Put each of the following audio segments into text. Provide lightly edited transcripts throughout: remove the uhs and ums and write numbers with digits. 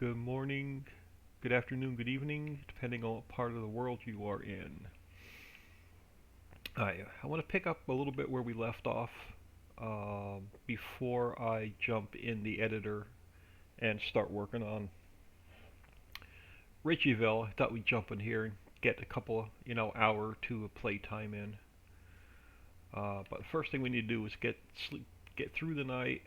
Good morning, good afternoon, good evening, depending on what part of the world you are in. I want to pick up a little bit where we left off before I jump in the editor and start working on Ritchieville. I thought we'd jump in here and get a couple, hour or two of playtime in. But the first thing we need to do is get through the night.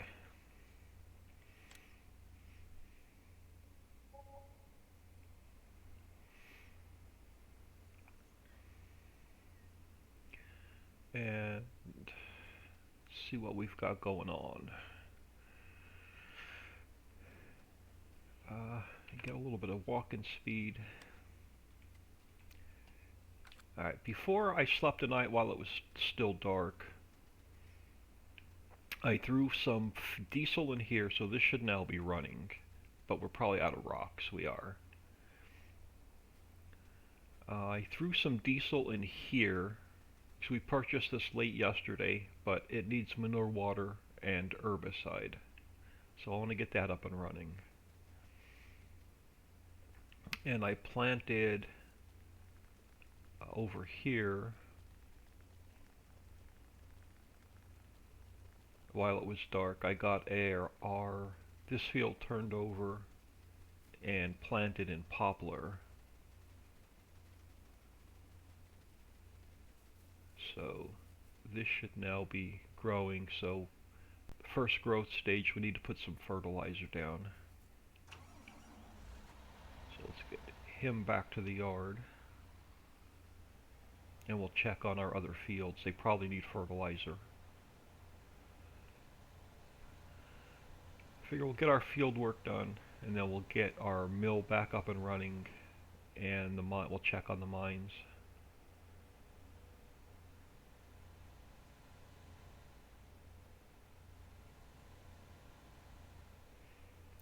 And see what we've got going on. Get a little bit of walking speed. Alright, before I slept tonight while it was still dark, I threw some diesel in here, so this should now be running. But we're probably out of rocks, we are. I threw some diesel in here, so we purchased this late yesterday, but it needs manure water and herbicide. So I want to get that up and running. And I planted over here while it was dark. I got this field turned over and planted in poplar. So this should now be growing. So first growth stage, we need to put some fertilizer down. So let's get him back to the yard. And we'll check on our other fields. They probably need fertilizer. Figure we'll get our field work done, and then we'll get our mill back up and running, and we'll check on the mines.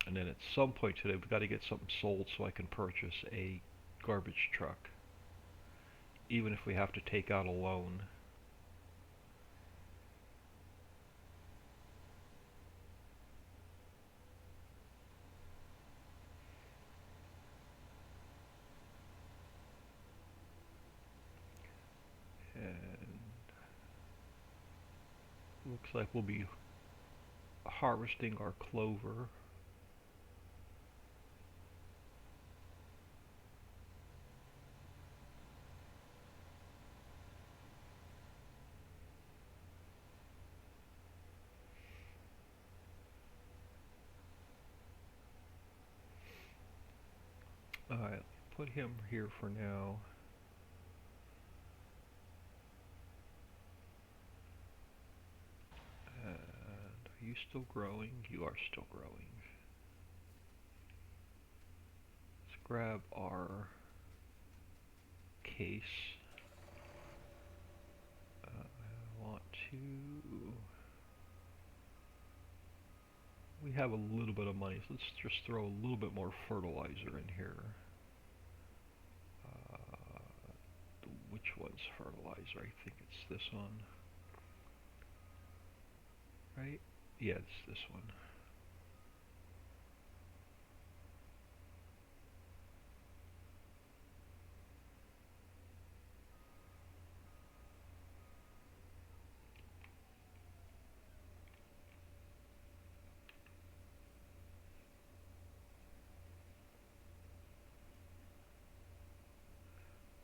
And then at some point today, we've got to get something sold so I can purchase a garbage truck, even if we have to take out a loan. And looks like we'll be harvesting our clover. Alright, put him here for now. And are you still growing? You are still growing. Let's grab our case. I want to... We have a little bit of money, so let's just throw a little bit more fertilizer in here. Which one's fertilizer? I think it's this one. Right? Yeah, it's this one.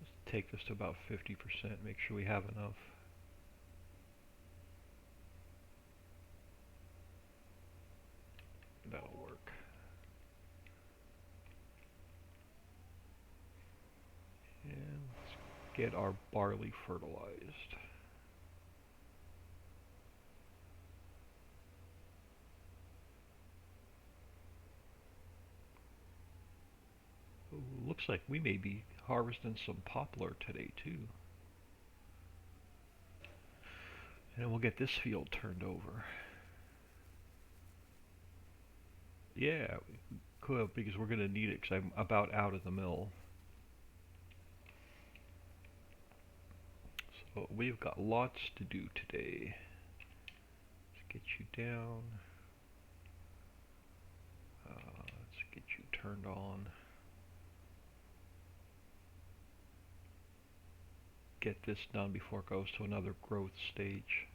Let's take this to about 50%, make sure we have enough. That'll work. And let's get our barley fertilized. Ooh, looks like we may be harvesting some poplar today too. And we'll get this field turned over. Yeah, we could, because we're going to need it, because I'm about out of the mill. So we've got lots to do today. Let's get you down. Let's get you turned on. Get this done before it goes to another growth stage.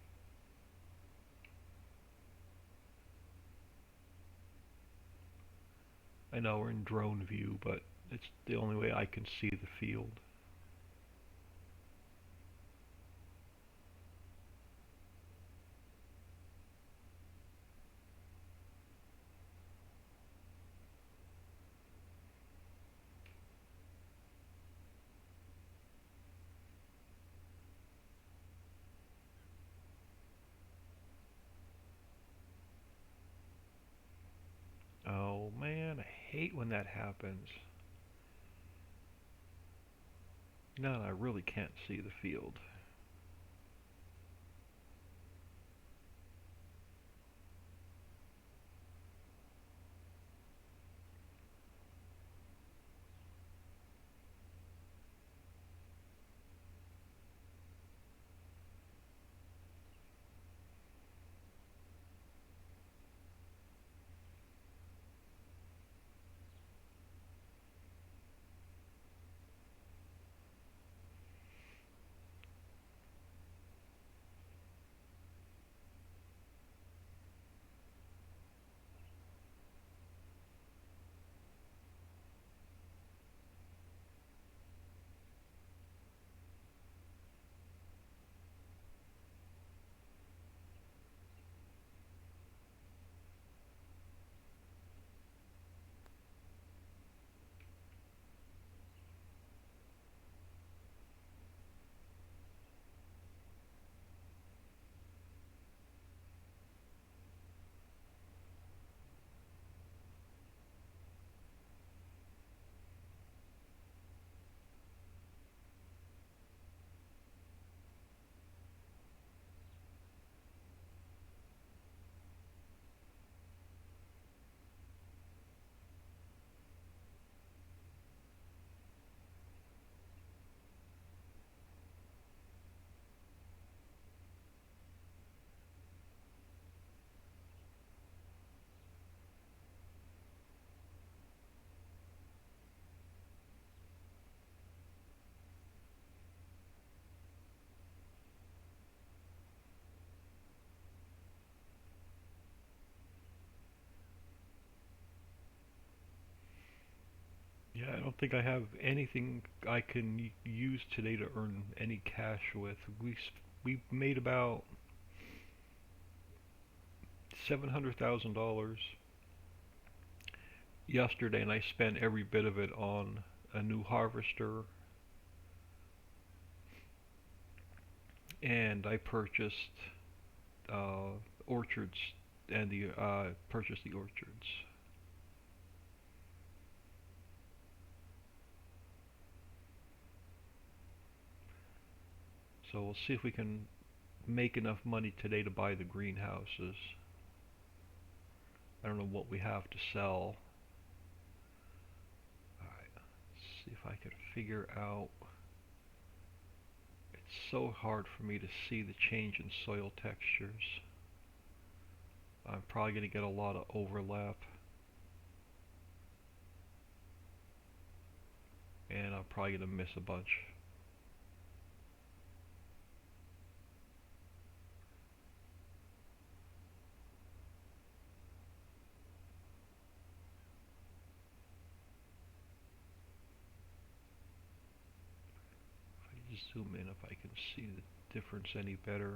I know we're in drone view, but it's the only way I can see the field. Oh man, I hate when that happens. Now I really can't see the field. Yeah, I don't think I have anything I can use today to earn any cash with. We made about $700,000 yesterday, and I spent every bit of it on a new harvester, and I purchased orchards and the purchased the orchards. So we'll see if we can make enough money today to buy the greenhouses. I don't know what we have to sell. Alright, let's see if I can figure out. It's so hard for me to see the change in soil textures. I'm probably going to get a lot of overlap, and I'm probably going to miss a bunch. If I just zoom in, if I can see the difference any better.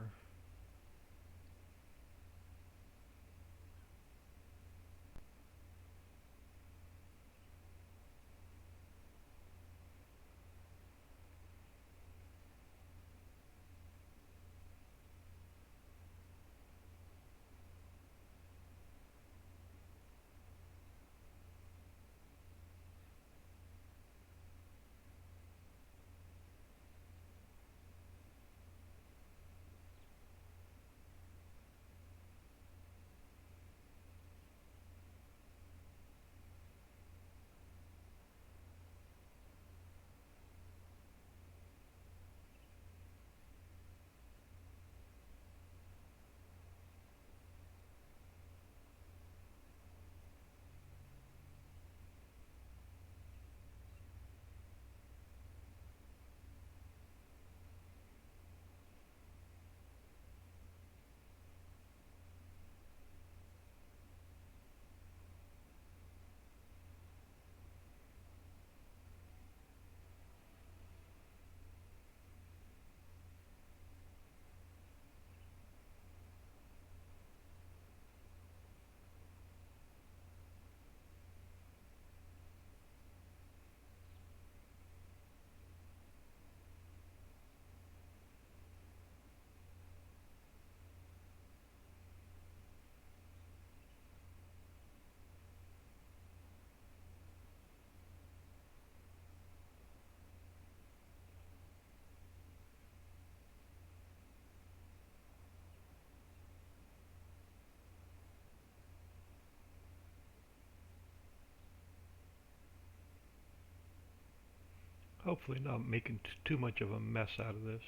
Hopefully not making too much of a mess out of this.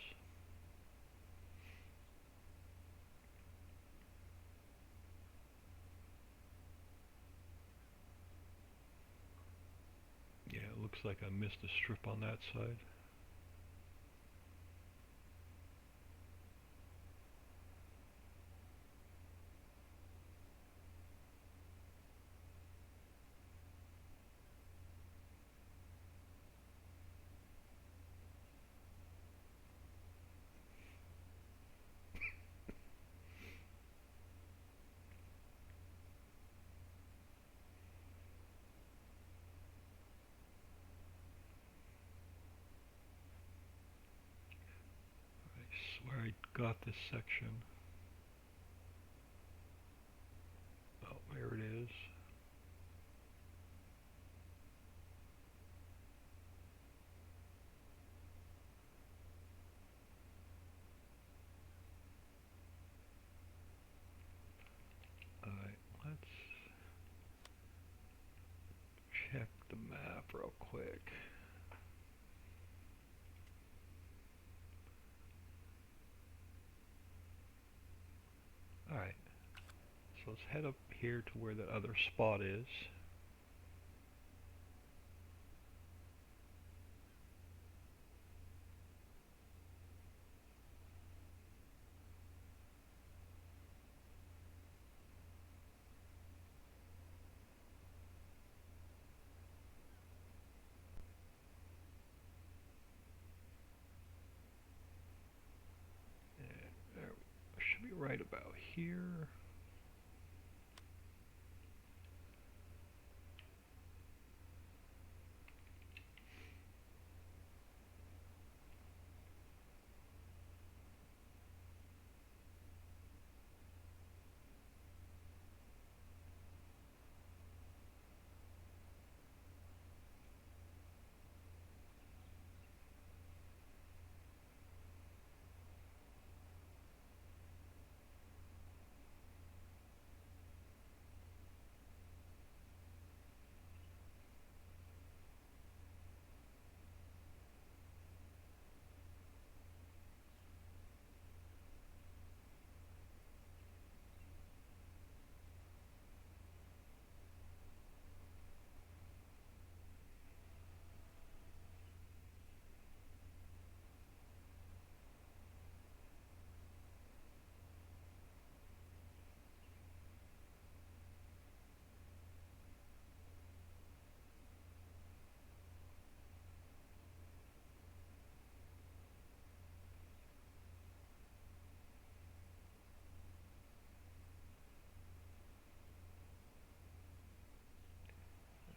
Yeah, it looks like I missed a strip on that side. I swear I got this section. Oh, there it is. Alright, let's check the map real quick. Alright, so let's head up here to where that other spot is. And there, should be right about here.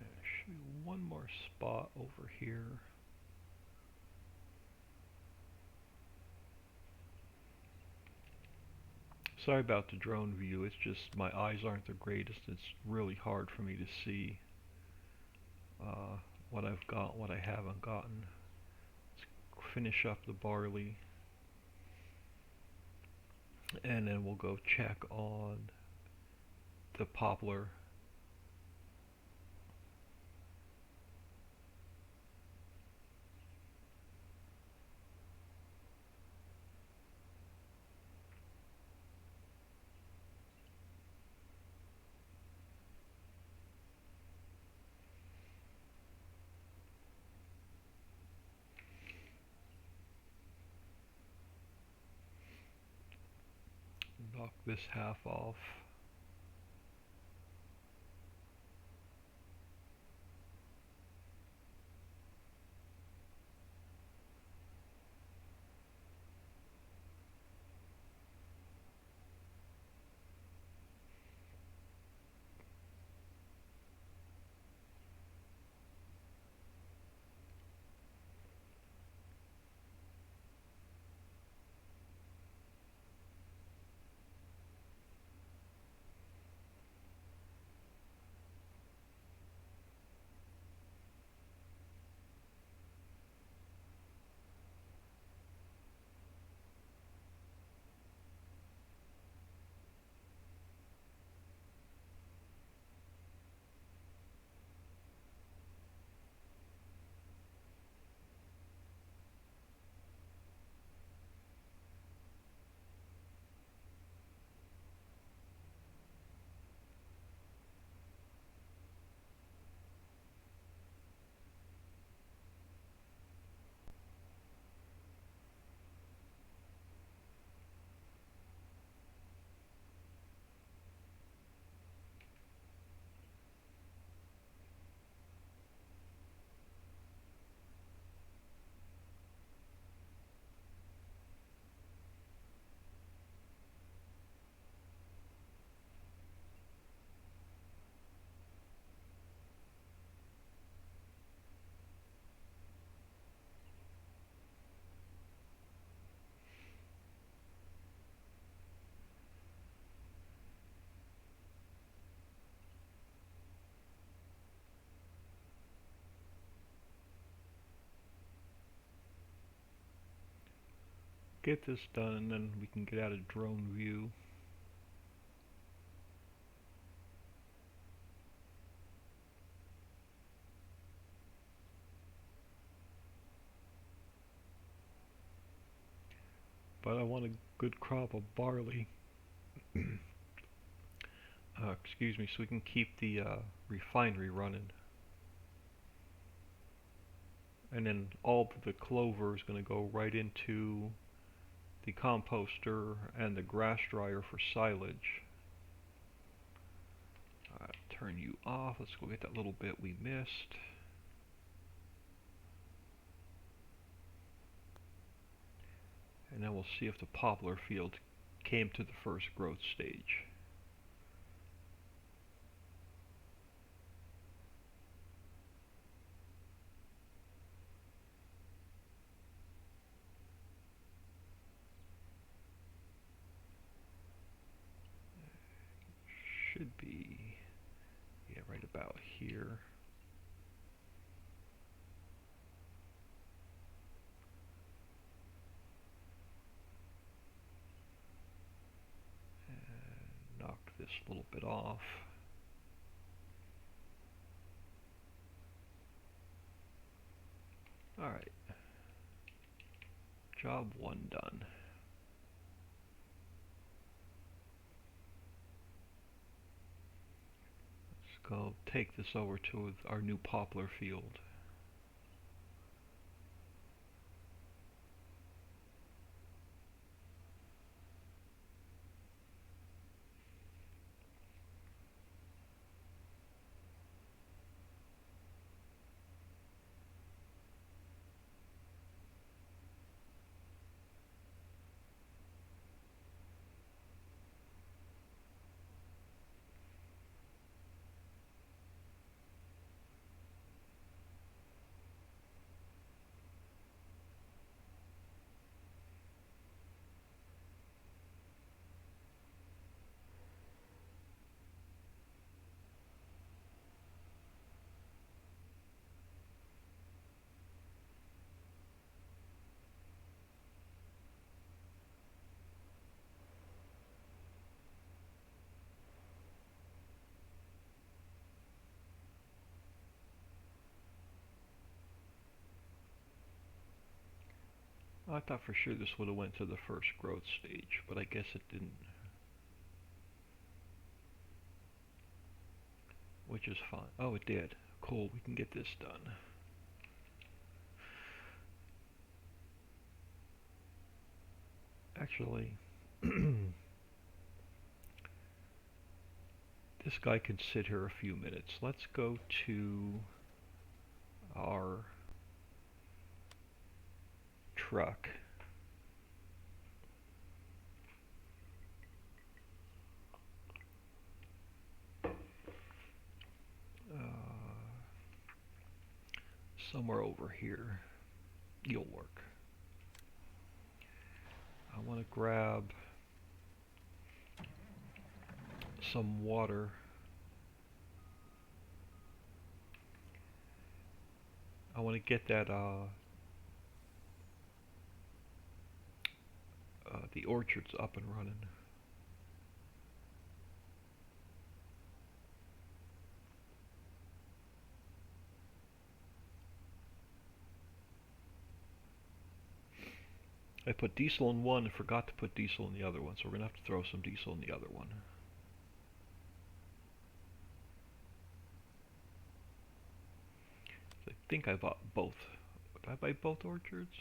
There should be one more spot over here. Sorry about the drone view, it's just my eyes aren't the greatest. It's really hard for me to see uh, what I've got, what I haven't gotten. Let's finish up the barley and then we'll go check on the poplar. Knock this half off. get this done and then we can get out of drone view. But I want a good crop of barley. Excuse me, so we can keep the refinery running. And then all of the clover is going to go right into the composter and the grass dryer for silage. Turn you off. Let's go get that little bit we missed. And then we'll see if the poplar field came to the first growth stage. Should be, yeah, right about here. And knock this little bit off. Alright. Job 1 done. Let's go take this over to our new poplar field. I thought for sure this would have went to the first growth stage, but I guess it didn't. Which is fine. Oh, it did. Cool, we can get this done. Actually, this guy can sit here a few minutes. Let's go to our truck. Somewhere over here. You'll work. I want to grab some water. I want to get that the orchards up and running. I put diesel in one and forgot to put diesel in the other one, so we're going to have to throw some diesel in the other one. I think I bought both. Did I buy both orchards?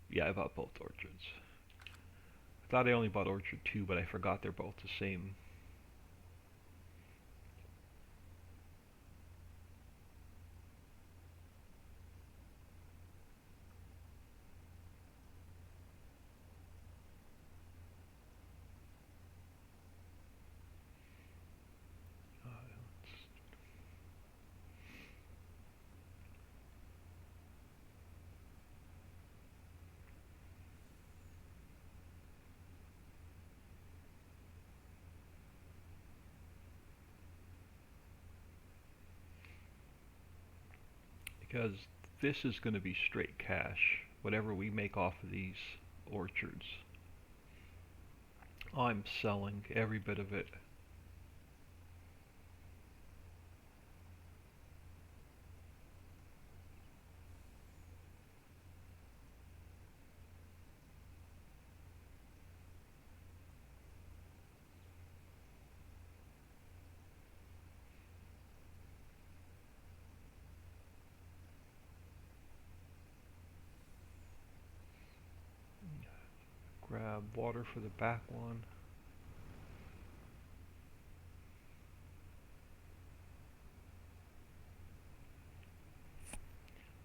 Yeah, I bought both orchards. I thought I only bought orchard 2, but I forgot they're both the same. Because this is going to be straight cash. Whatever we make off of these orchards. I'm selling every bit of it. Grab water for the back one.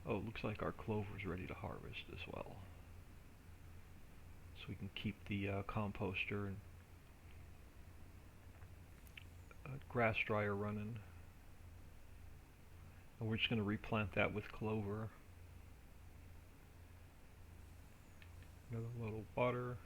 Oh, it looks like our clover's ready to harvest as well. So we can keep the composter and grass dryer running. And we're just going to replant that with clover. Another little water.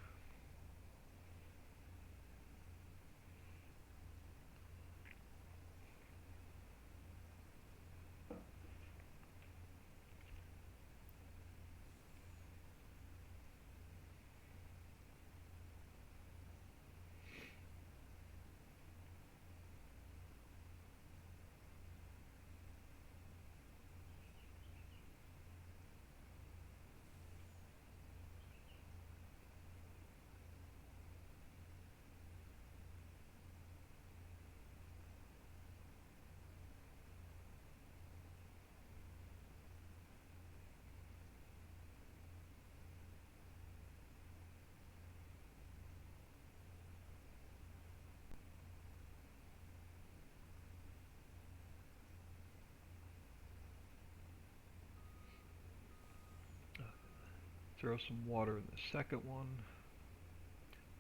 Throw some water in the second one.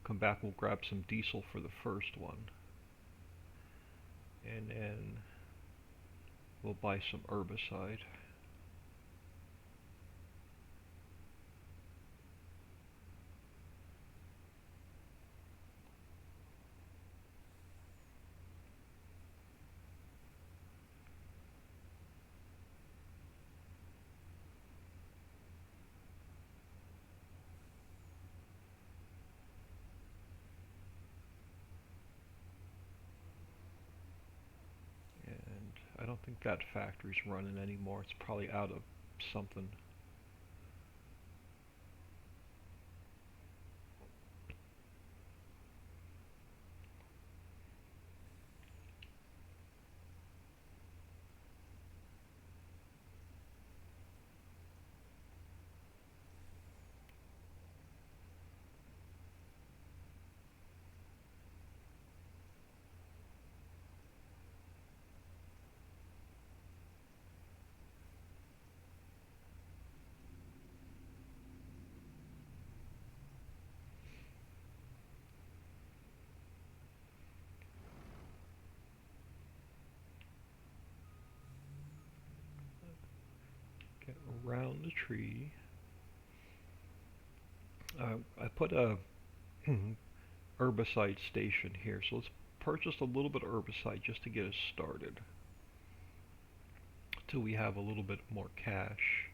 Come back, we'll grab some diesel for the first one. And then we'll buy some herbicide. And I don't think that factory's running anymore. It's probably out of something. Get around the tree. I put a herbicide station here, so let's purchase a little bit of herbicide just to get us started till we have a little bit more cash.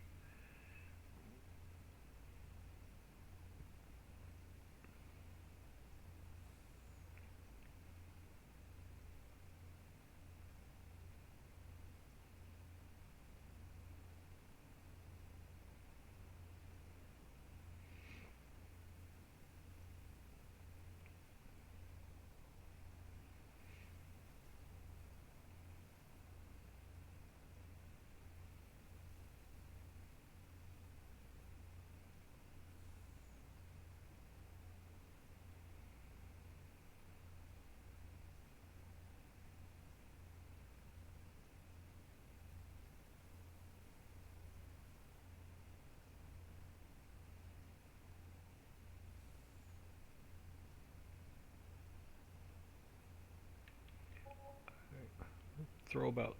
Throw about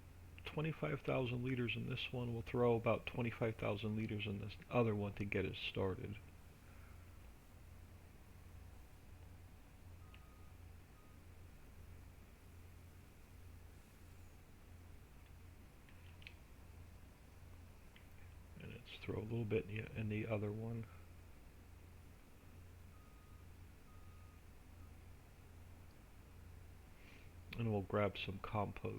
25,000 liters in this one. We'll throw about 25,000 liters in this other one to get us started. And let's throw a little bit in the other one. And we'll grab some compost.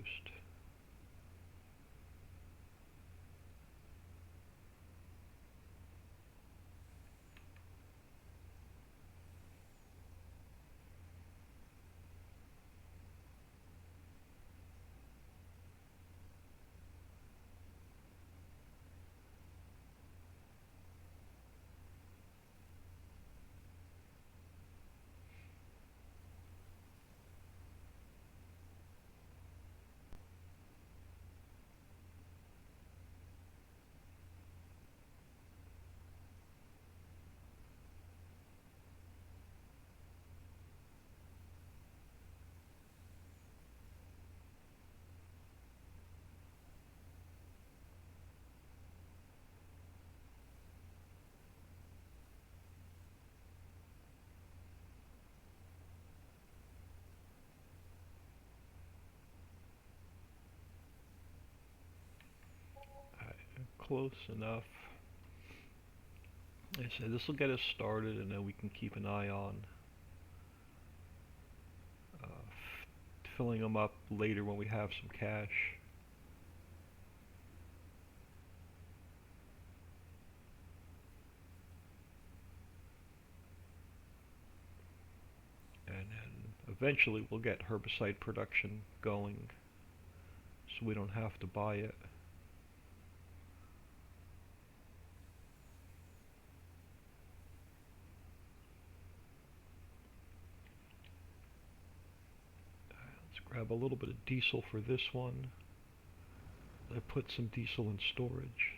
Close enough. I said this will get us started, and then we can keep an eye on filling them up later when we have some cash. And then eventually we'll get herbicide production going, so we don't have to buy it. Let's grab a little bit of diesel for this one. I put some diesel in storage.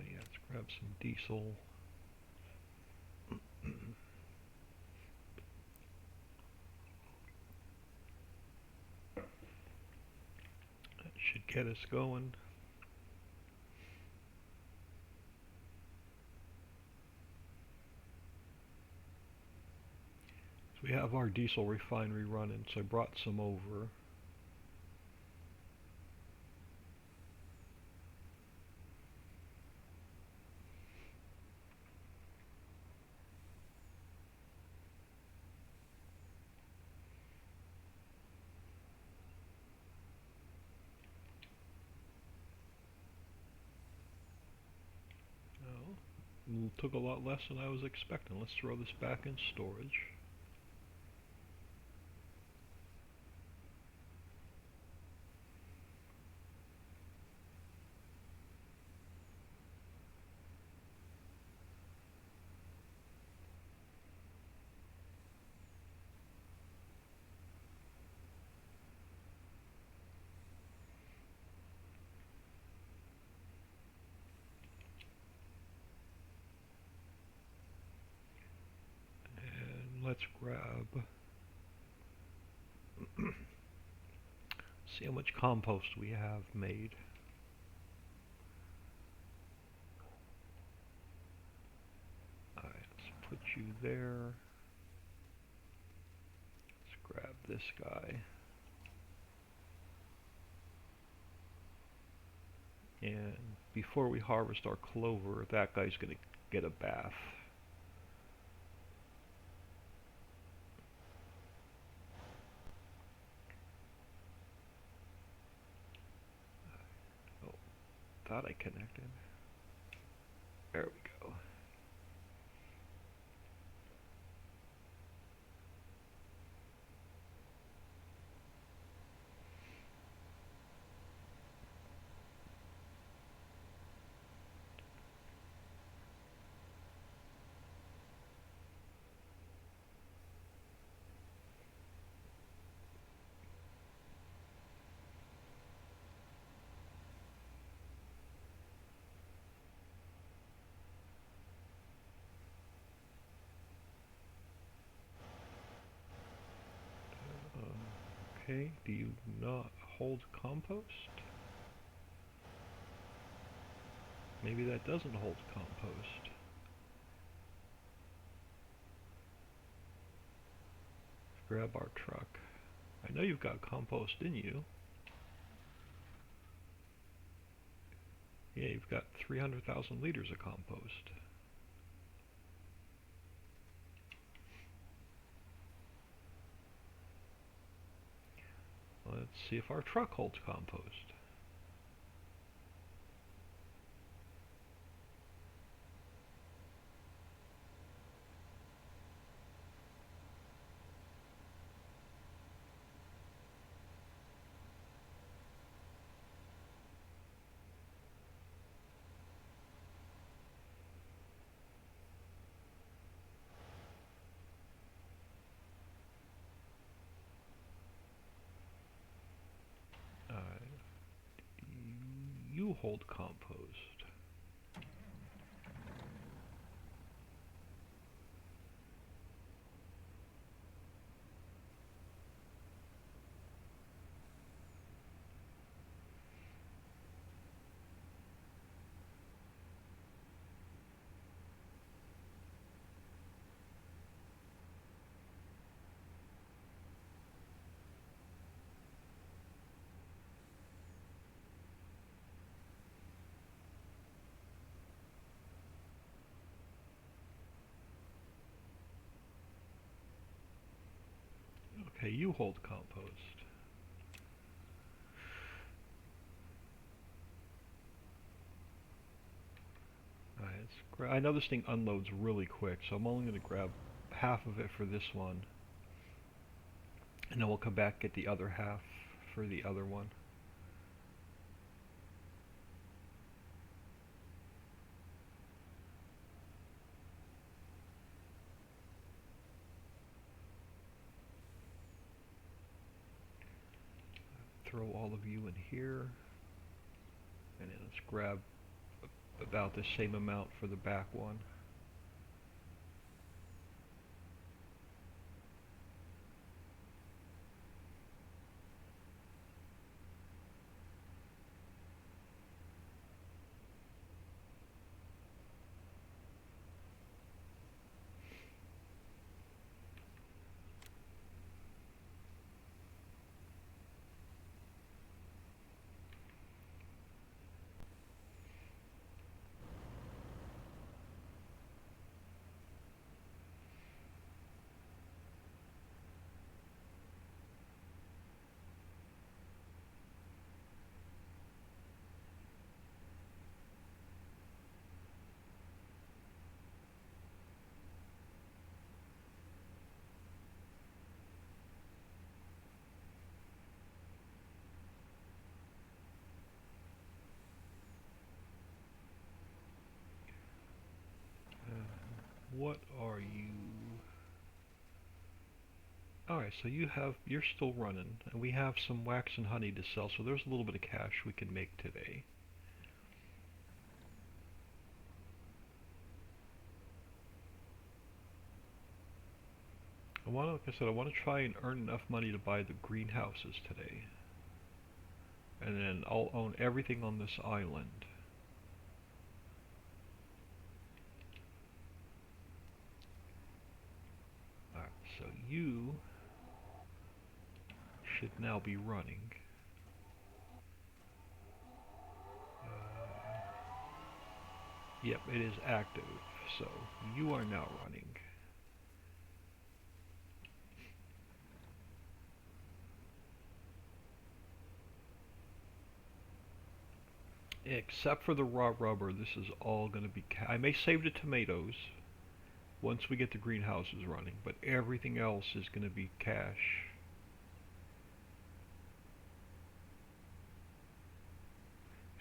Yeah, let's grab some diesel. That should get us going. So we have our diesel refinery running, so I brought some over. Oh, took a lot less than I was expecting. Let's throw this back in storage. And let's grab, see how much compost we have made. Alright, let's put you there. Let's grab this guy. And before we harvest our clover, that guy's going to get a bath. Oh, thought I connected. There we go. Okay, do you not hold compost? Maybe that doesn't hold compost. Grab our truck. I know you've got compost in you. Yeah, you've got 300,000 liters of compost. Let's see if our truck holds compost. You hold compost. Okay, you hold compost. Alright, I know this thing unloads really quick, so I'm only going to grab half of it for this one. And then we'll come back get the other half for the other one. Throw all of you in here. And then let's grab about the same amount for the back one. What are you? Alright, so you're still running, and we have some wax and honey to sell, so there's a little bit of cash we can make today. Like I said, I want to try and earn enough money to buy the greenhouses today. And then I'll own everything on this island. Alright, so you should now be running. Yep, it is active, so you are now running. Except for the raw rubber, this is all going to be I may save the tomatoes once we get the greenhouses running, but everything else is going to be cash.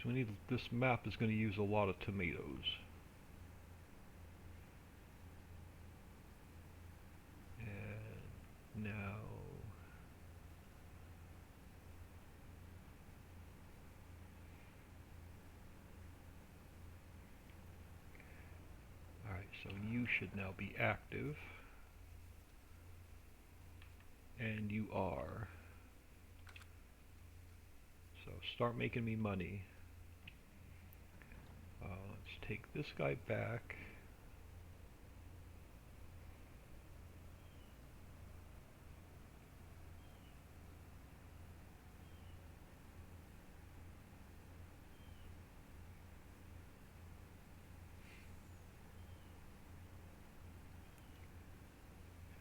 So this map is going to use a lot of tomatoes. And now alright, so you should now be active. And you are. So start making me money. Let's take this guy back.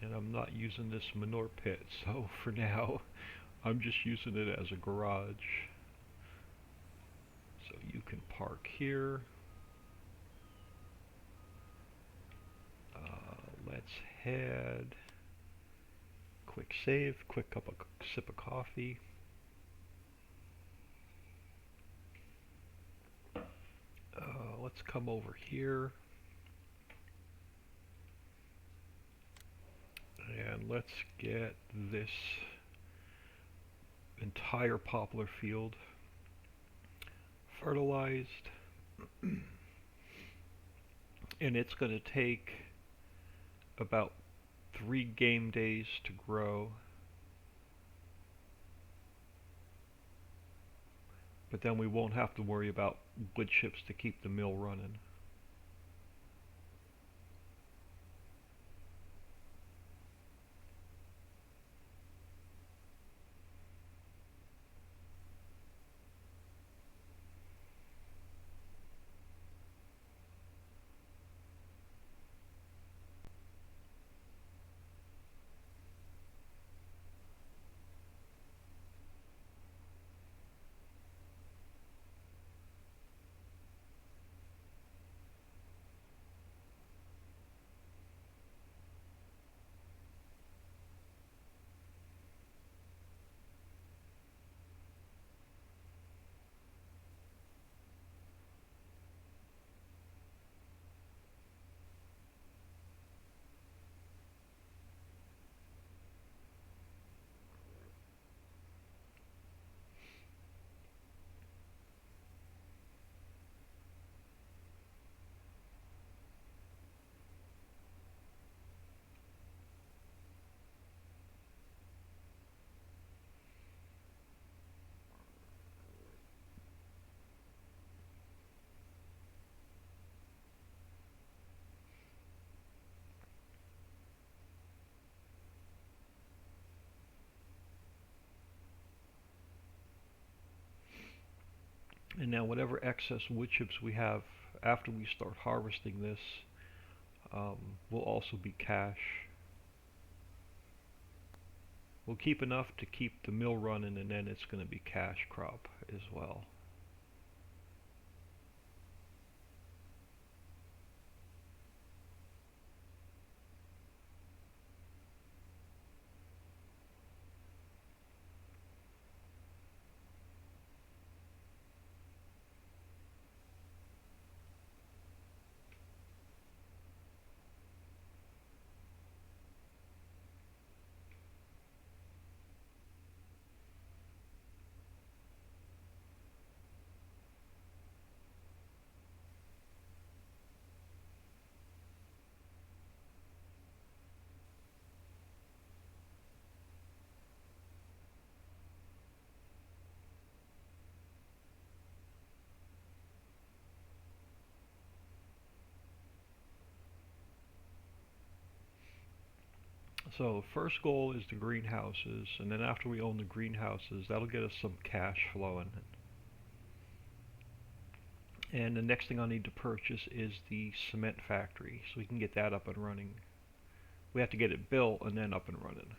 And I'm not using this manure pit, so for now I'm just using it as a garage. So you can park here. Let's head. Quick save, quick sip of coffee. Let's come over here. And let's get this entire poplar field fertilized. And it's going to take about 3 game days to grow. But then we won't have to worry about wood chips to keep the mill running. And now whatever excess wood chips we have after we start harvesting this will also be cash. We'll keep enough to keep the mill running, and then it's going to be cash crop as well. So the first goal is the greenhouses, and then after we own the greenhouses, that'll get us some cash flowing. And the next thing I need to purchase is the cement factory, so we can get that up and running. We have to get it built and then up and running.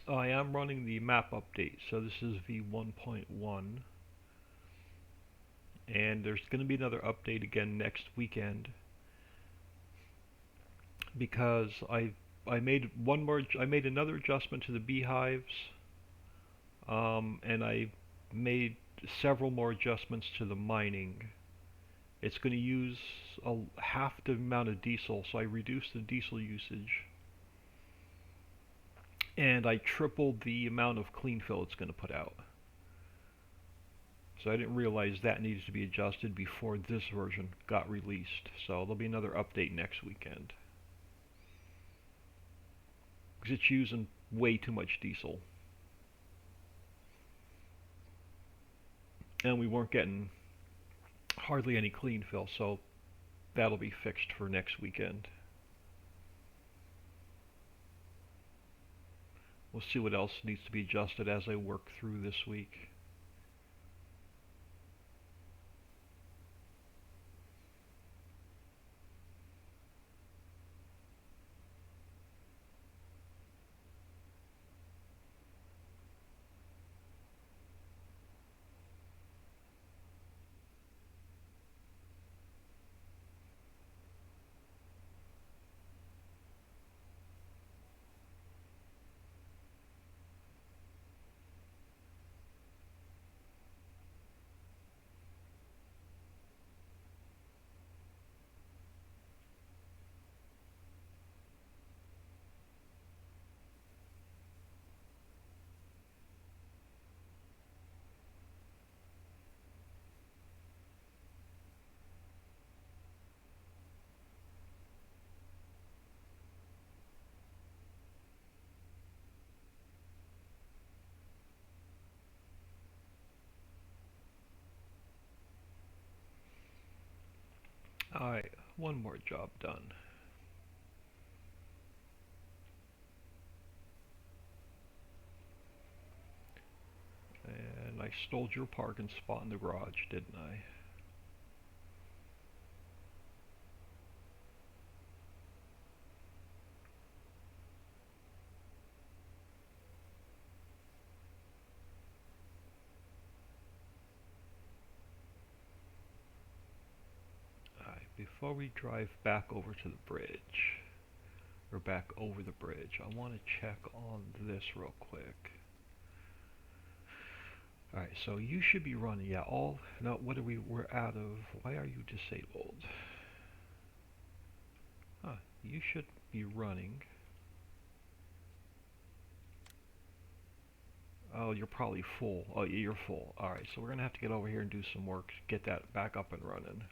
I am running the map update, so this is V1.1, and there's going to be another update again next weekend because I made another adjustment to the beehives, and I made several more adjustments to the mining. It's going to use half the amount of diesel, so I reduced the diesel usage, and I tripled the amount of clean fill it's going to put out. So I didn't realize that needed to be adjusted before this version got released. So there'll be another update next weekend, because it's using way too much diesel. And we weren't getting hardly any clean fill, so that'll be fixed for next weekend. We'll see what else needs to be adjusted as I work through this week. Alright, one more job done. And I stole your parking spot in the garage, didn't I? Alright, before we drive back over to the bridge, or back over the bridge, I want to check on this real quick. Alright, so you should be running, yeah, no, what are we're out of, why are you disabled? Huh, you should be running. Oh, you're probably full. Oh, yeah, you're full. Alright, so we're going to have to get over here and do some work, get that back up and running.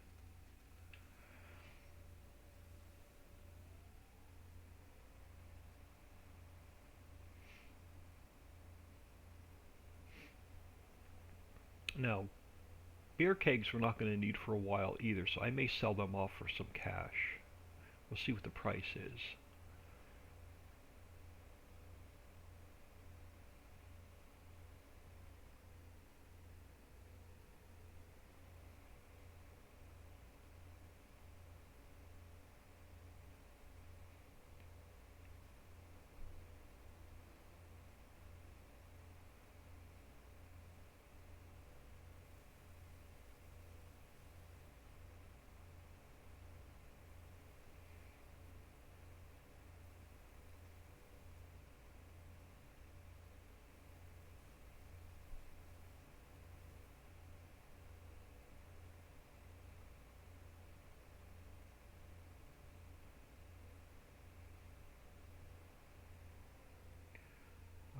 Now, beer kegs we're not going to need for a while either, so I may sell them off for some cash. We'll see what the price is.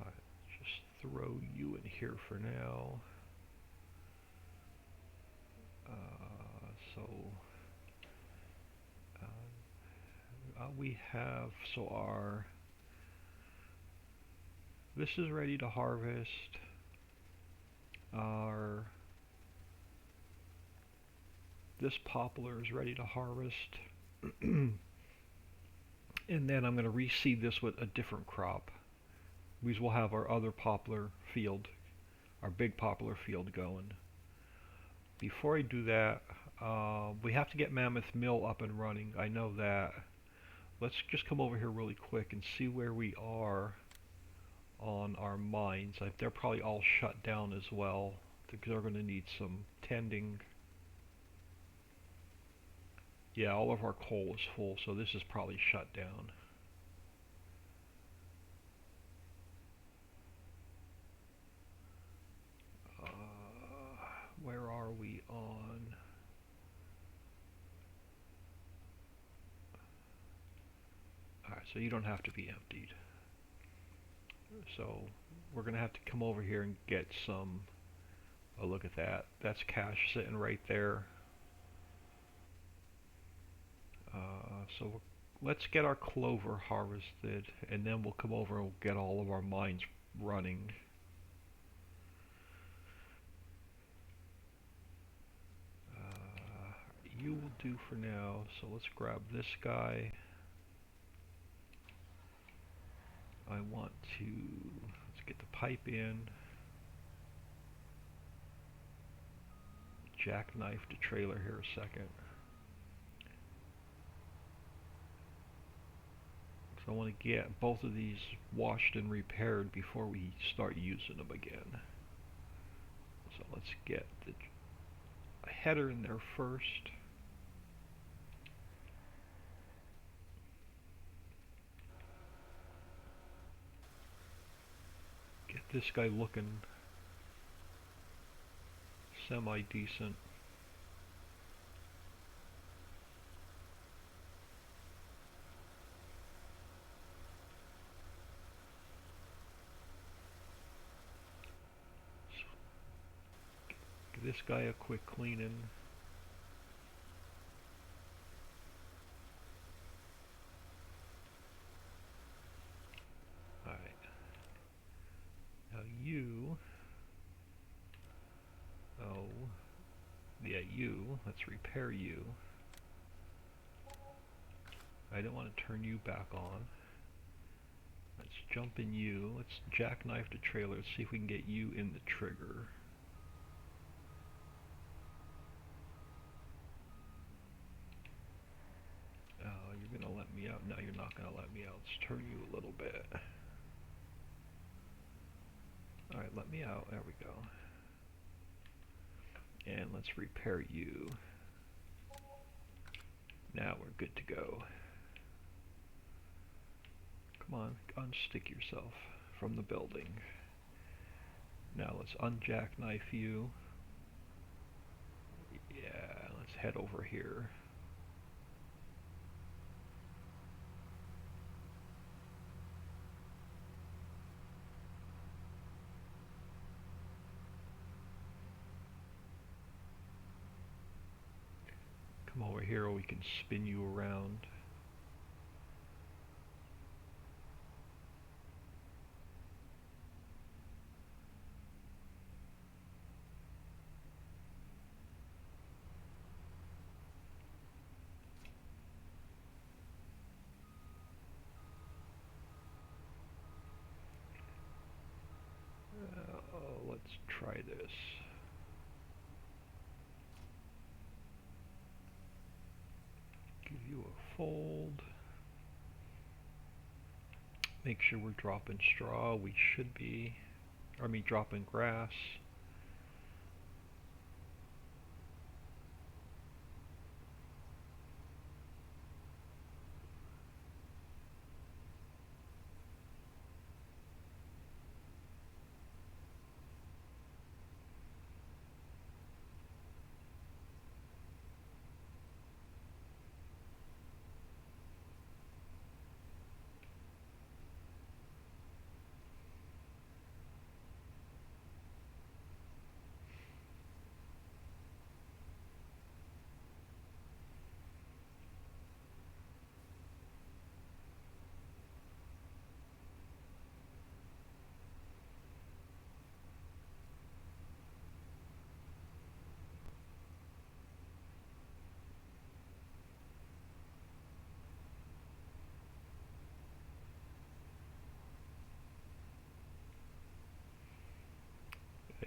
Alright, just throw you in here for now. So we have, so this is ready to harvest. This poplar is ready to harvest. And then I'm going to reseed this with a different crop. Because we'll have our other poplar field, our big poplar field going. Before I do that, we have to get Mammoth Mill up and running. I know that. Let's just come over here really quick and see where we are on our mines. They're probably all shut down as well. They're going to need some tending. Yeah, all of our coal is full, so this is probably shut down. Where are we on? Alright, so you don't have to be emptied. So we're going to have to come over here and get some. Oh, look at that. That's cash sitting right there. So let's get our clover harvested, and then we'll come over and we'll get all of our mines running. You will do for now, so let's grab this guy. I want to, let's get the pipe in. Jackknife the trailer here a second. So I want to get both of these washed and repaired before we start using them again. So let's get the header in there first. Get this guy looking semi-decent. Give this guy a quick cleaning. Alright. Now you... Oh... Yeah, you. Let's repair you. I don't want to turn you back on. Let's jump in you. Let's jackknife the trailer. Let's see if we can get you in the trigger. Oh, you're going to let me out. No, you're not going to let me out. Let's turn you a little bit. Alright, let me out. There we go. And let's repair you. Now we're good to go. Come on, unstick yourself from the building. Now let's unjackknife you. Yeah, let's head over here. Come over here, we can spin you around. Let's try this. Give you a fold. Make sure we're dropping straw. We should be. I mean, dropping grass.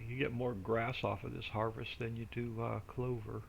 You get more grass off of this harvest than you do clover.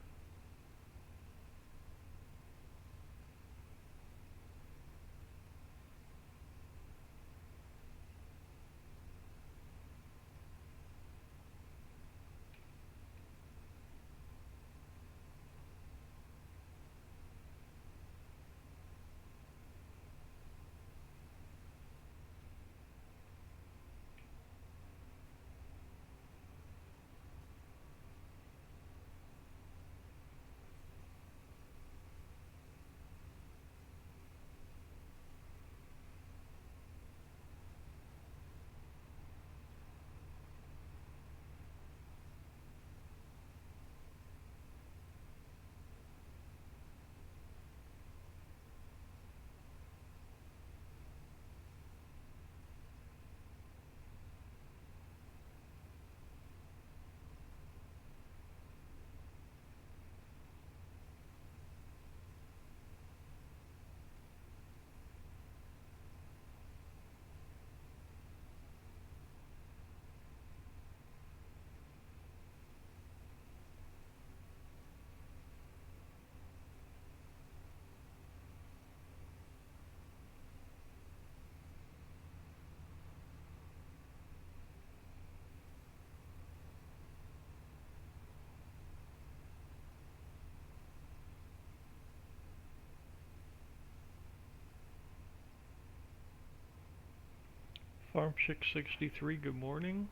Farm Chick 63, good morning.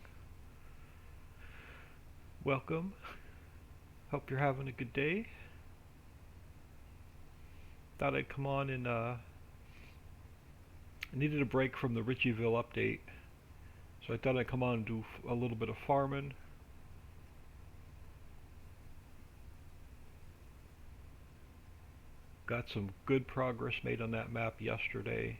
Welcome. Hope you're having a good day. Thought I'd come on and needed a break from the Ritchieville update. So I thought I'd come on and do a little bit of farming. Got some good progress made on that map yesterday.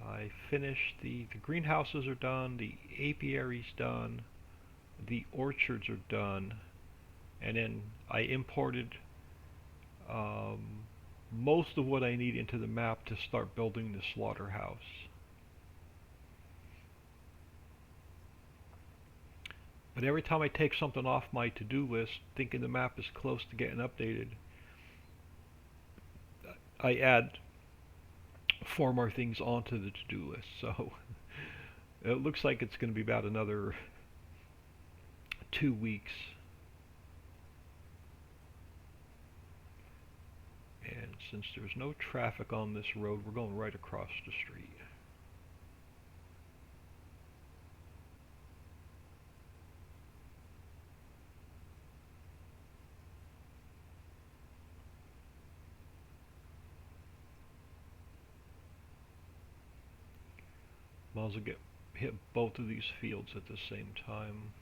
I finished the greenhouses are done, the apiary's done, the orchards are done, and then I imported most of what I need into the map to start building the slaughterhouse. But every time I take something off my to-do list, thinking the map is close to getting updated, I add 4 more things onto the to-do list. So it looks like it's going to be about another 2 weeks. And since there's no traffic on this road, we're going right across the street. Might as well hit both of these fields at the same time.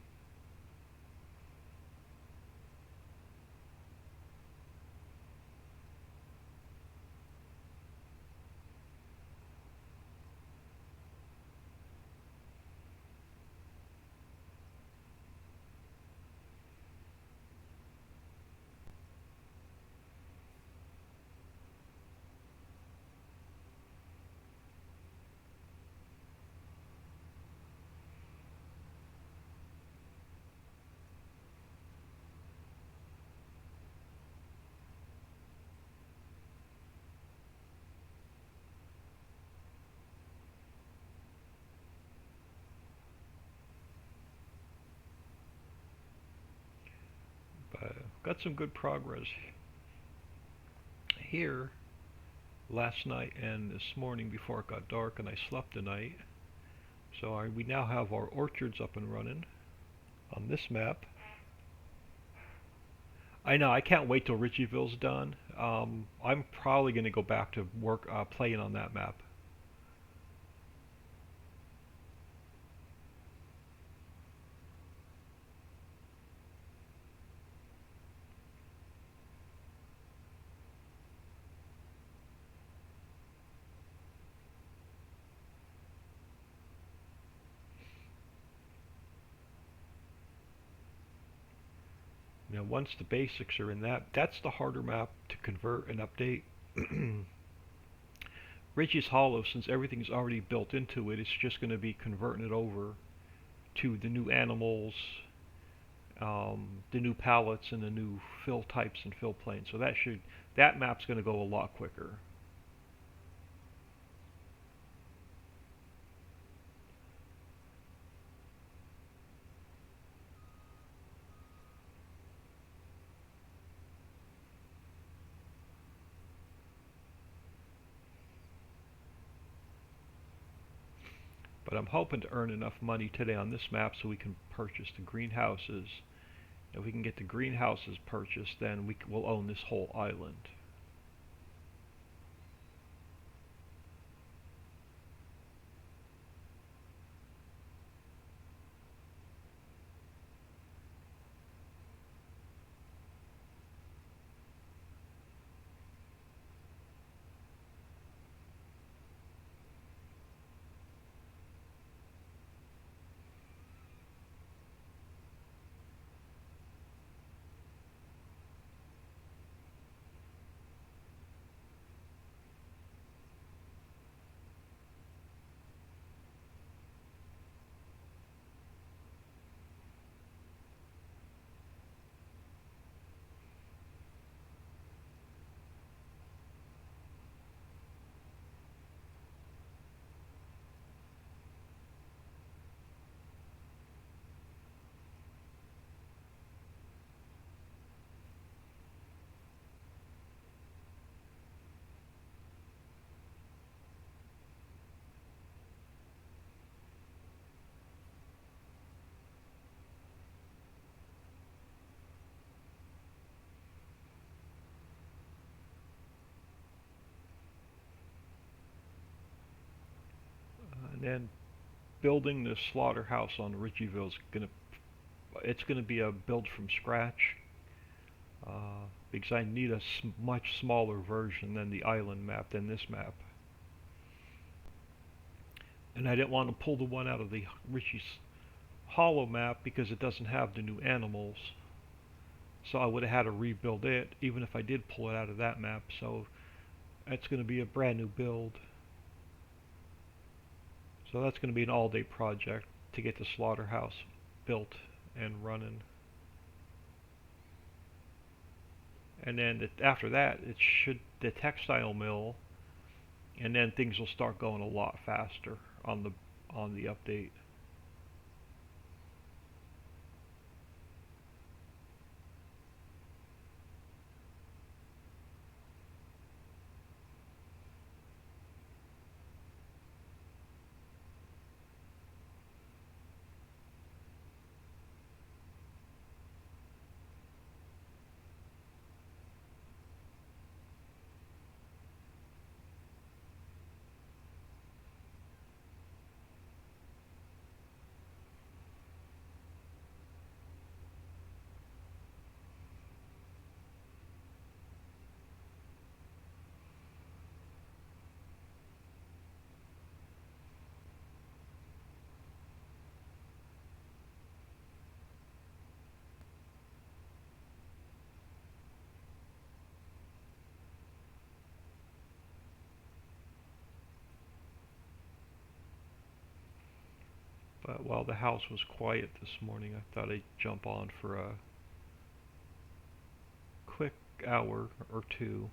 But got some good progress here last night and this morning before it got dark, and I slept tonight. So we now have our orchards up and running on this map. I know, I can't wait till Ritchieville's done. I'm probably going to go back to work playing on that map. You know, once the basics are in that's the harder map to convert and update. Riccio's Hollow, since everything's already built into it, it's just going to be converting it over to the new animals, the new palettes, and the new fill types and fill planes. So that map's going to go a lot quicker. But I'm hoping to earn enough money today on this map so we can purchase the greenhouses. If we can get the greenhouses purchased, then we'll own this whole island. then building the slaughterhouse on Ritchieville is gonna be a build from scratch, because I need a much smaller version than the island map than this map, and I didn't want to pull the one out of the Ricci's Hollow map because it doesn't have the new animals. So I would have had to rebuild it even if I did pull it out of that map. So that's going to be a brand new build. So that's going to be an all-day project to get the slaughterhouse built and running. And then after that, it should the textile mill, and then things will start going a lot faster on the update. But while the house was quiet this morning, I thought I'd jump on for a quick hour or two.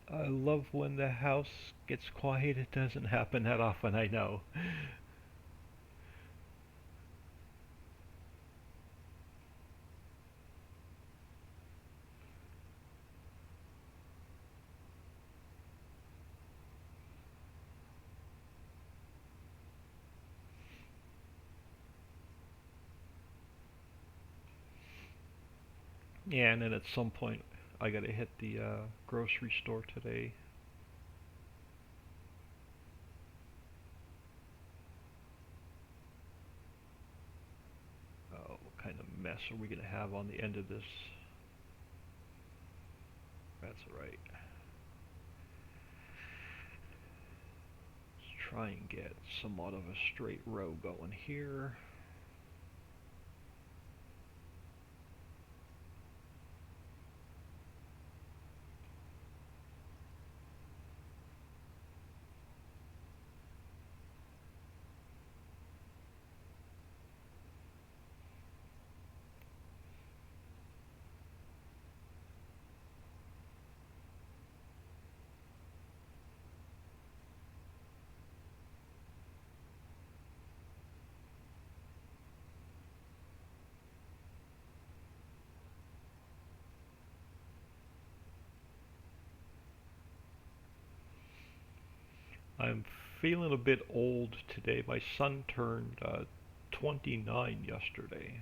I love when the house gets quiet. It doesn't happen that often, I know. Yeah, and then at some point I gotta hit the grocery store today. What kind of mess are we gonna have on the end of this? That's right. Let's try and get somewhat of a straight row going here. I'm feeling a bit old today. My son turned 29 yesterday.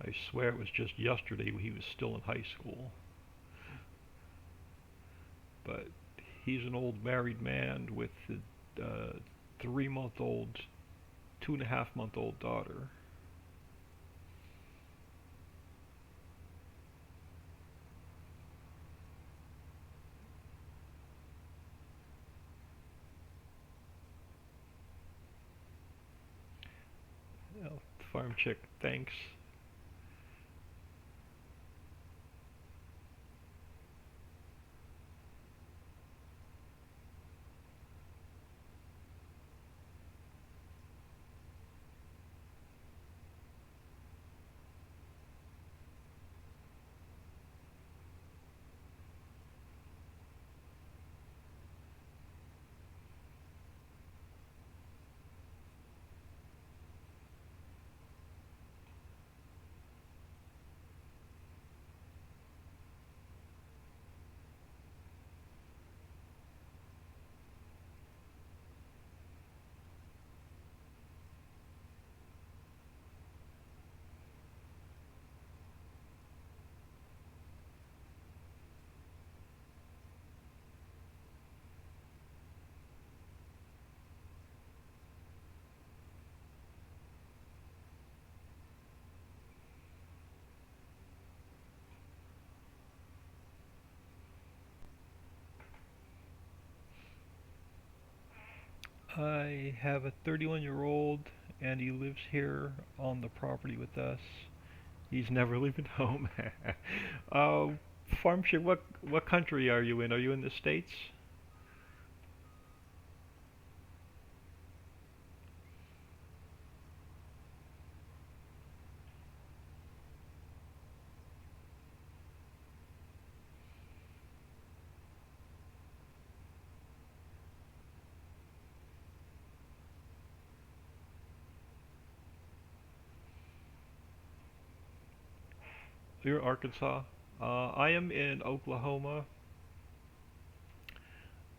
I swear it was just yesterday he was still in high school. But he's an old married man with a 3 month old, 2.5 month old daughter. Oh, farm chick, thanks. I have a 31-year-old and he lives here on the property with us. He's never leaving home. uh, farm chick, what country are you in? Are you in the States? You're in Arkansas. I am in Oklahoma.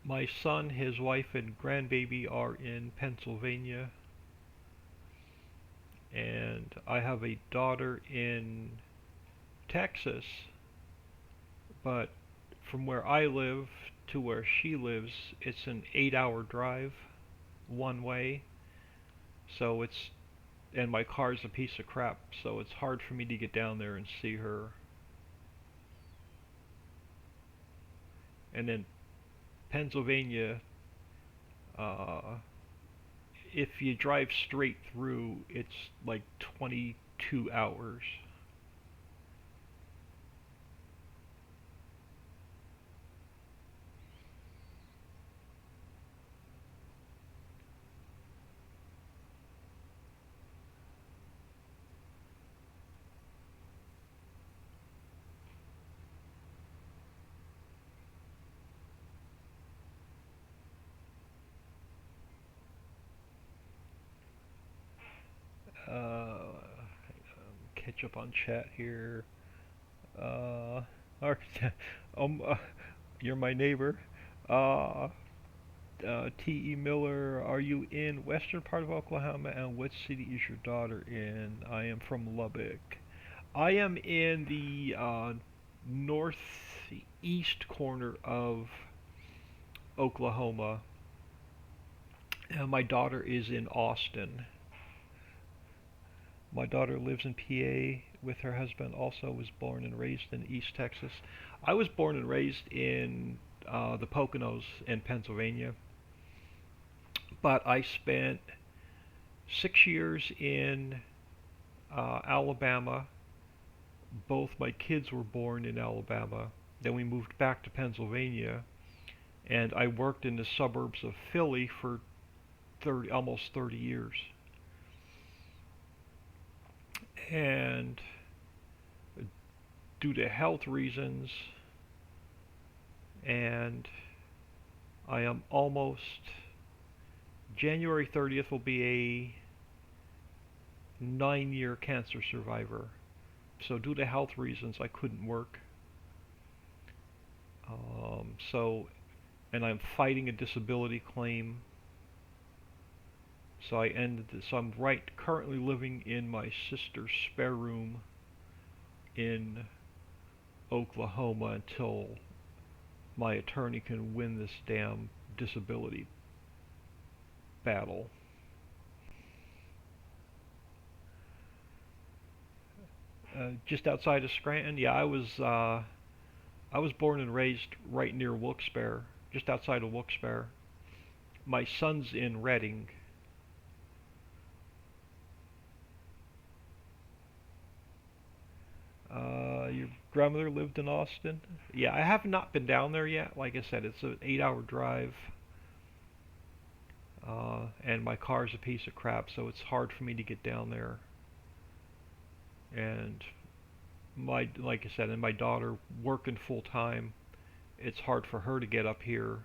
My son, his wife, and grandbaby are in Pennsylvania, and I have a daughter in Texas. But from where I live to where she lives, it's an 8-hour drive one way. So it's and my car's a piece of crap, so it's hard for me to get down there and see her. And then Pennsylvania, uh, if you drive straight through, it's like 22 hours. Catch up on chat here. Uh, our, um, uh, you're my neighbor. Uh, T.E. Miller, are you in western part of Oklahoma, and what city is your daughter in? I am from Lubbock. I am in the northeast corner of Oklahoma, and my daughter is in Austin. My daughter lives in PA with her husband, also was born and raised in East Texas. I was born and raised in the Poconos in Pennsylvania, but I spent 6 years in Alabama. Both my kids were born in Alabama. Then we moved back to Pennsylvania, and I worked in the suburbs of Philly for 30, almost 30 years. And due to health reasons, and I am almost, January 30th will be a 9-year cancer survivor. So due to health reasons, I couldn't work. So, and I'm fighting a disability claim. So I ended this. So I'm currently living in my sister's spare room in Oklahoma until my attorney can win this damn disability battle. Just outside of Scranton. Yeah, I was born and raised right near Wilkes-Barre, just outside of Wilkes-Barre. My son's in Reading. Your grandmother lived in Austin? Yeah, I have not been down there yet. Like I said, it's an 8-hour drive, and my car's a piece of crap, so it's hard for me to get down there. And like I said, and my daughter working full time, it's hard for her to get up here.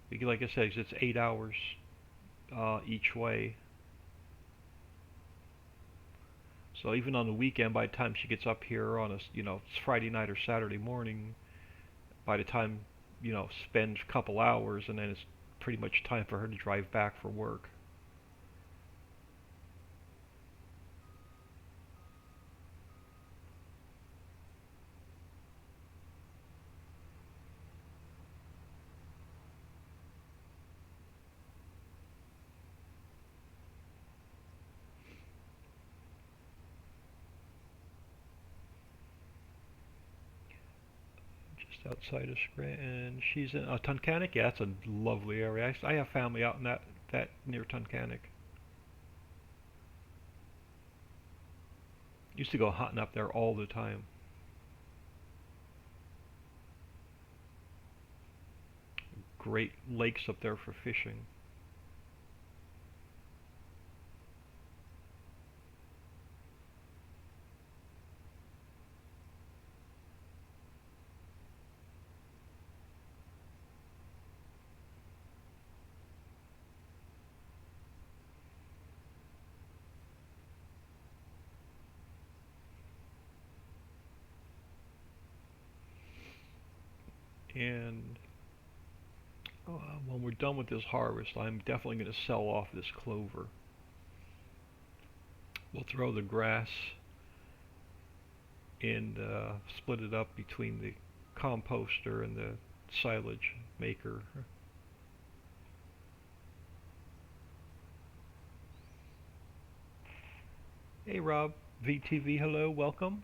Because like I said, it's 8 hours each way. So even on the weekend, by the time she gets up here on it's Friday night or Saturday morning, by the time, spend a couple hours, and then it's pretty much time for her to drive back for work. Just outside of Scranton, she's in Tunkhannock. Yeah, that's a lovely area. I have family out in that near Tunkhannock. Used to go hunting up there all the time. Great lakes up there for fishing. And when we're done with this harvest, I'm definitely going to sell off this clover. We'll throw the grass and split it up between the composter and the silage maker. Hey Rob, VTV, hello, welcome.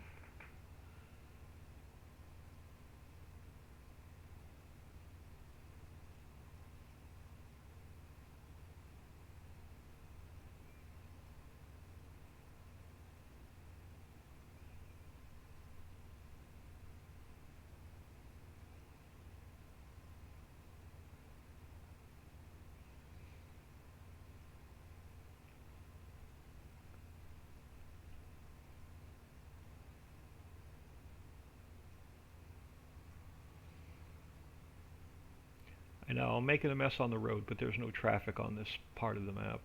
I know I'm making a mess on the road, but there's no traffic on this part of the map.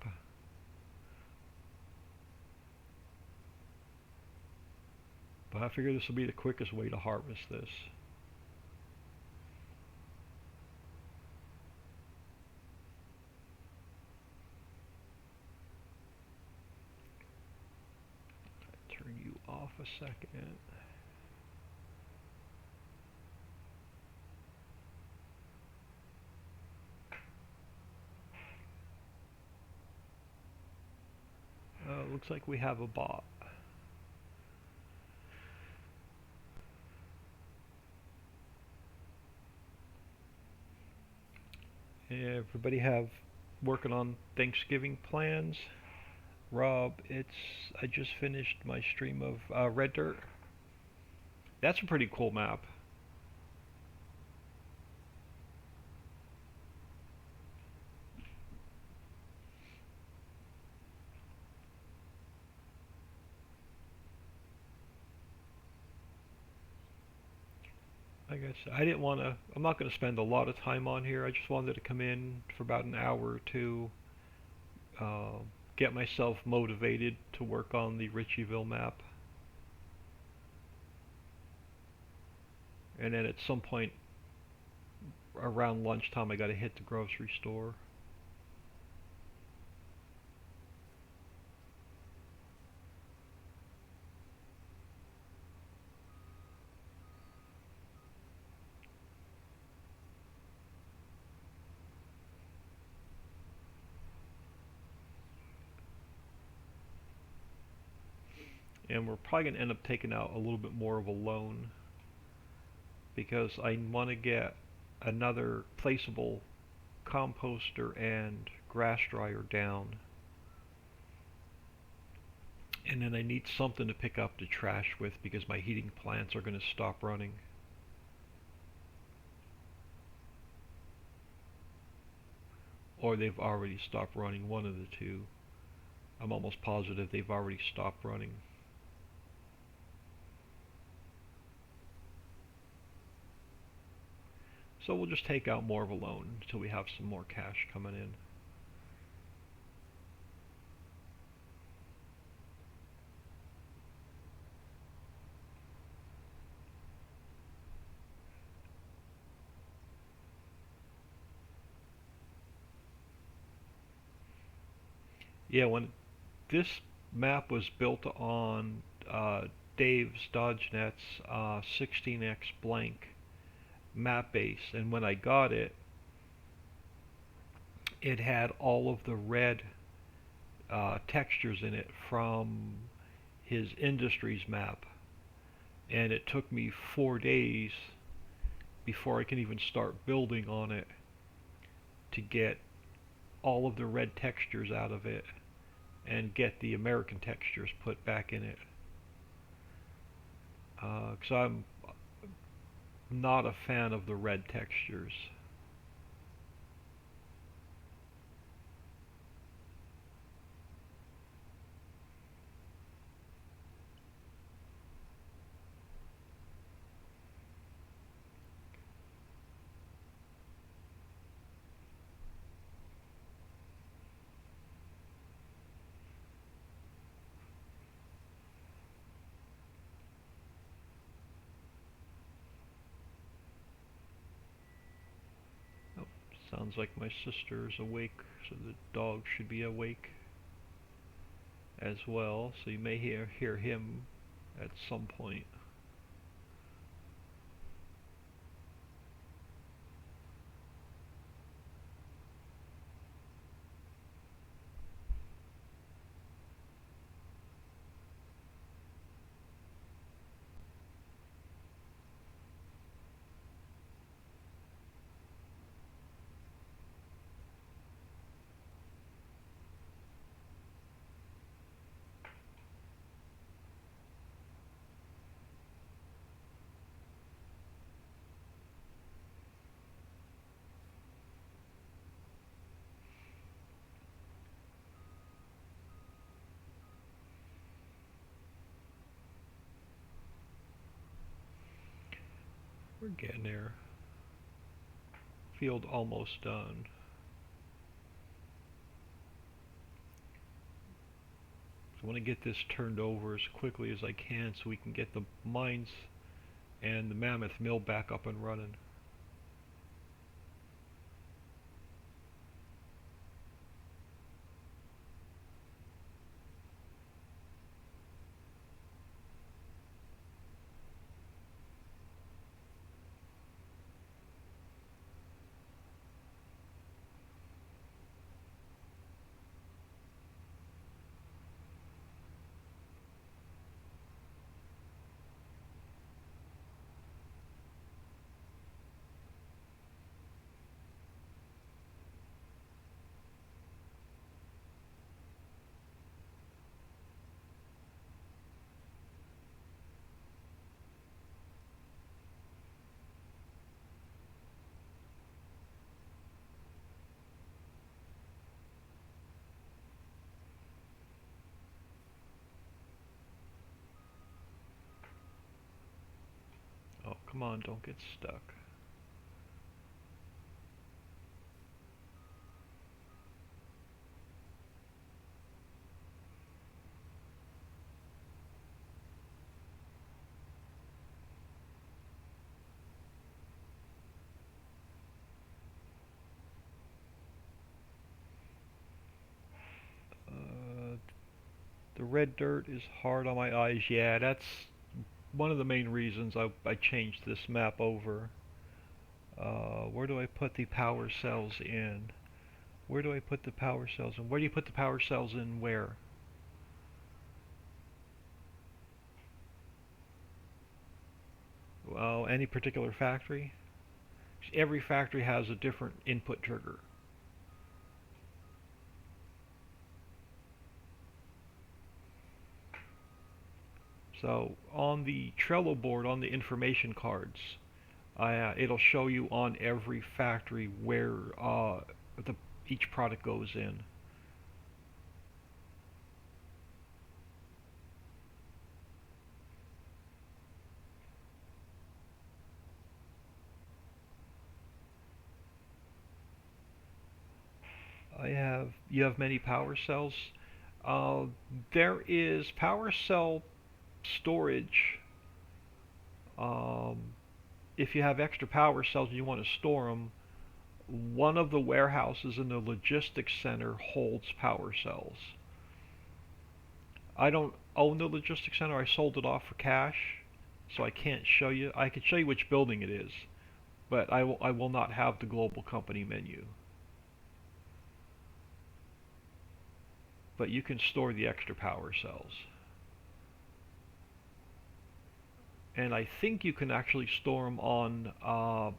But I figure this will be the quickest way to harvest this. Turn you off a second. Looks like we have a bot. Everybody have working on Thanksgiving plans? Rob, I just finished my stream of Red Dirt. That's a pretty cool map. like I said, I didn't want to. I'm not going to spend a lot of time on here. I just wanted to come in for about an hour or two, uh, get myself motivated to work on the Ritchieville map, and then at some point around lunchtime, I got to hit the grocery store. And we're probably going to end up taking out a little bit more of a loan because I want to get another placeable composter and grass dryer down. And then I need something to pick up the trash with because my heating plants are going to stop running. Or they've already stopped running, one of the two. I'm almost positive they've already stopped running. So we'll just take out more of a loan until we have some more cash coming in. Yeah, when this map was built on Dave's DodgeNet's 16x blank map base, and when I got it, it had all of the red textures in it from his industries map, and it took me 4 days before I can even start building on it to get all of the red textures out of it and get the American textures put back in it. Because I'm not a fan of the red textures. Oh, sounds like my sister's awake, so the dog should be awake as well. So you may hear him at some point. We're getting there. Field almost done. So I want to get this turned over as quickly as I can so we can get the mines and the mammoth mill back up and running. Come on, don't get stuck. The red dirt is hard on my eyes. Yeah, that's one of the main reasons I changed this map over. Where do I put the power cells in? Where do I put the power cells in? Where do you put the power cells in where? Well, any particular factory? Every factory has a different input trigger. So on the Trello board, on the information cards, it'll show you on every factory where the each product goes in. You have many power cells. Uh, there is power cell storage. Um, if you have extra power cells and you want to store them, one of the warehouses in the logistics center holds power cells. I don't own the logistics center. I sold it off for cash, so I can't show you. I can show you which building it is, but I will not have the global company menu. But you can store the extra power cells. And I think you can actually store them on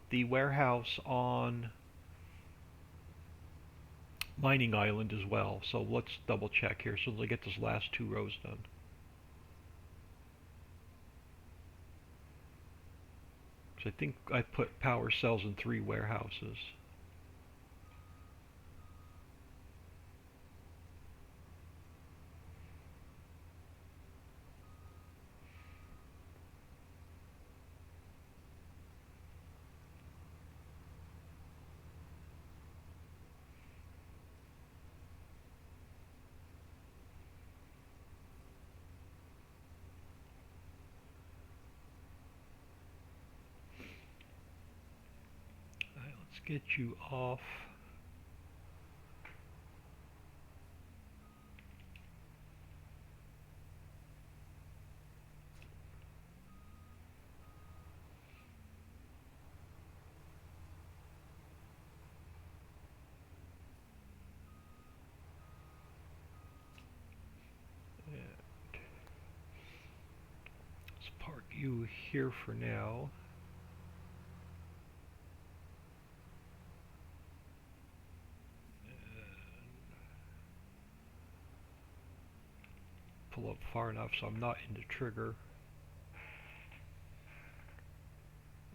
the warehouse on Mining Island as well. So let's double check here so that I get those last two rows done. So I think I put power cells in 3 warehouses. Alright, let's get you off. Let's park you here for now. Pull up far enough so I'm not in the trigger.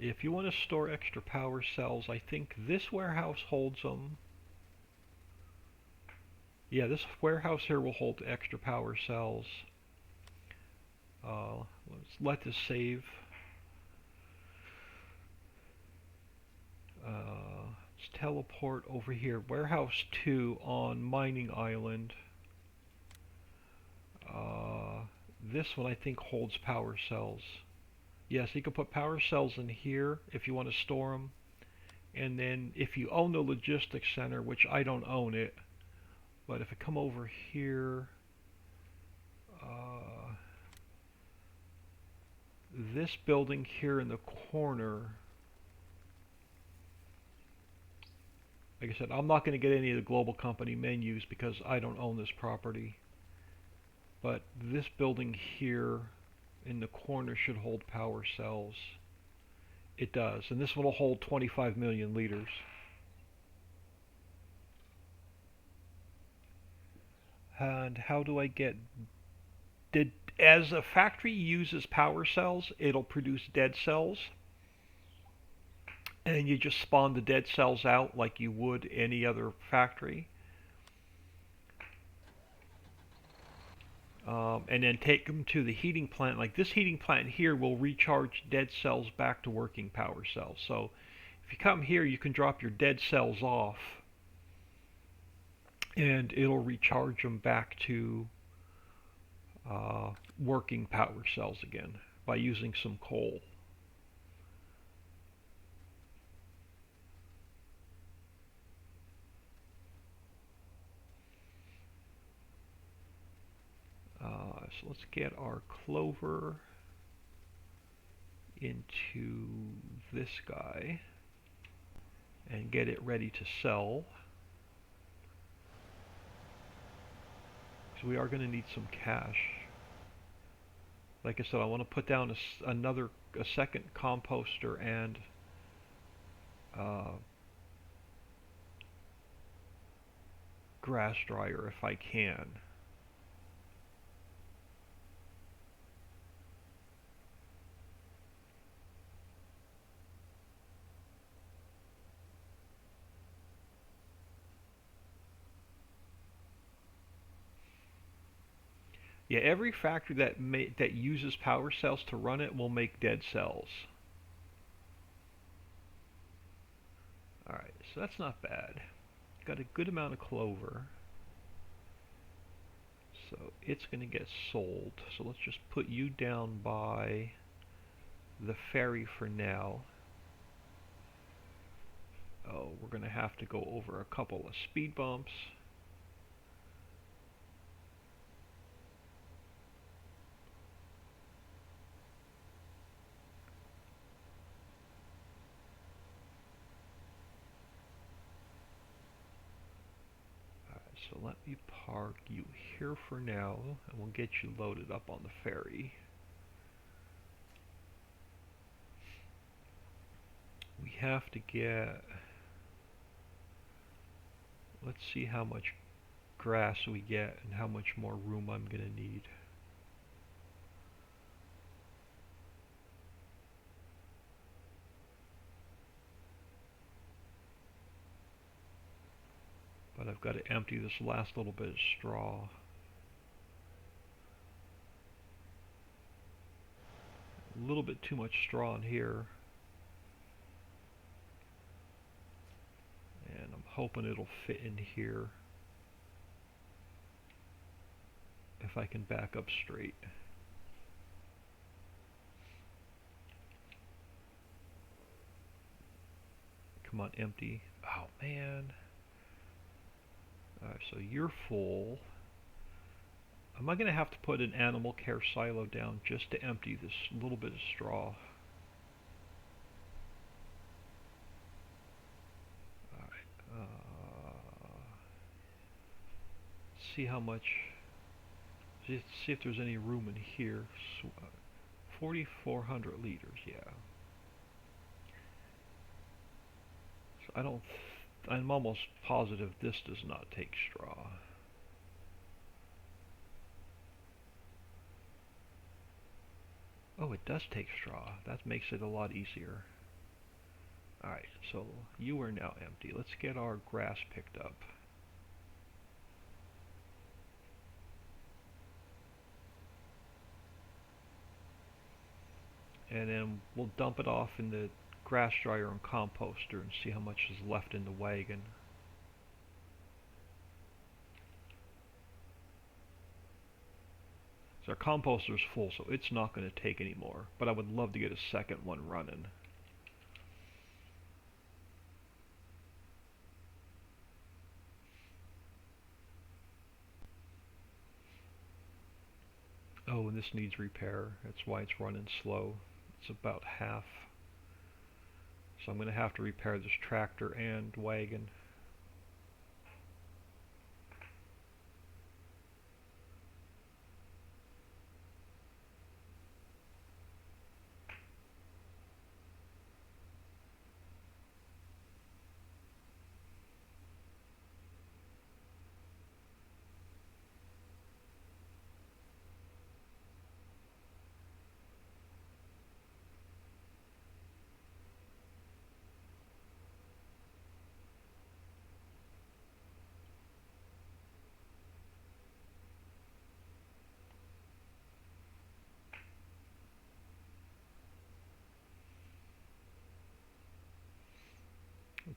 If you want to store extra power cells, I think this warehouse holds them. Yeah, this warehouse here will hold extra power cells. Let's let this save. Let's teleport over here. Warehouse 2 on Mining Island. This one I think holds power cells. Yes, you can put power cells in here if you want to store them. And then if you own the logistics center, which I don't own it, but if I come over here, this building here in the corner, like I said, I'm not going to get any of the global company menus because I don't own this property. But this building here in the corner should hold power cells. It does, and this one will hold 25 million liters. And how do I get... As a factory uses power cells, it'll produce dead cells. And you just spawn the dead cells out like you would any other factory. and then take them to the heating plant. Like this heating plant here will recharge dead cells back to working power cells. So if you come here, you can drop your dead cells off, and it'll recharge them back to working power cells again by using some coal. So let's get our clover into this guy and get it ready to sell. So we are going to need some cash. Like I said, I want to put down a second composter and grass dryer if I can. Yeah, every factory that uses power cells to run it will make dead cells. Alright, so that's not bad. Got a good amount of clover. So it's going to get sold. So let's just put you down by the ferry for now. Oh, we're going to have to go over a couple of speed bumps. So let me park you here for now, and we'll get you loaded up on the ferry. We have to get... Let's see how much grass we get and how much more room I'm going to need. But I've got to empty this last little bit of straw. A little bit too much straw in here. And I'm hoping it'll fit in here if I can back up straight. Come on, empty. Oh man. Alright, so you're full. Am I going to have to put an animal care silo down just to empty this little bit of straw? Alright. See how much... See if there's any room in here. 4,400 liters, yeah. So I'm almost positive this does not take straw. Oh, it does take straw. That makes it a lot easier. Alright, so you are now empty. Let's get our grass picked up. And then we'll dump it off in the grass dryer and composter and see how much is left in the wagon. So our composter's full, so it's not going to take any more. But I would love to get a second one running. Oh, and this needs repair. That's why it's running slow. It's about half. So I'm going to have to repair this tractor and wagon.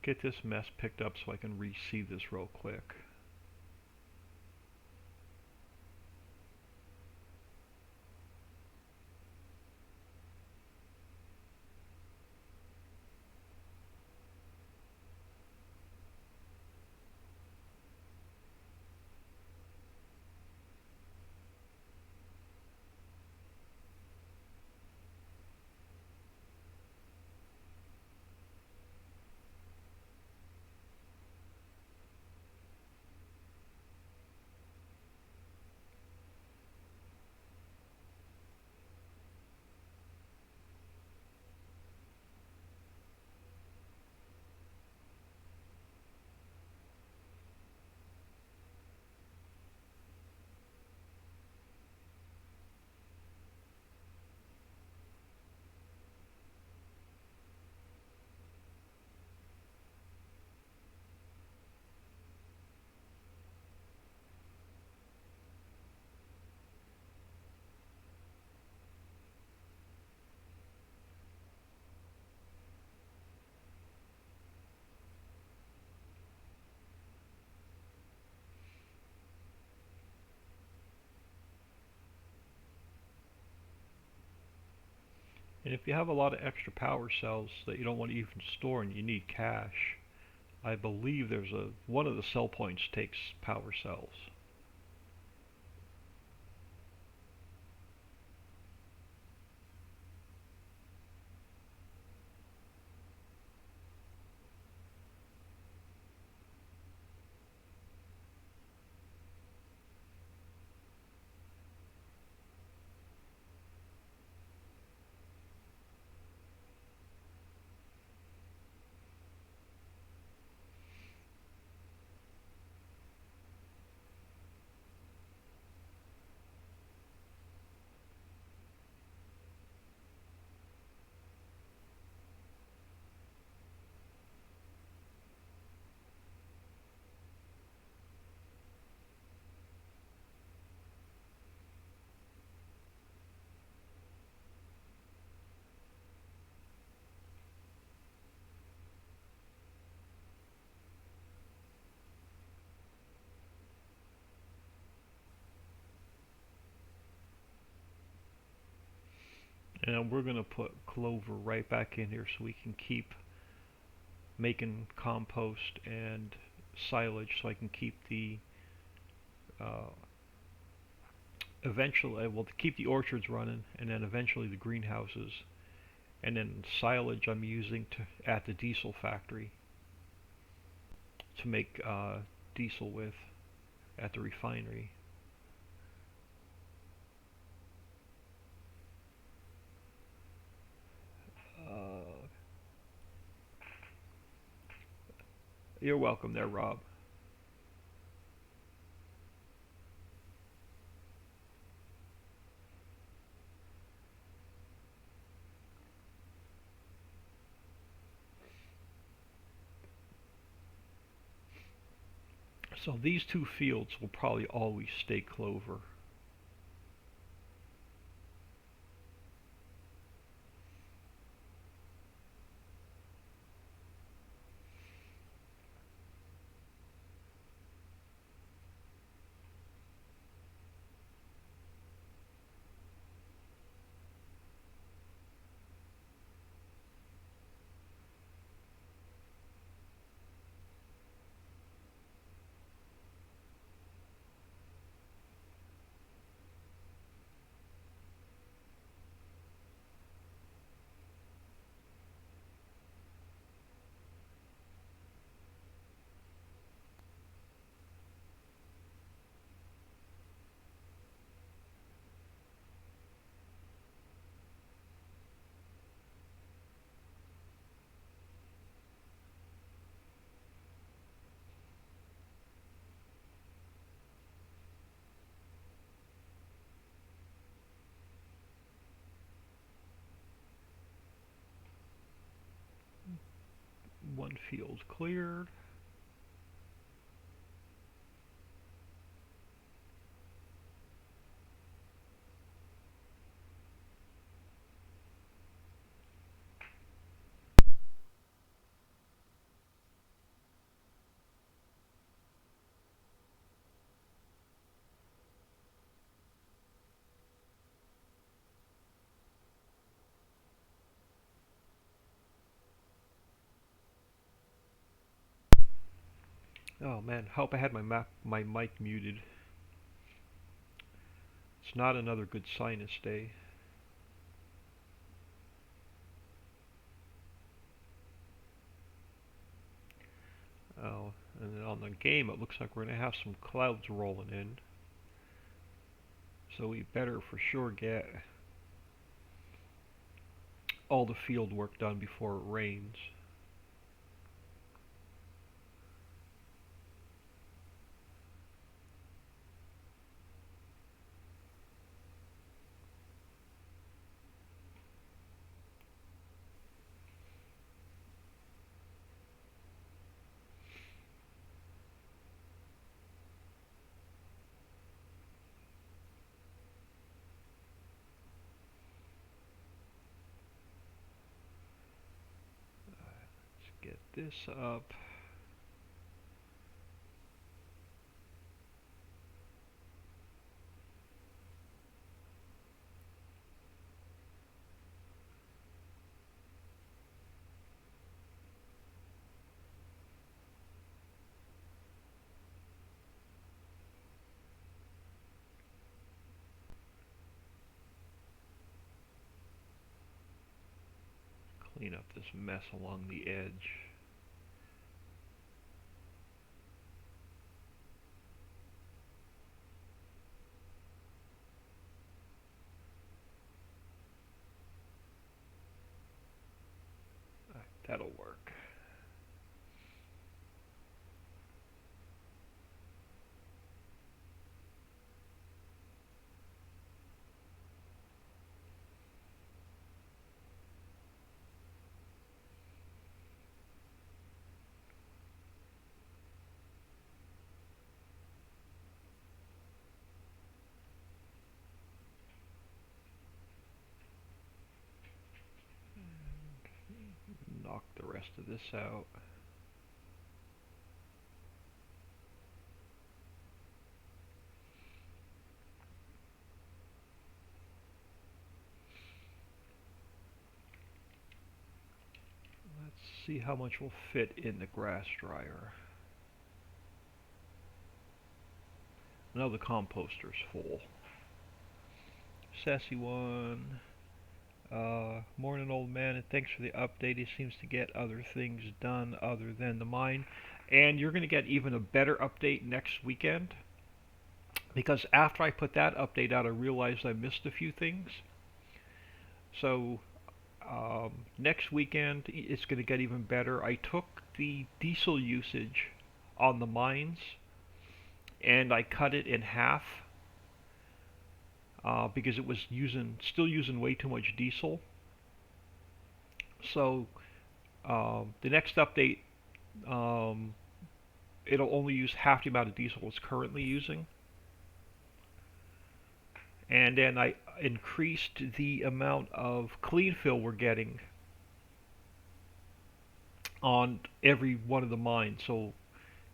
get this mess picked up so I can re-see this real quick. And if you have a lot of extra power cells that you don't want to even store and you need cache, I believe there's one of the cell points takes power cells. And we're going to put clover right back in here so we can keep making compost and silage so I can keep the uh, eventually we'll keep the orchards running and then eventually the greenhouses, and then silage I'm using to at the diesel factory to make diesel with at the refinery. Uh, you're welcome there, Rob. So these two fields will probably always stay clover. One field cleared. Oh man, hope I had my mic muted. It's not another good sinus day. Oh, and then on the game it looks like we're gonna have some clouds rolling in. So we better for sure get all the field work done before it rains. Let's get this up. Clean up this mess along the edge. That'll work. Knock the rest of this out. Let's see how much will fit in the grass dryer. Now the composter's full. Sassy one. Morning, old man, and thanks for the update. He seems to get other things done other than the mine. And you're going to get even a better update next weekend. Because after I put that update out, I realized I missed a few things. So next weekend, it's going to get even better. I took the diesel usage on the mines and I cut it in half because it was still using way too much diesel. So the next update, um, it'll only use half the amount of diesel it's currently using. And then I increased the amount of clean fill we're getting on every one of the mines. So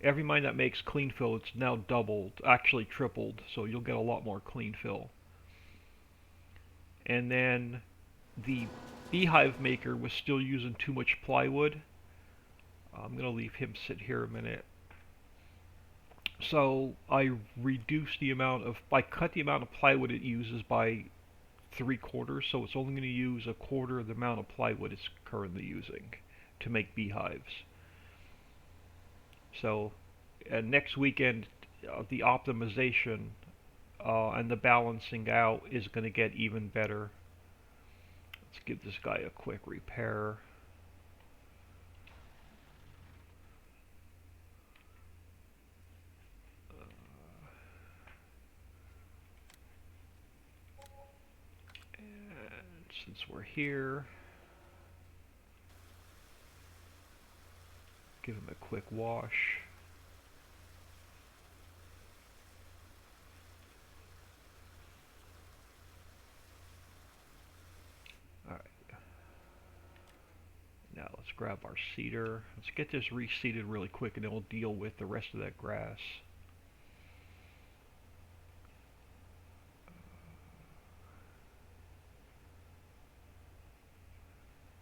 every mine that makes clean fill, it's now doubled, actually tripled. So you'll get a lot more clean fill. And then the beehive maker was still using too much plywood. I'm going to leave him sit here a minute. So I reduced the amount of, I cut the amount of plywood it uses by 3/4, so it's only going to use a quarter of the amount of plywood it's currently using to make beehives. So next weekend, the optimization and the balancing out is going to get even better. Let's give this guy a quick repair. And since we're here, give him a quick wash. Alright. Now let's grab our seeder. Let's get this reseeded really quick and then we'll deal with the rest of that grass.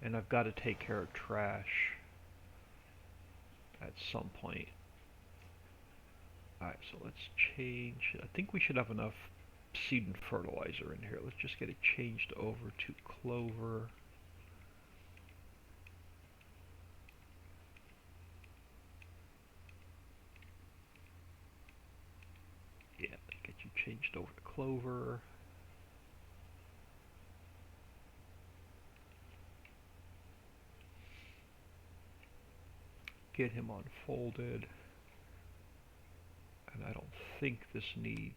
And I've got to take care of trash at some point. So let's change. I think we should have enough seed and fertilizer in here. Let's just get it changed over to clover. Yeah, get you changed over to clover. Get him unfolded. And I don't think this needs...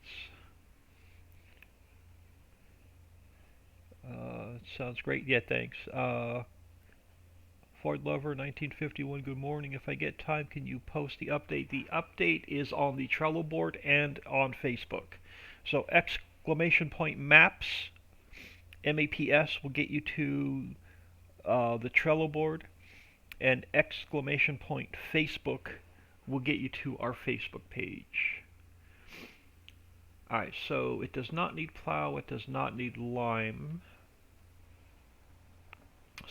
sounds great. Yeah, thanks. Ford Lover 1951, good morning. If I get time, can you post the update? The update is on the Trello board and on Facebook. So exclamation point maps, MAPS, will get you to the Trello board, and exclamation point Facebook will get you to our Facebook page. Alright, so it does not need plow, it does not need lime.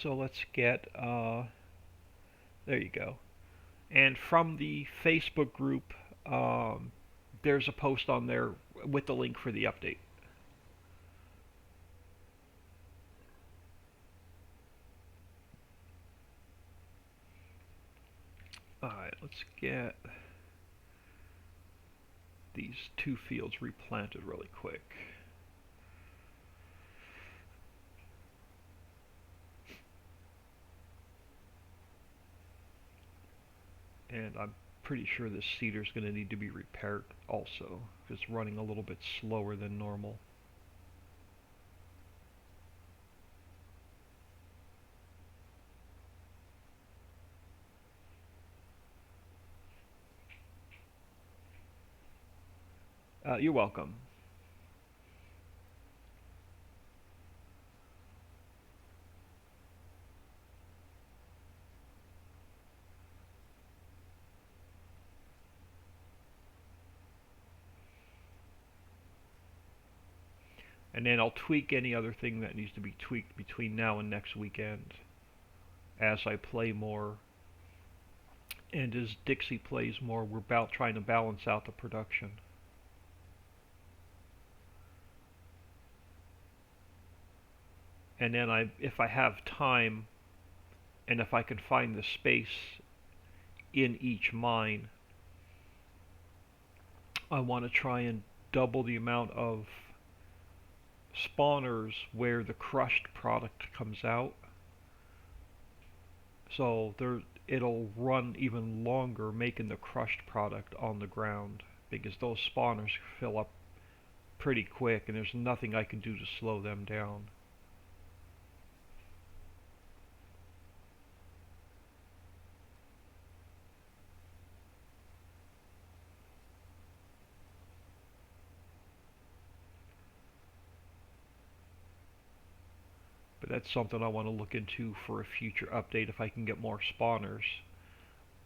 So let's get, there you go. And from the Facebook group, there's a post on there with the link for the update. Alright, let's get these two fields replanted really quick. And I'm pretty sure this seeder is going to need to be repaired also. It's running a little bit slower than normal. You're welcome. And then I'll tweak any other thing that needs to be tweaked between now and next weekend as I play more. And as Dixie plays more, we're trying to balance out the production. And then if I have time, and if I can find the space in each mine, I want to try and double the amount of spawners where the crushed product comes out. So it'll run even longer making the crushed product on the ground, because those spawners fill up pretty quick and there's nothing I can do to slow them down. But that's something I want to look into for a future update if I can get more spawners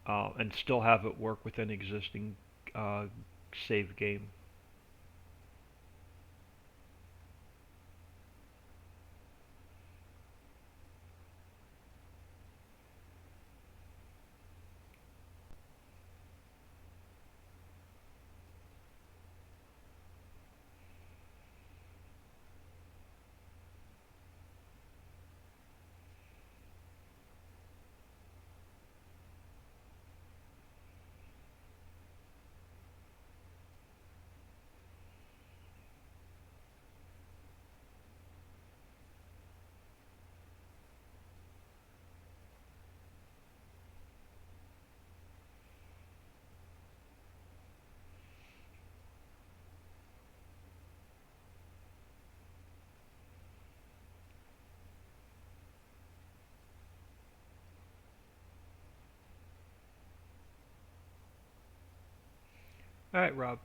and still have it work with an existing save game. Alright, Rob.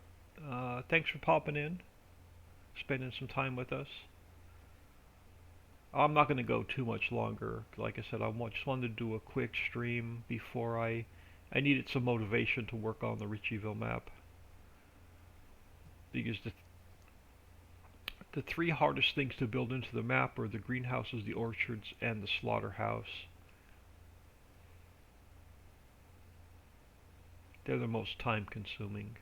Thanks for popping in, spending some time with us. I'm not going to go too much longer. Like I said, just wanted to do a quick stream before I needed some motivation to work on the Ritchiville map. Because the three hardest things to build into the map are the greenhouses, the orchards, and the slaughterhouse. They're the most time consuming.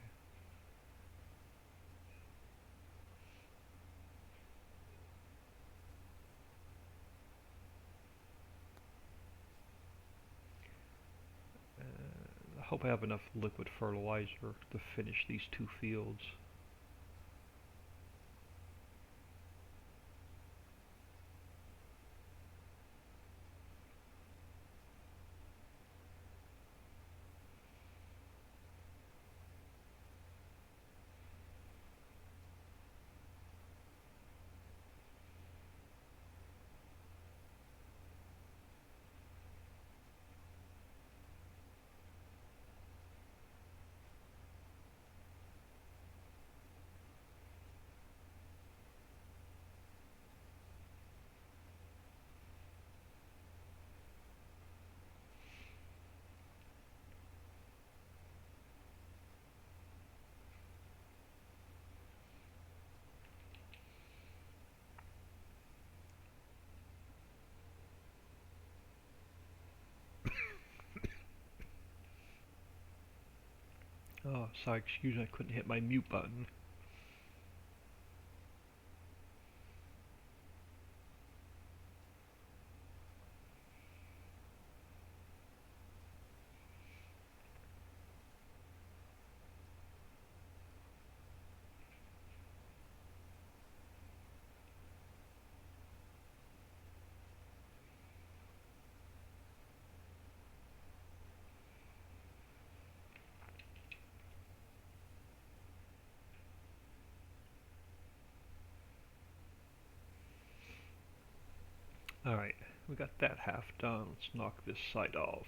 hope I have enough liquid fertilizer to finish these 2 fields. Oh, sorry, excuse me, I couldn't hit my mute button. Alright, we got that half done. Let's knock this side off.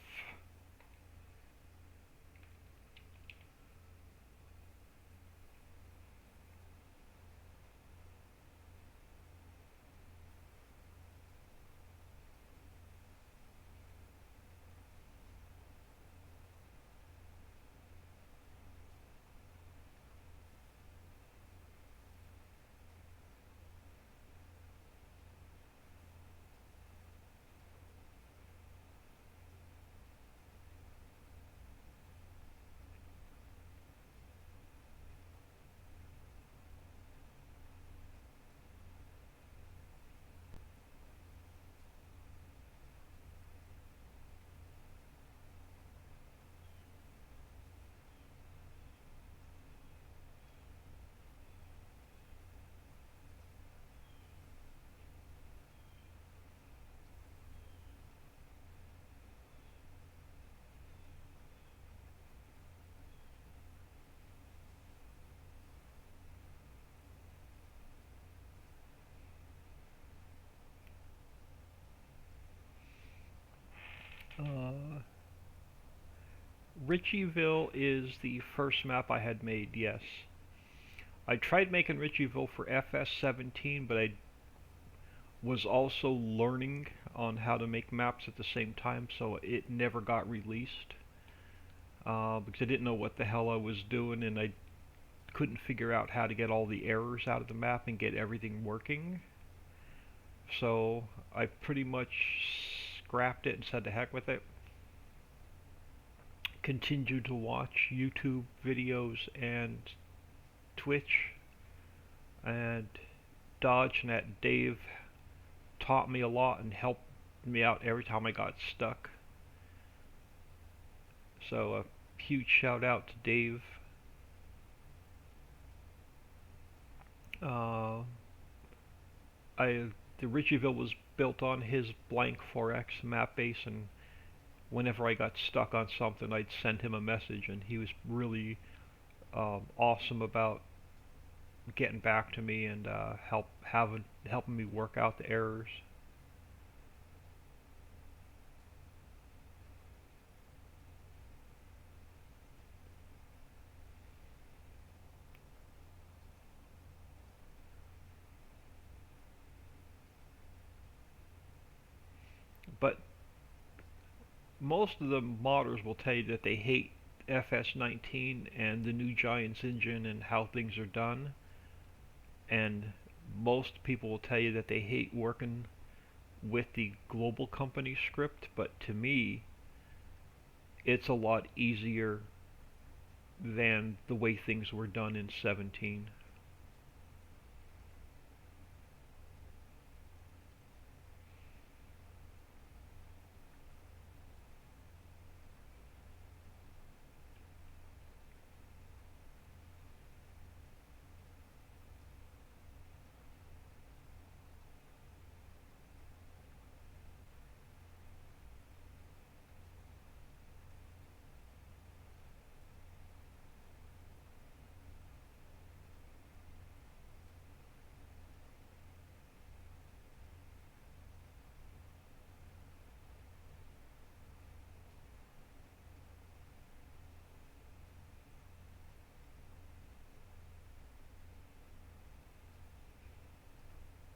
Uh, Ritchieville is the first map I had made, yes. I tried making Ritchieville for FS17, but I was also learning on how to make maps at the same time, so it never got released. Because I didn't know what the hell I was doing, and I couldn't figure out how to get all the errors out of the map and get everything working. So I pretty much scrapped it and said to heck with it. Continued to watch YouTube videos and Twitch, and DodgeNet Dave taught me a lot and helped me out every time I got stuck. So a huge shout out to Dave. Uh, the Ritchieville was built on his blank 4x map base, and whenever I got stuck on something, I'd send him a message, and he was really awesome about getting back to me and helping me work out the errors. But most of the modders will tell you that they hate FS19 and the new Giants engine and how things are done. And most people will tell you that they hate working with the global company script, but to me, it's a lot easier than the way things were done in 17.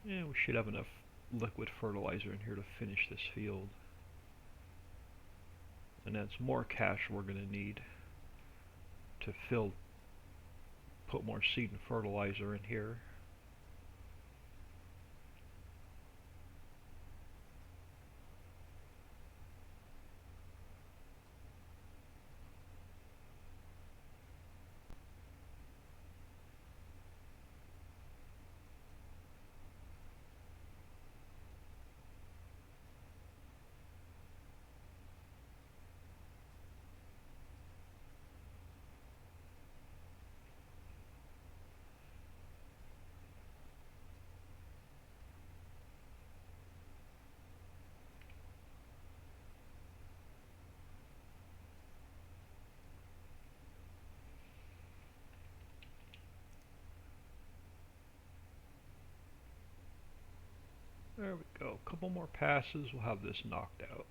And we should have enough liquid fertilizer in here to finish this field. And that's more cash we're going to need to put more seed and fertilizer in here. There we go. A couple more passes, we'll have this knocked out.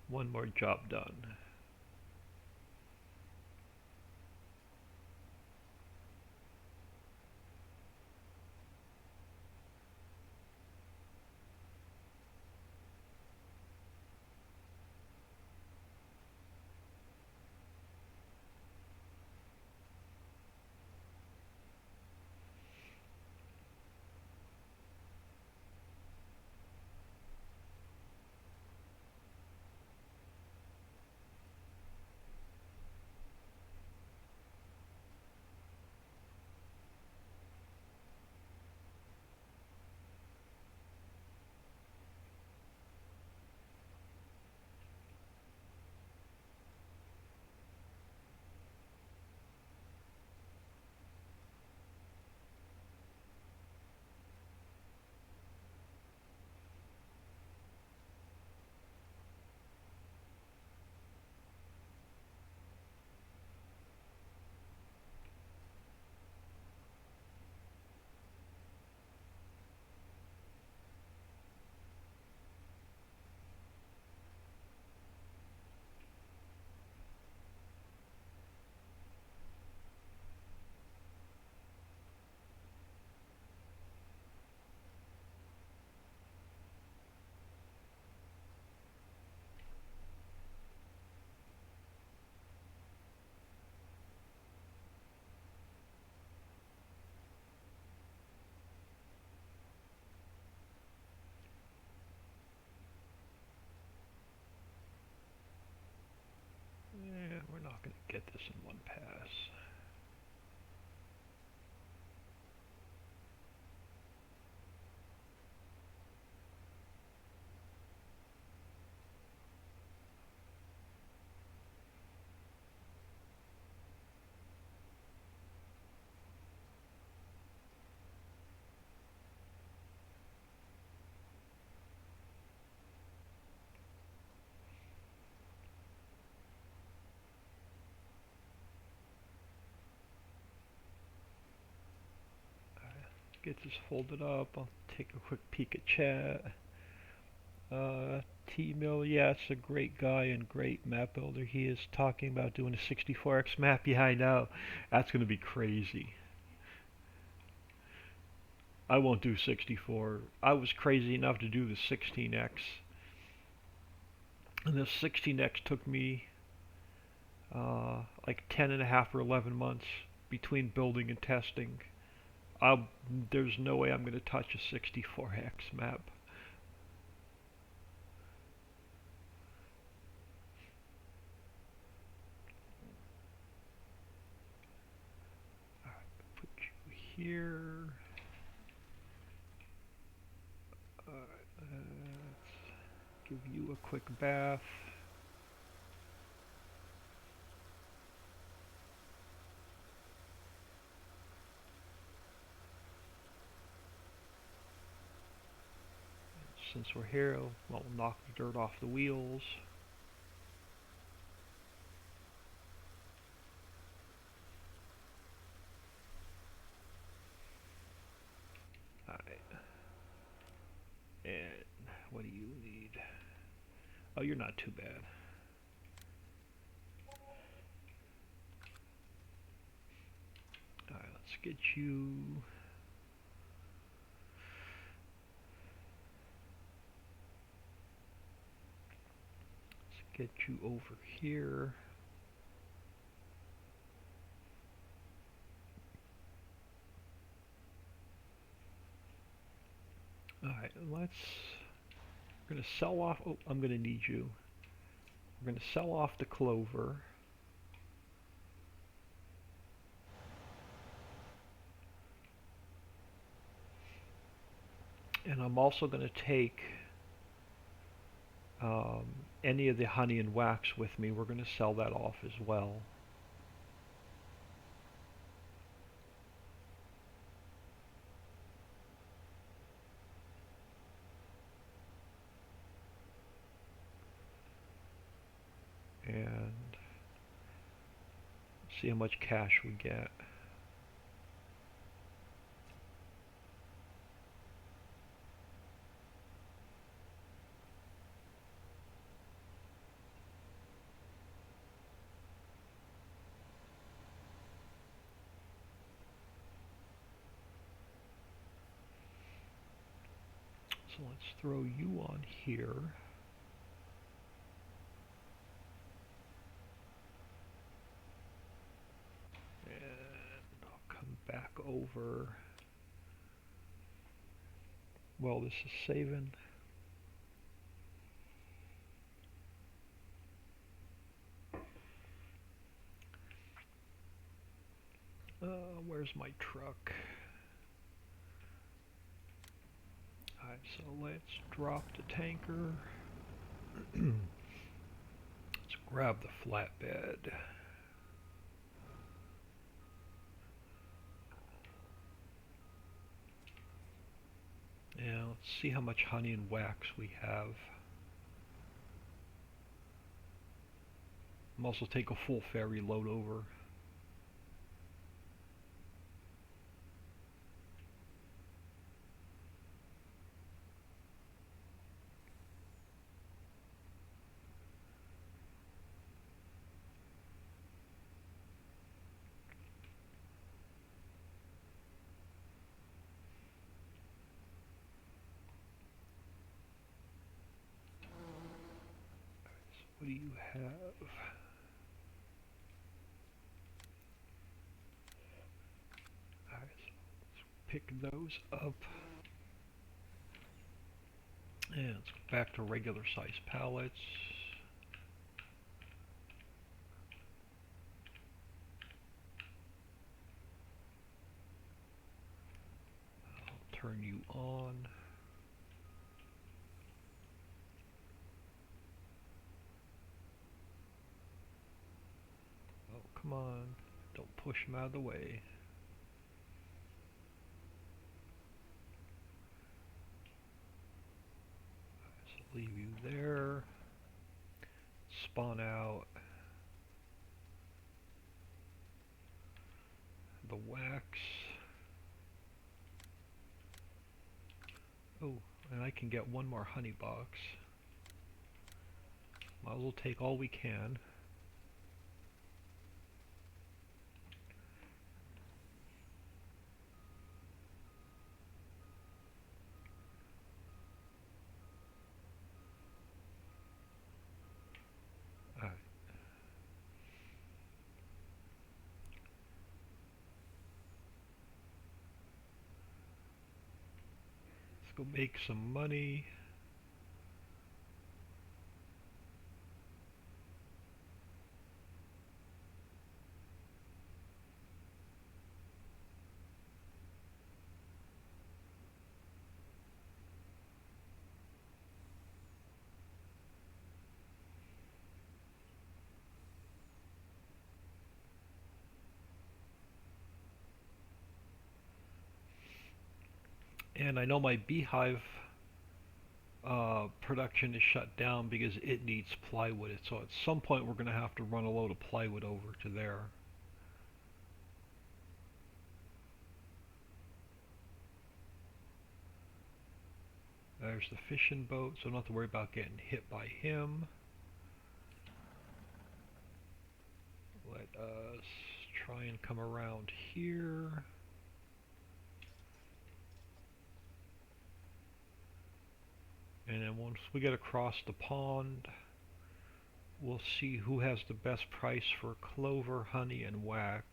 One more job done. Yeah, we're not going to get this in one pass. Get this folded up. I'll take a quick peek at chat. T-Mill, yeah, it's a great guy and great map builder. He is talking about doing a 64x map. Yeah, I know. That's going to be crazy. I won't do 64. I was crazy enough to do the 16x. And the 16x took me like 10 and a half or 11 months between building and testing. There's no way I'm going to touch a 64x map. Put you here. Let's give you a quick bath. Since we're here, we'll knock the dirt off the wheels. Alright. And what do you need? Oh, you're not too bad. get you. Let's get you over here. Alright, we're going to sell off, oh, I'm going to need you. We're going to sell off the clover. And I'm also going to take any of the honey and wax with me. We're going to sell that off as well. And see how much cash we get. So let's throw you on here. And I'll come back over. Well, this is saving. Where's my truck? Alright, so let's drop the tanker. Let's grab the flatbed. Now, let's see how much honey and wax we have. I'm also take a full ferry load over. What do you have? Alright, so let's pick those up. And let's go back to regular size pallets. I'll turn you on. Oh, come on. Don't push them out of the way. So leave you there. Spawn out the wax. Oh, and I can get one more honey box. Might as well take all we can. Alright. Let's go make some money. And I know my beehive production is shut down because it needs plywood. So at some point we're going to have to run a load of plywood over to there. There's the fishing boat, so I don't have to worry about getting hit by him. Let us try and come around here. And then once we get across the pond, we'll see who has the best price for clover, honey, and wax.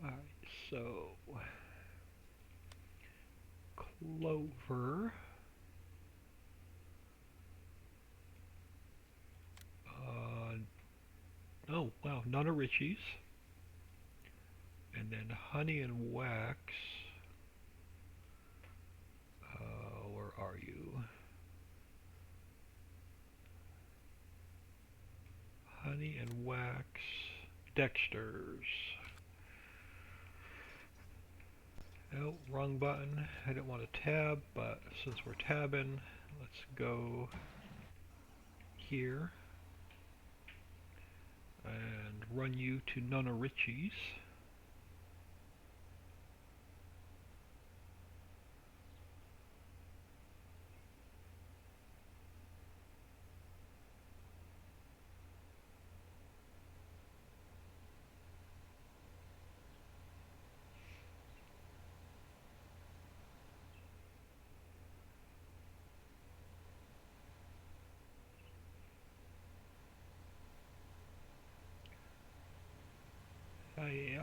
Alright, so clover. Oh, wow, none of Ricci's. And then honey and wax. Where are you? Honey and wax. Dexter's. Oh, wrong button. I didn't want to tab, but since we're tabbing, let's go here and run you to none of Ricci's.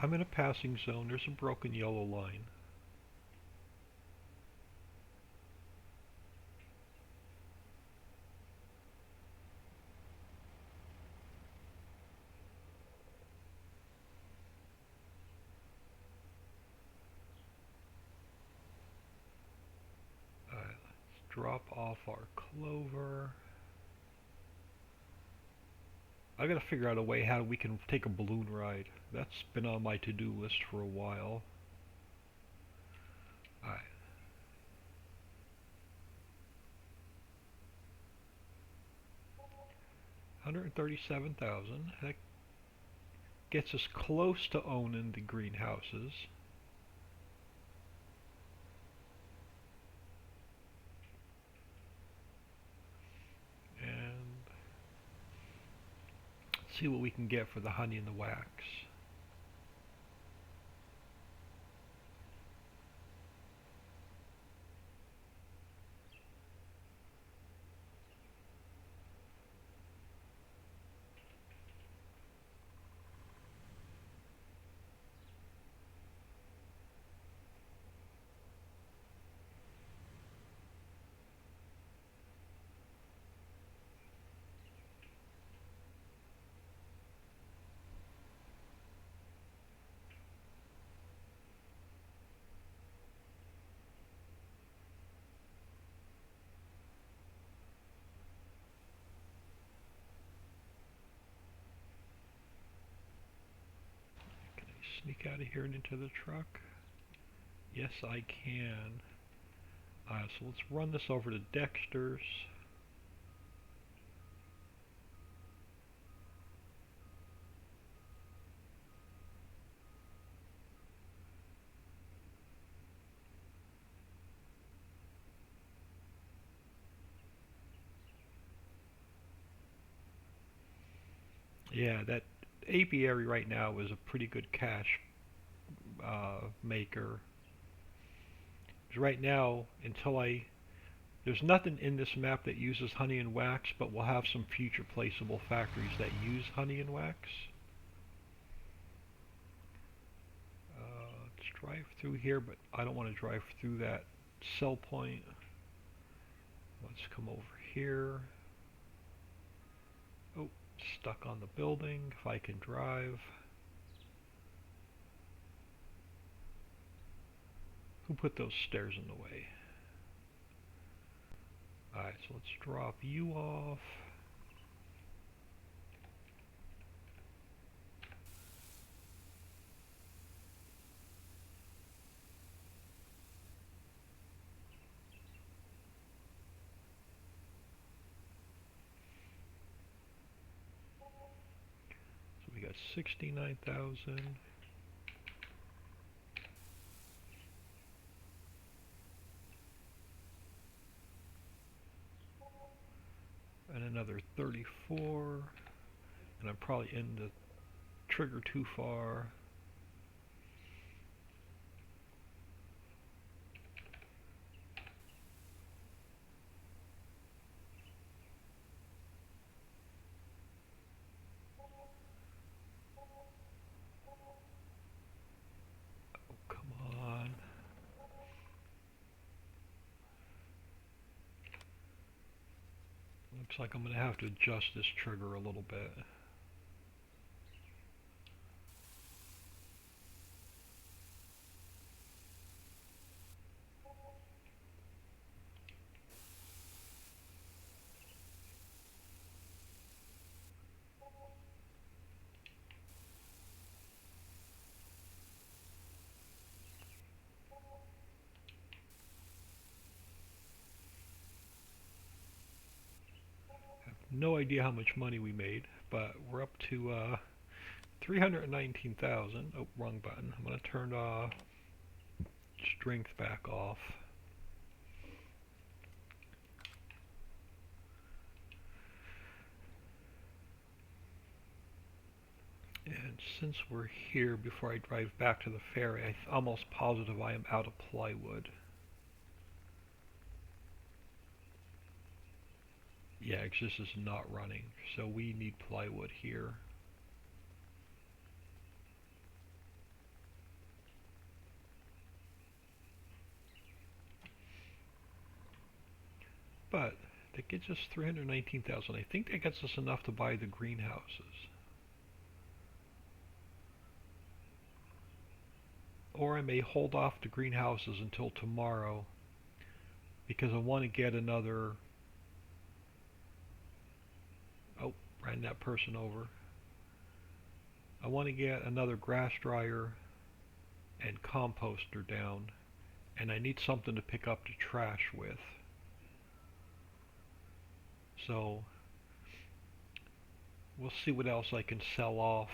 I'm in a passing zone. There's a broken yellow line. Let's drop off our clover. I gotta figure out a way how we can take a balloon ride. That's been on my to-do list for a while. Alright. 137,000. That gets us close to owning the greenhouses. And let's see what we can get for the honey and the wax. Can I sneak out of here and into the truck? Yes, I can. So let's run this over to Dexter's. Yeah, that apiary right now is a pretty good cash maker. 'Cause right now, there's nothing in this map that uses honey and wax, but we'll have some future placeable factories that use honey and wax. Let's drive through here, but I don't want to drive through that sell point. Let's come over here. Oh, stuck on the building. If I can drive. Who put those stairs in the way? Alright, so let's drop you off. So we got 69,000. And another 34. And I'm probably in the trigger too far. Oh, come on. Looks like I'm going to have to adjust this trigger a little bit. No idea how much money we made, but we're up to 319,000. Oh, wrong button. I'm going to turn strength back off. And since we're here, before I drive back to the ferry, I'm almost positive I am out of plywood. Yeah, because this is not running, so we need plywood here. But that gets us 319,000. I think that gets us enough to buy the greenhouses. Or I may hold off the greenhouses until tomorrow, because I want to get another... Oh, ran that person over. I want to get another grass dryer and composter down, and I need something to pick up the trash with. So we'll see what else I can sell off.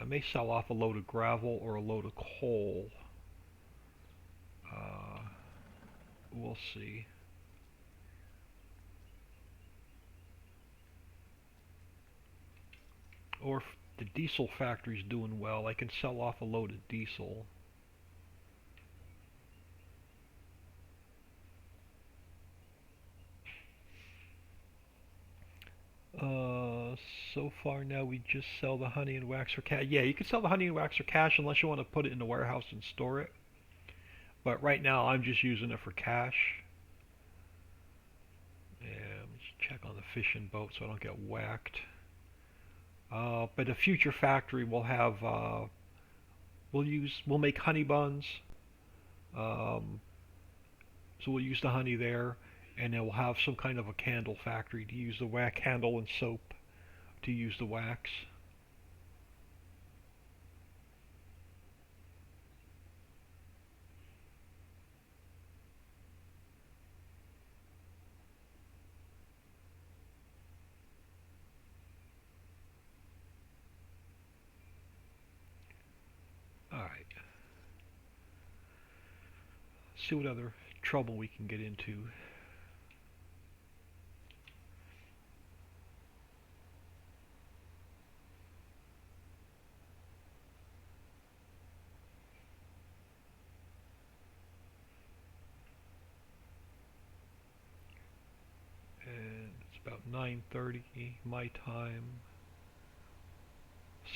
I may sell off a load of gravel or a load of coal. We'll see. Or if the diesel factory's doing well, I can sell off a load of diesel. So far now we just sell the honey and wax for cash. Yeah, you can sell the honey and wax for cash unless you want to put it in the warehouse and store it. But right now I'm just using it for cash. And let's check on the fishing boat so I don't get whacked. But a future factory will have we'll make honey buns. So we'll use the honey there, and then we'll have some kind of a candle factory to use the wax candle and soap to use the wax. Alright. See what other trouble we can get into. And it's about 9:30 my time.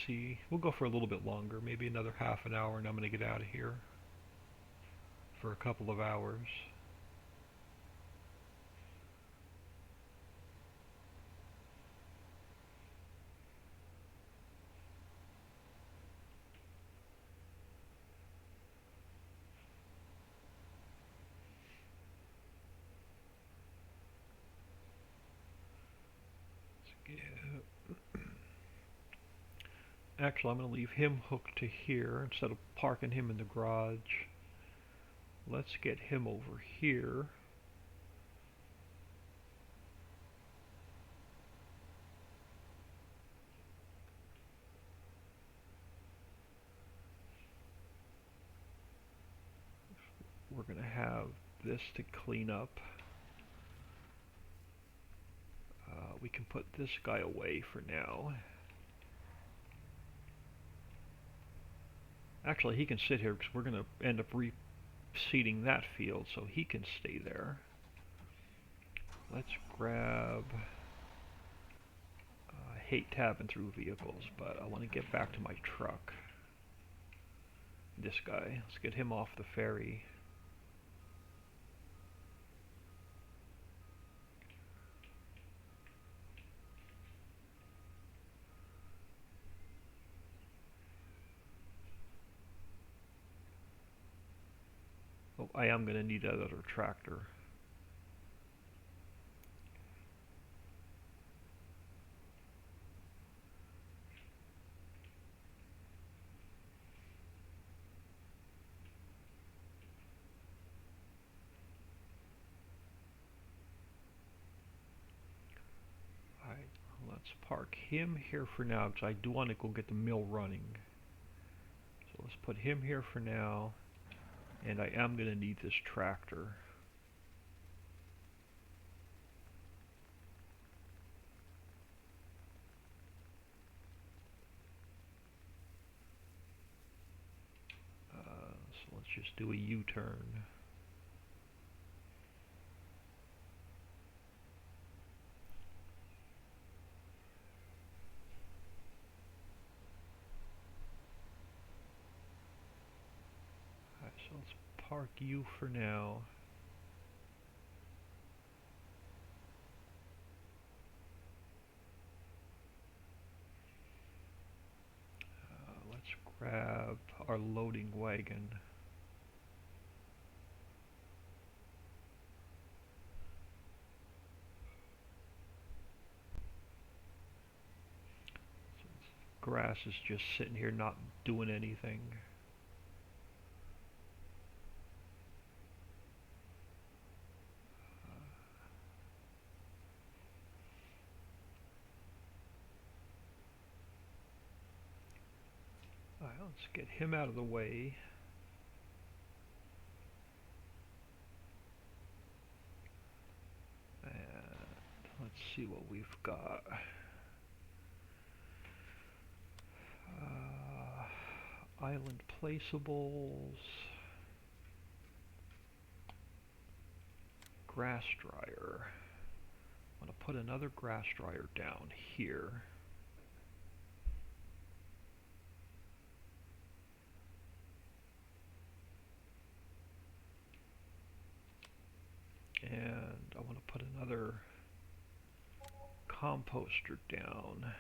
See, we'll go for a little bit longer, maybe another half an hour, and I'm going to get out of here for a couple of hours. Actually, I'm going to leave him hooked to here instead of parking him in the garage. Let's get him over here. We're going to have this to clean up. We can put this guy away for now. Actually, he can sit here because we're going to end up reseeding that field, so he can stay there. Let's grab... I hate tabbing through vehicles, but I want to get back to my truck. This guy, let's get him off the ferry. Oh, I am going to need that other tractor. Alright, let's park him here for now because I do want to go get the mill running. So let's put him here for now, and I am going to need this tractor. So let's just do a U-turn. Alright, so let's park you for now. Let's grab our loading wagon. Grass is just sitting here not doing anything. Alright, let's get him out of the way. And let's see what we've got. Island placeables. Grass dryer. I'm going to put another grass dryer down here. And I want to put another composter down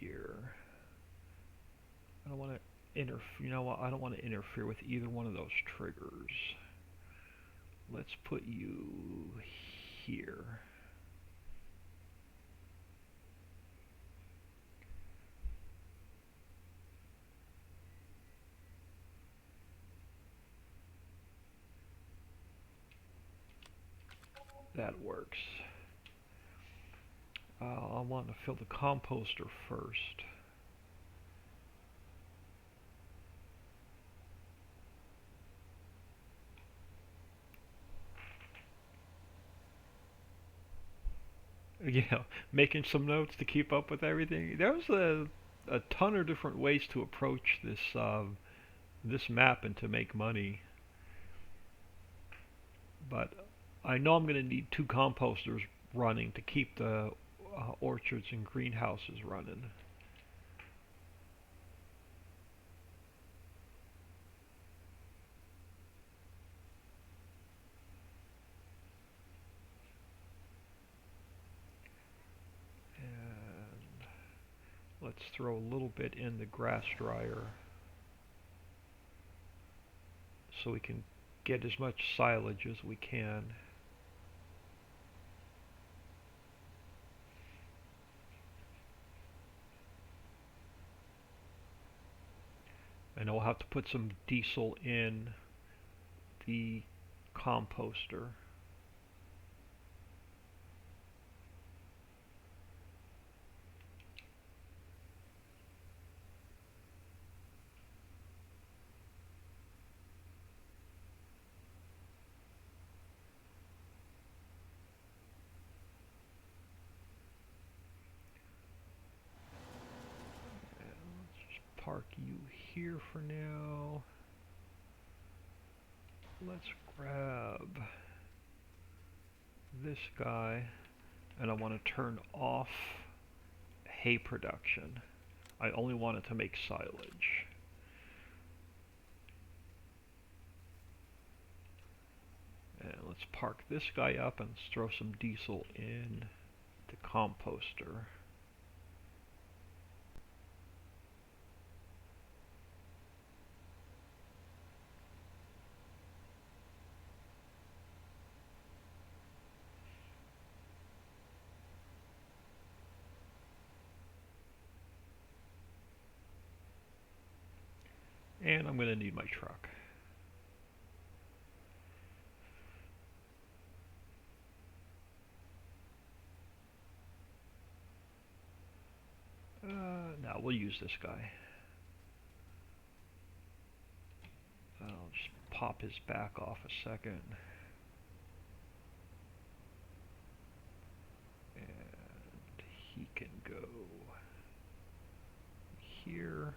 here. I don't want to interfere. You know what? I don't want to interfere with either one of those triggers. Let's put you here. That works. I want to fill the composter first. Yeah, making some notes to keep up with everything. There's a ton of different ways to approach this map and to make money. But I know I'm going to need 2 composters running to keep the orchards and greenhouses running. And let's throw a little bit in the grass dryer so we can get as much silage as we can. And I'll have to put some diesel in the composter. Park you here for now. Let's grab this guy, and I want to turn off hay production. I only want it to make silage. And let's park this guy up and let's throw some diesel in the composter. And I'm going to need my truck. Now we'll use this guy. I'll just pop his back off a second. And he can go here.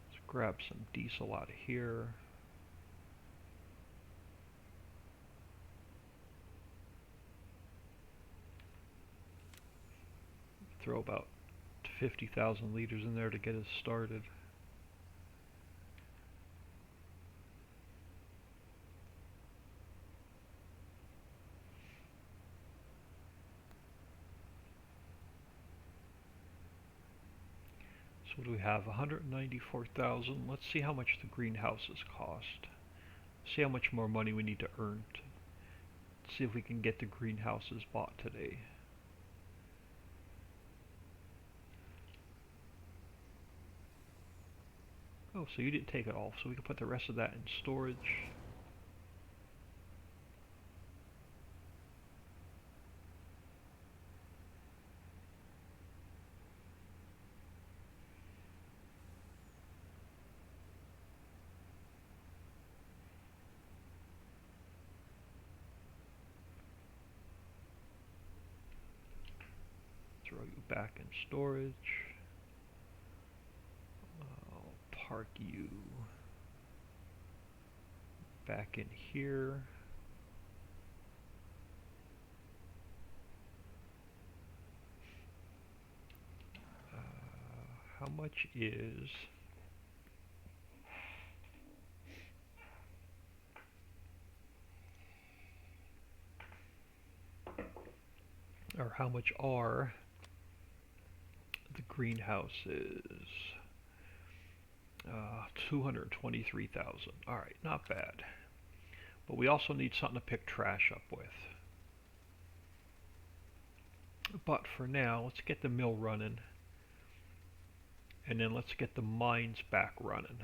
Let's grab some diesel out of here. Throw about 50,000 liters in there to get us started. So what do we have? 194,000. Let's see how much the greenhouses cost. See how much more money we need to earn to see if we can get the greenhouses bought today. Oh, so you didn't take it all, so we can put the rest of that in storage. Throw you back in storage. I'll park you back in here. How much is or how much are the greenhouses? 223,000. Alright, not bad. But we also need something to pick trash up with. But for now, let's get the mill running. And then let's get the mines back running.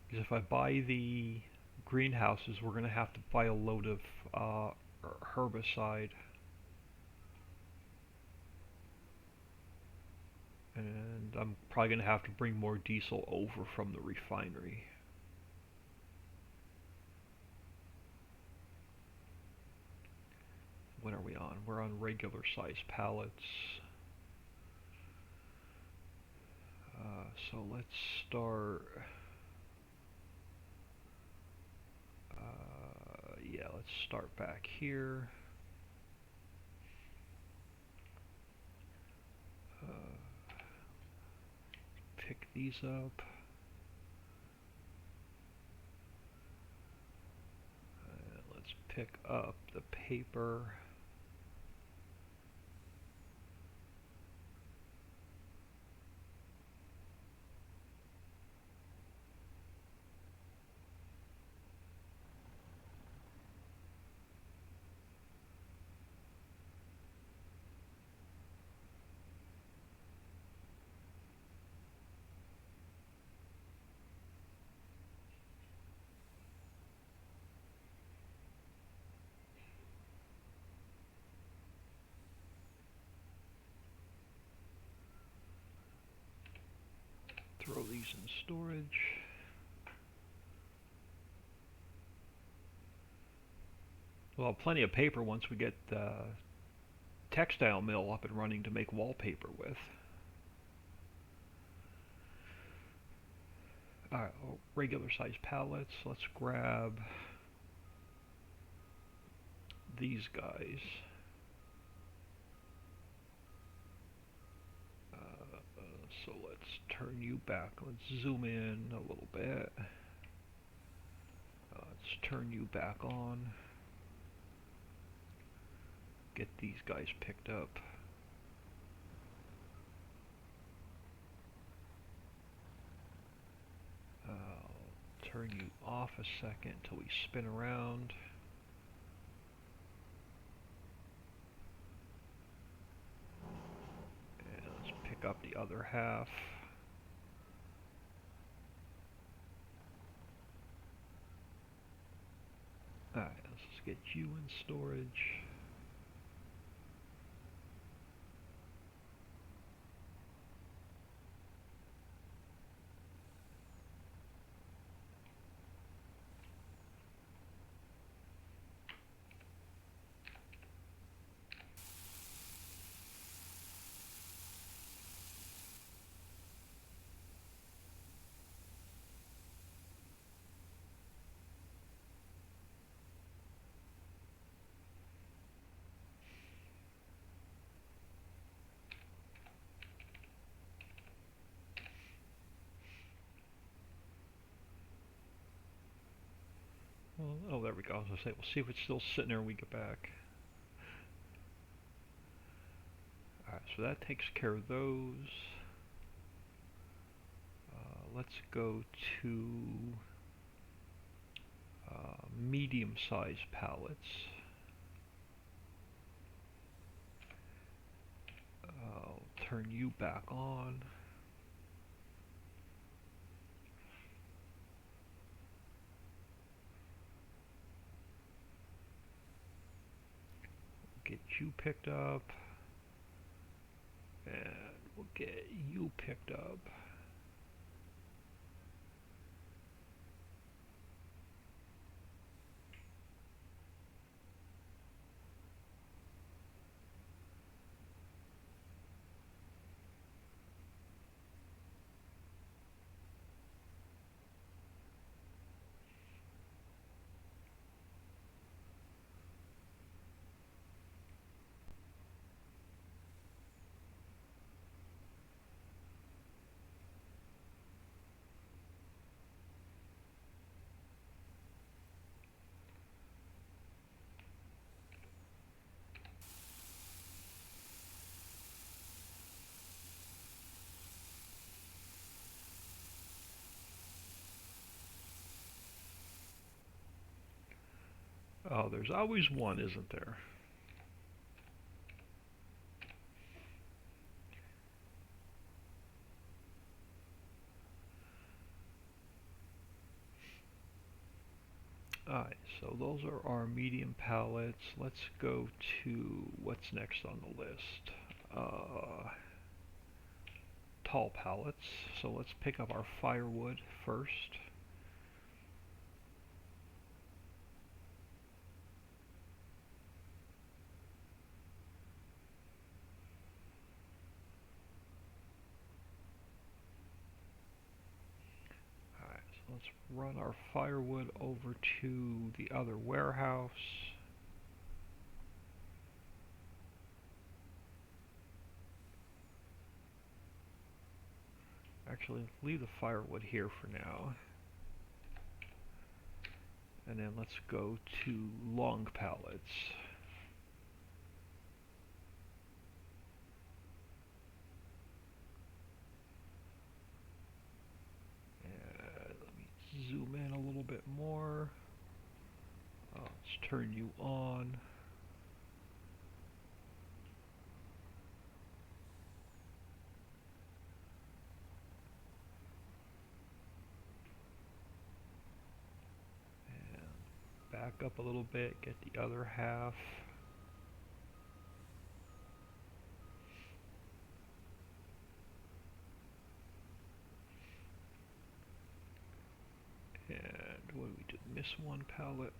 Because if I buy the greenhouses, we're going to have to buy a load of herbicide. And I'm probably going to have to bring more diesel over from the refinery. What are we on? We're on regular size pallets. So let's start. Yeah, let's start back here. Pick these up. Let's pick up the paper. storage. We'll have plenty of paper once we get the textile mill up and running to make wallpaper with. Alright, regular size pallets. Let's grab these guys. So let's turn you back. Let's zoom in a little bit. Let's turn you back on. Get these guys picked up. Turn you off a second until we spin around. And let's pick up the other half. Alright, let's just get you in storage. Oh, there we go. As I say, we'll see if it's still sitting there when we get back. Alright, so that takes care of those. Let's go to medium-sized pallets. I'll turn you back on. Get you picked up, and we'll get you picked up. Oh, there's always one, isn't there? Alright, so those are our medium pallets. Let's go to what's next on the list. Tall pallets. So let's pick up our firewood first. Let's run our firewood over to the other warehouse. Actually, leave the firewood here for now. And then let's go to long pallets. Zoom in a little bit more. Let's turn you on. And back up a little bit, get the other half. miss one pallet.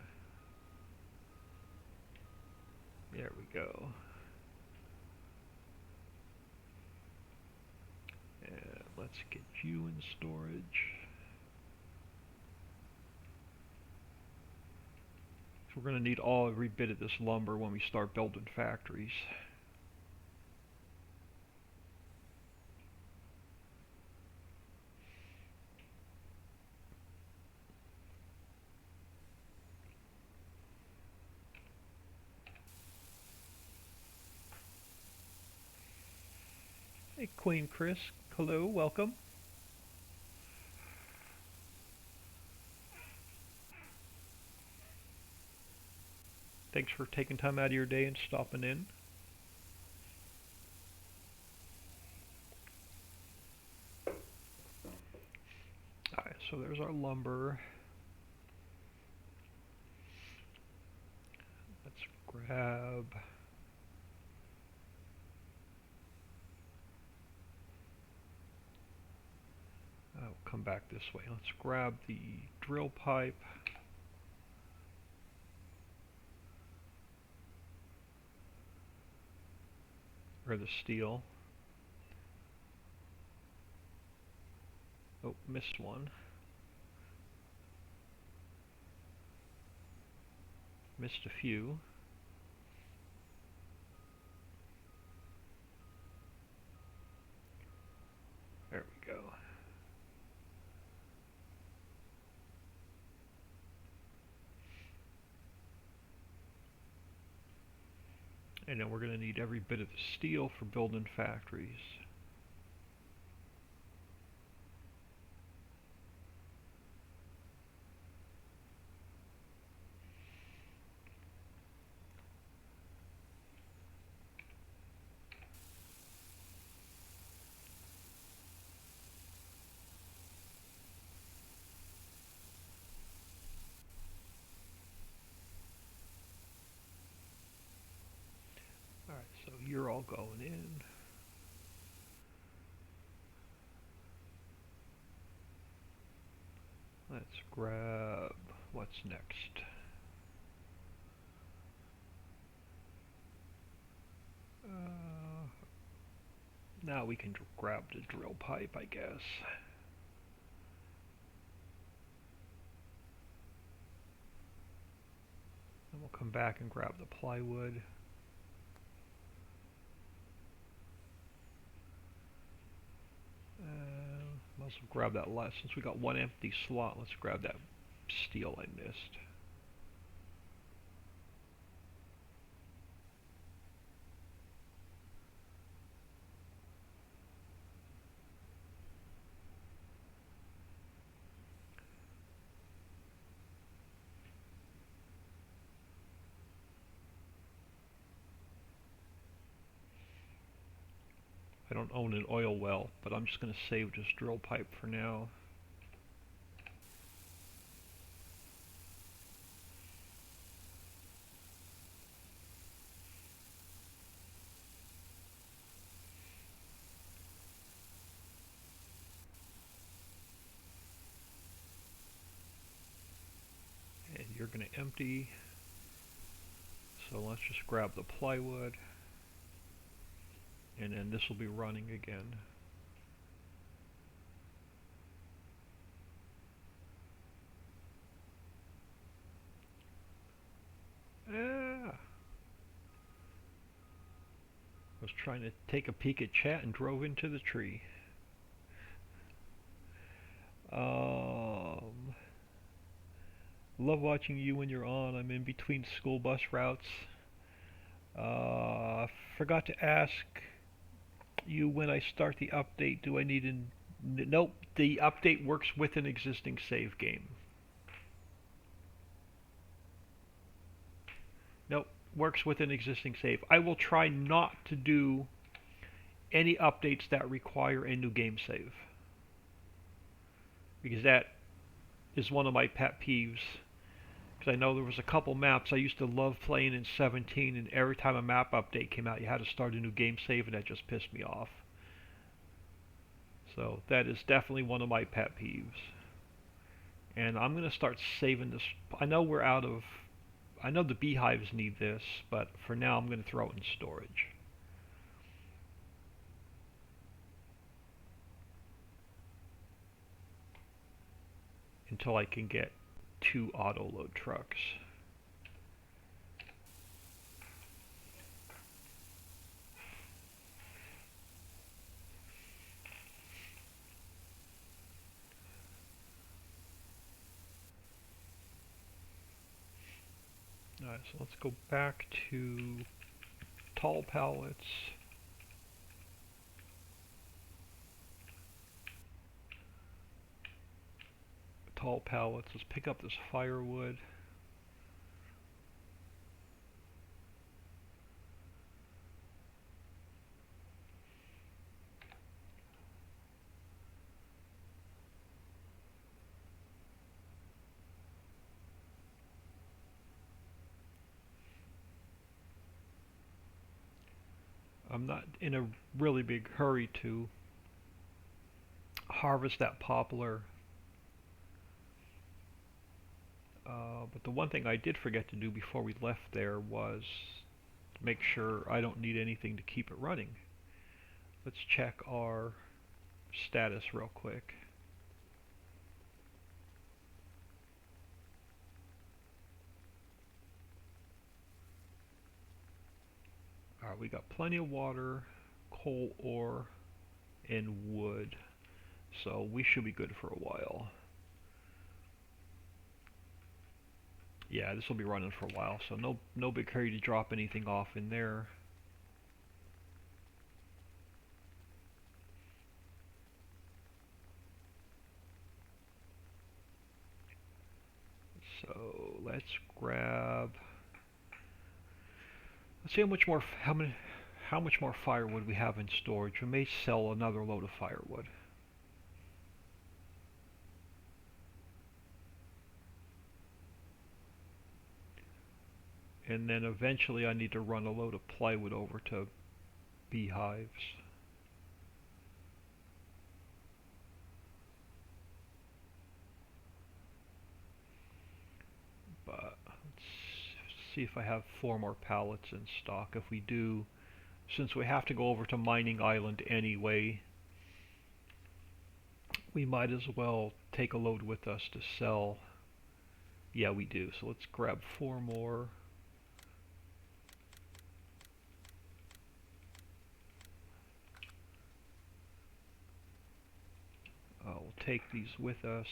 There we go. And let's get you in storage. So we're going to need every bit of this lumber when we start building factories. Hey, Queen Chris. Hello, welcome. Thanks for taking time out of your day and stopping in. Alright, so there's our lumber. Let's grab... I'll come back this way. Let's grab the drill pipe. Or the steel. Oh, missed one. Missed a few. There we go. And then we're going to need every bit of the steel for building factories. Alright, so you're all going in. Let's grab what's next. Now we can grab the drill pipe, I guess. And we'll come back and grab the plywood. I'll also grab that last, since we got one empty slot, let's grab that steel I missed. I don't own an oil well, but I'm just going to save this drill pipe for now. And you're going to empty. So let's just grab the plywood. And then this will be running again. I was trying to take a peek at chat and drove into the tree. Love watching you when you're on. I'm in between school bus routes. Forgot to ask you when I start the update. Do I need an... Nope, the update works with an existing save game. Nope, works with an existing save. I will try not to do any updates that require a new game save, because that is one of my pet peeves. Because I know there was a couple maps I used to love playing in 17, and every time a map update came out you had to start a new game save, and that just pissed me off. So that is definitely one of my pet peeves. And I'm going to start saving this. I know we're out of, I know the beehives need this, but for now I'm going to throw it in storage until I can get 2 auto load trucks. Alright, so let's go back to tall pallets. Tall pallets. Let's pick up this firewood. I'm not in a really big hurry to harvest that poplar. But the one thing I did forget to do before we left there was make sure I don't need anything to keep it running. Let's check our status real quick. Alright, we got plenty of water, coal ore, and wood. So we should be good for a while. Yeah, this will be running for a while, so no big hurry to drop anything off in there. So let's grab. Let's see how much more firewood we have in storage. We may sell another load of firewood. And then eventually I need to run a load of plywood over to beehives. But let's see if I have 4 more pallets in stock. If we do, since we have to go over to Mining Island anyway, we might as well take a load with us to sell. Yeah, we do. So let's grab 4 more. We'll take these with us.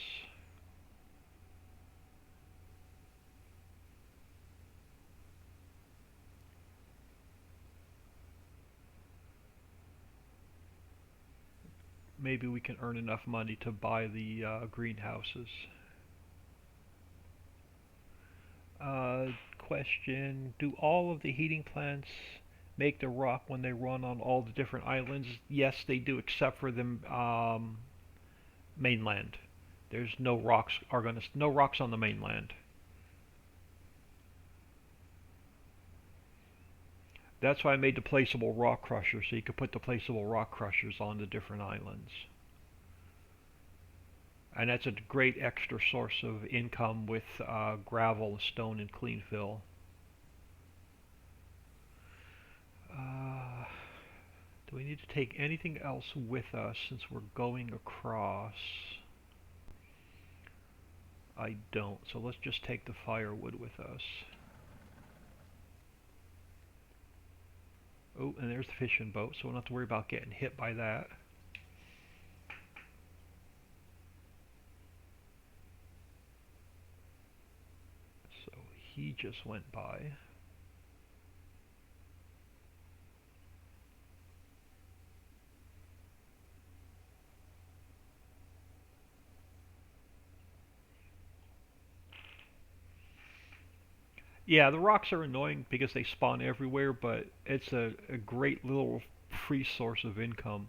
Maybe we can earn enough money to buy the greenhouses. Question, do all of the heating plants make the rock when they run on all the different islands? Yes, they do, except for the mainland. There's no rocks on the mainland. That's why I made the placeable rock crushers, so you could put the placeable rock crushers on the different islands. And that's a great extra source of income with gravel, stone, and clean fill. Do we need to take anything else with us since we're going across? I don't, so let's just take the firewood with us. Oh, and there's the fishing boat, so we don't have to worry about getting hit by that. So he just went by. Yeah, the rocks are annoying because they spawn everywhere, but it's a great little free source of income.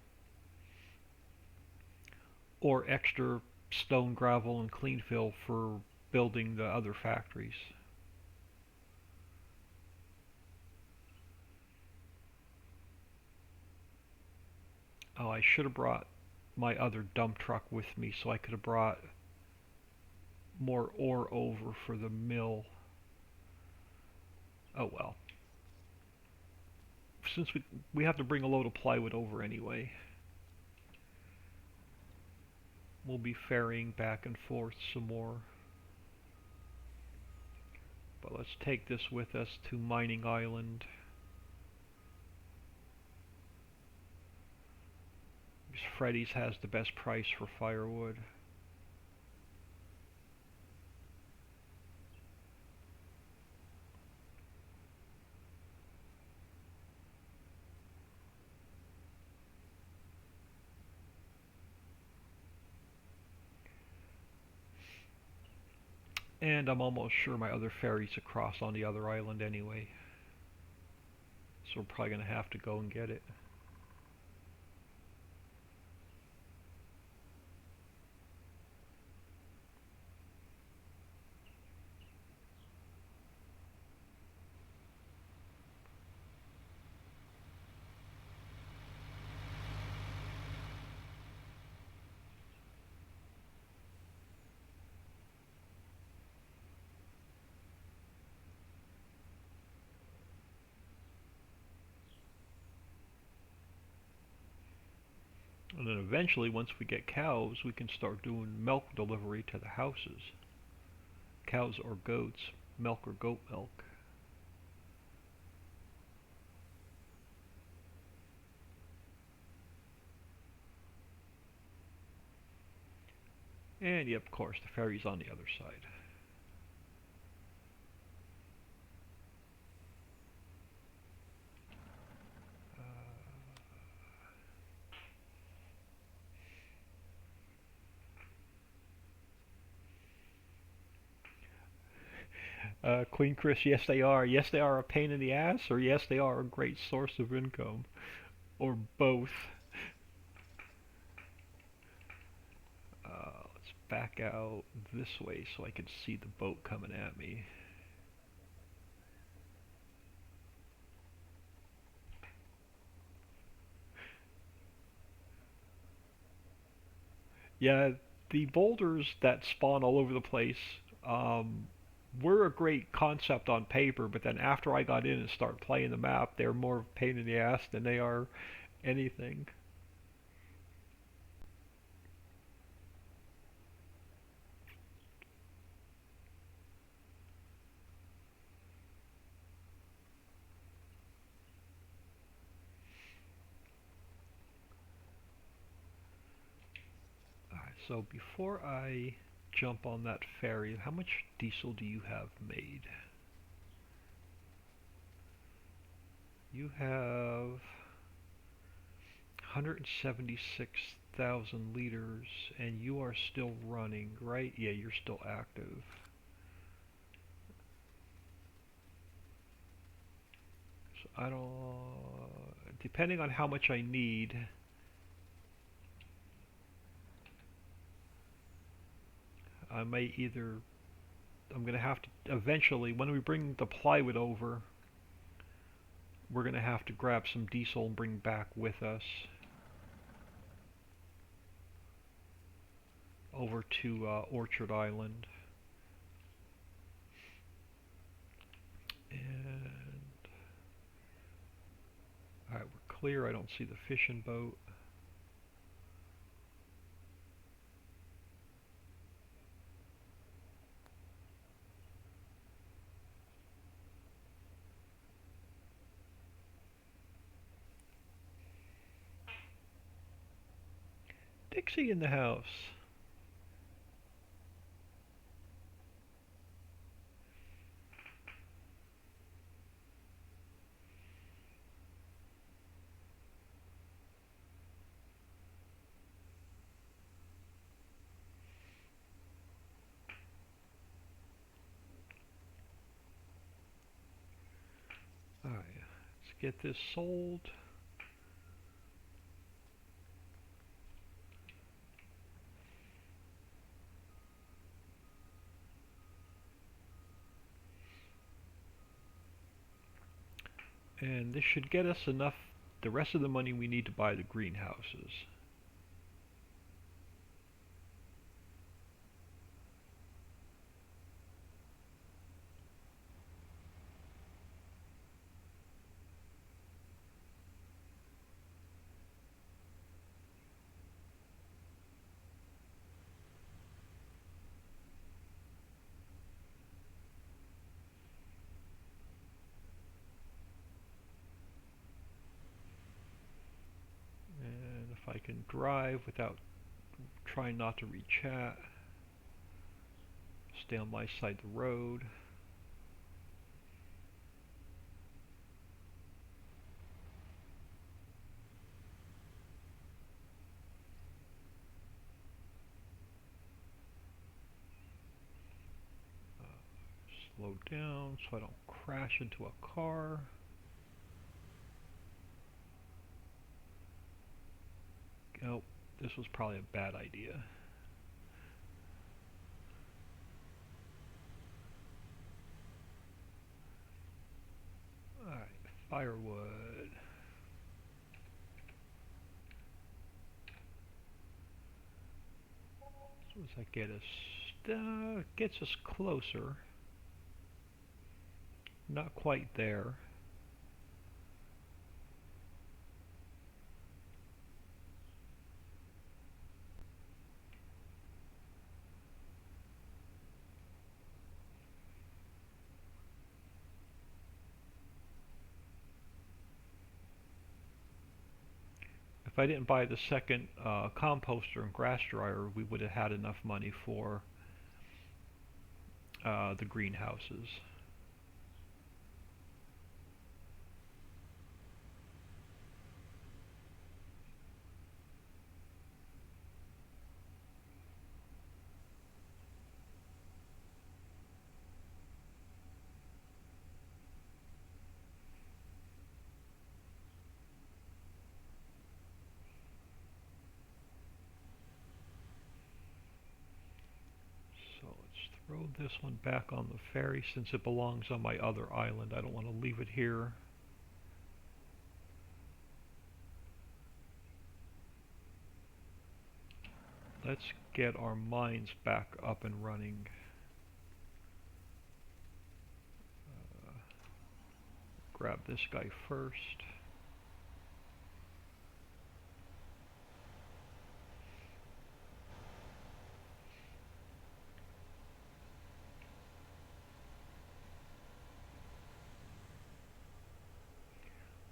Or extra stone, gravel, and clean fill for building the other factories. Oh, I should have brought my other dump truck with me, so I could have brought more ore over for the mill. Oh well. Since we have to bring a load of plywood over anyway, we'll be ferrying back and forth some more. But let's take this with us to Mining Island. Freddy's has the best price for firewood. And I'm almost sure my other ferry's across on the other island anyway. So we're probably going to have to go and get it. And then eventually, once we get cows, we can start doing milk delivery to the houses. Cows or goats, milk or goat milk. And yeah, of course, the ferry's on the other side. Queen Chris, yes they are. Yes they are a pain in the ass, or yes they are a great source of income. Or both. Let's back out this way so I can see the boat coming at me. Yeah, the boulders that spawn all over the place um, were a great concept on paper, but then after I got in and started playing the map, they're more of a pain in the ass than they are anything. Alright, so before I jump on that ferry, how much diesel do you have made? You have 176,000 liters, and you are still running, right? Yeah, you're still active. So I don't... Depending on how much I need, I may either... I'm going to have to... Eventually, when we bring the plywood over, we're going to have to grab some diesel and bring back with us over to Orchard Island. And alright, we're clear. I don't see the fishing boat. Dixie in the house. Alright, let's get this sold. And this should get us enough, the rest of the money we need to buy the greenhouses. can drive without trying not to read chat. Stay on my side of the road. Slow down so I don't crash into a car. Oh, this was probably a bad idea. Alright, firewood. So does that get us? Gets us closer. Not quite there. If I didn't buy the second composter and grass dryer, we would have had enough money for the greenhouses. So let's throw this one back on the ferry since it belongs on my other island. I don't want to leave it here. Let's get our mines back up and running. Grab this guy first.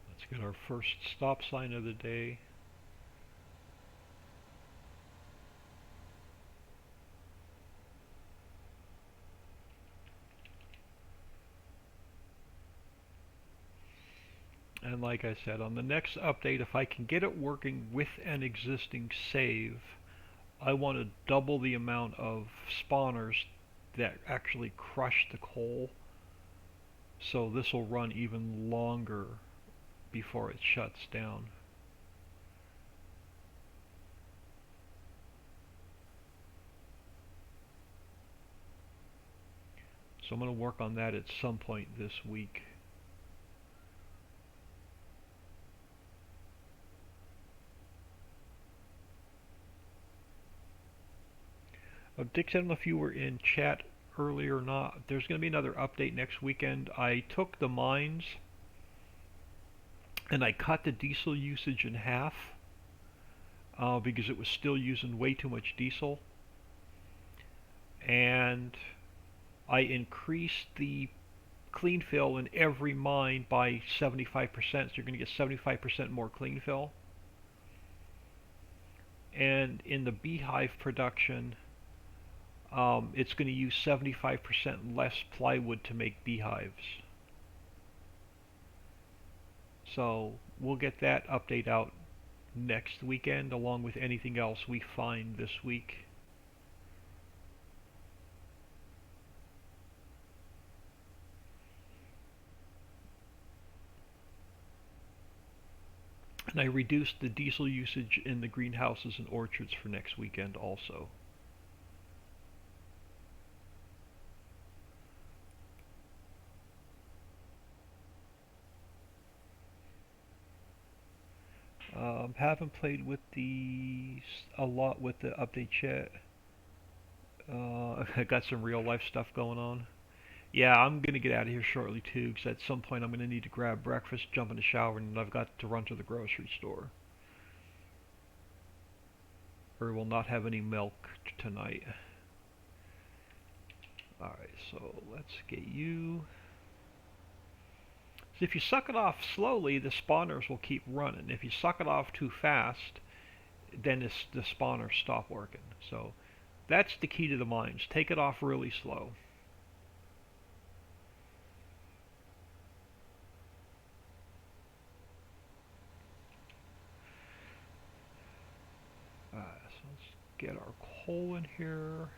Let's get our first stop sign of the day. And like I said, on the next update, if I can get it working with an existing save, I want to double the amount of spawners that actually crush the coal. So this will run even longer before it shuts down. So I'm going to work on that at some point this week. Dix, I don't know if you were in chat earlier or not. There's going to be another update next weekend. I took the mines and I cut the diesel usage in half because it was still using way too much diesel. And I increased the clean fill in every mine by 75%, so you're going to get 75% more clean fill. And in the beehive production, it's going to use 75% less plywood to make beehives. So we'll get that update out next weekend along with anything else we find this week. And I reduced the diesel usage in the greenhouses and orchards for next weekend also. Haven't played with a lot with the update chat. I got some real life stuff going on. Yeah, I'm gonna get out of here shortly too, because at some point I'm gonna need to grab breakfast, jump in the shower, and I've got to run to the grocery store. Or we'll not have any milk tonight. Alright, so let's get you. So if you suck it off slowly, the spawners will keep running. If you suck it off too fast, then the spawners stop working. So that's the key to the mines. Take it off really slow. So let's get our coal in here.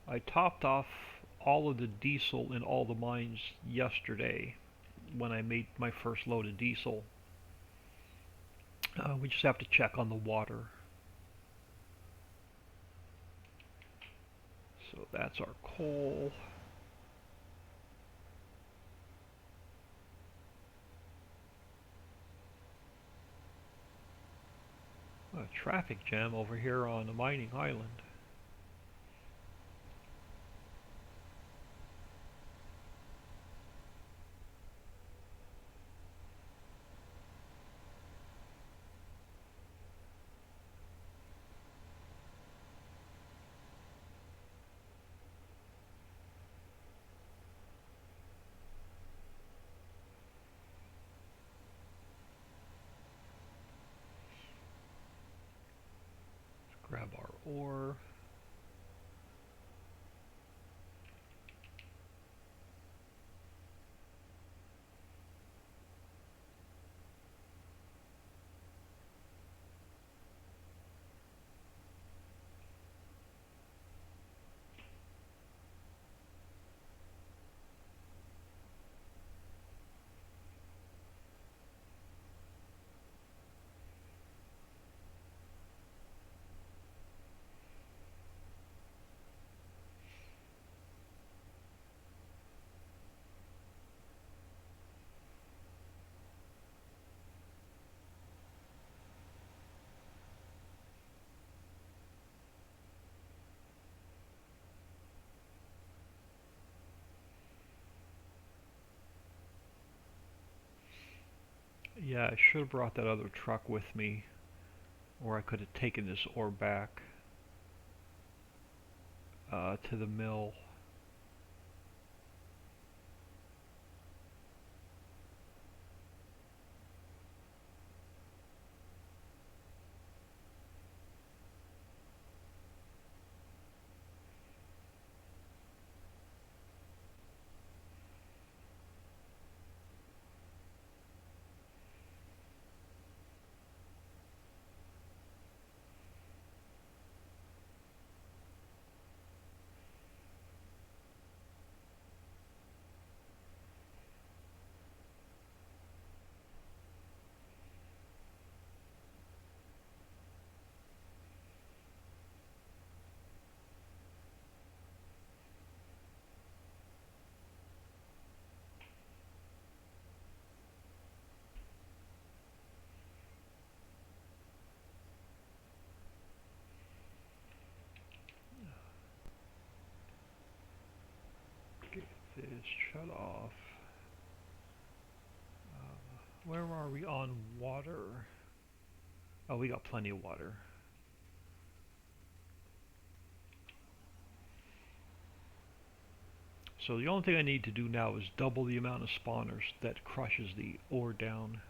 I topped off all of the diesel in all the mines yesterday when I made my first load of diesel. We just have to check on the water. So that's our coal. A traffic jam over here on the mining island. Grab our ore. Yeah, I should have brought that other truck with me, or I could have taken this ore back to the mill. Get this shut off. Where are we on water? Oh, we got plenty of water. So the only thing I need to do now is double the amount of spawners that crushes the ore down,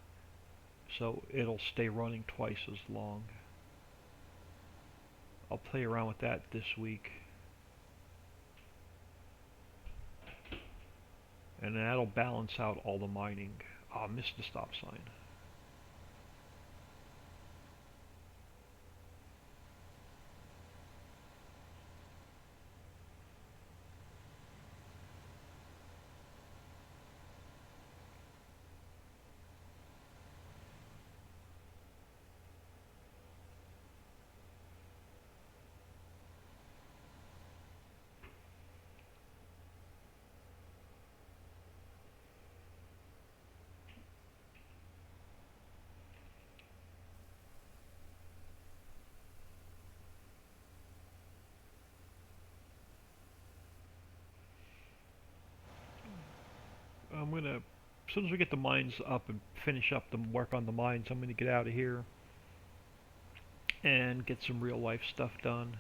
so it'll stay running twice as long. I'll play around with that this week. And that'll balance out all the mining. Ah, missed the stop sign. I'm gonna, as soon as we get the mines up and finish up the work on the mines, I'm gonna get out of here and get some real life stuff done.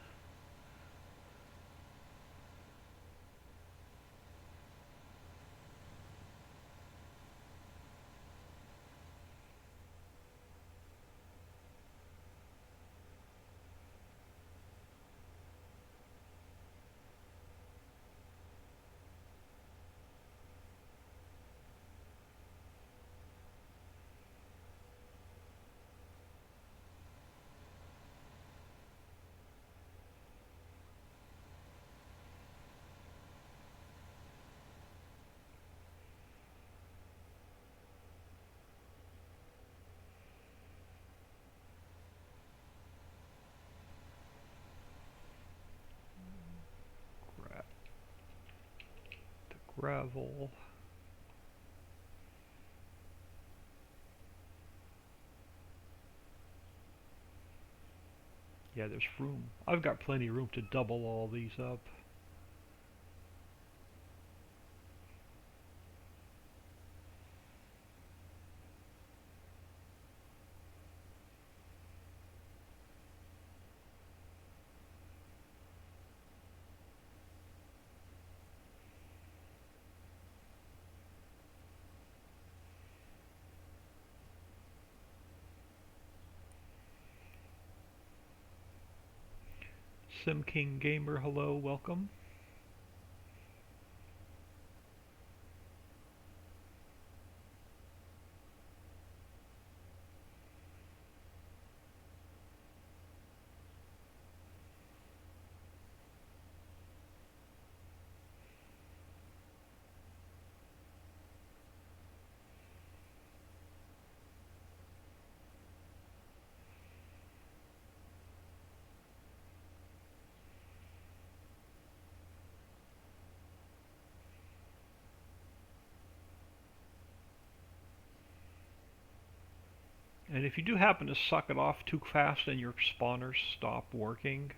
gravel. Yeah, there's room. I've got plenty of room to double all these up. Sim King Gamer, hello, welcome. And if you do happen to suck it off too fast and your spawners stop working,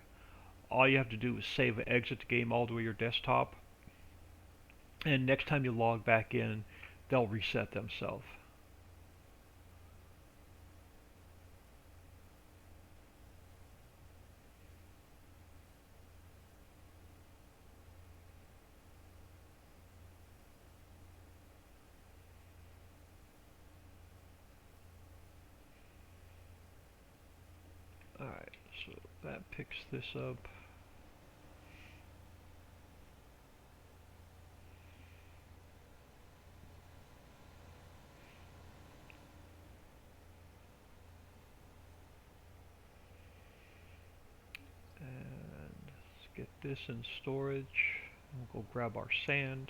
all you have to do is save and exit the game all the way to your desktop, and next time you log back in, they'll reset themselves. Alright, so that picks this up. And let's get this in storage. We'll go grab our sand.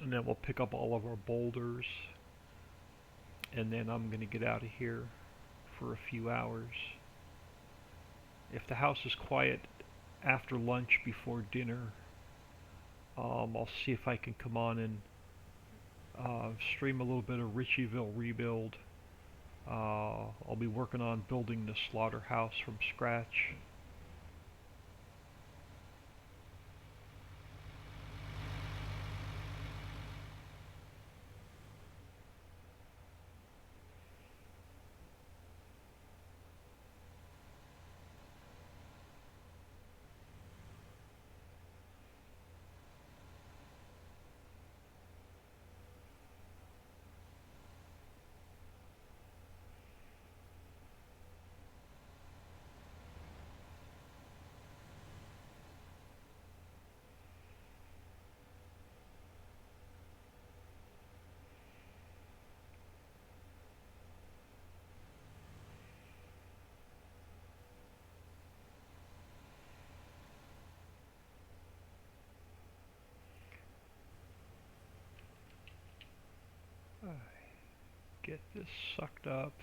And then we'll pick up all of our boulders. And then I'm going to get out of here for a few hours. If the house is quiet after lunch, before dinner, I'll see if I can come on and stream a little bit of Ritchieville Rebuild. I'll be working on building the slaughterhouse from scratch. Get this sucked up.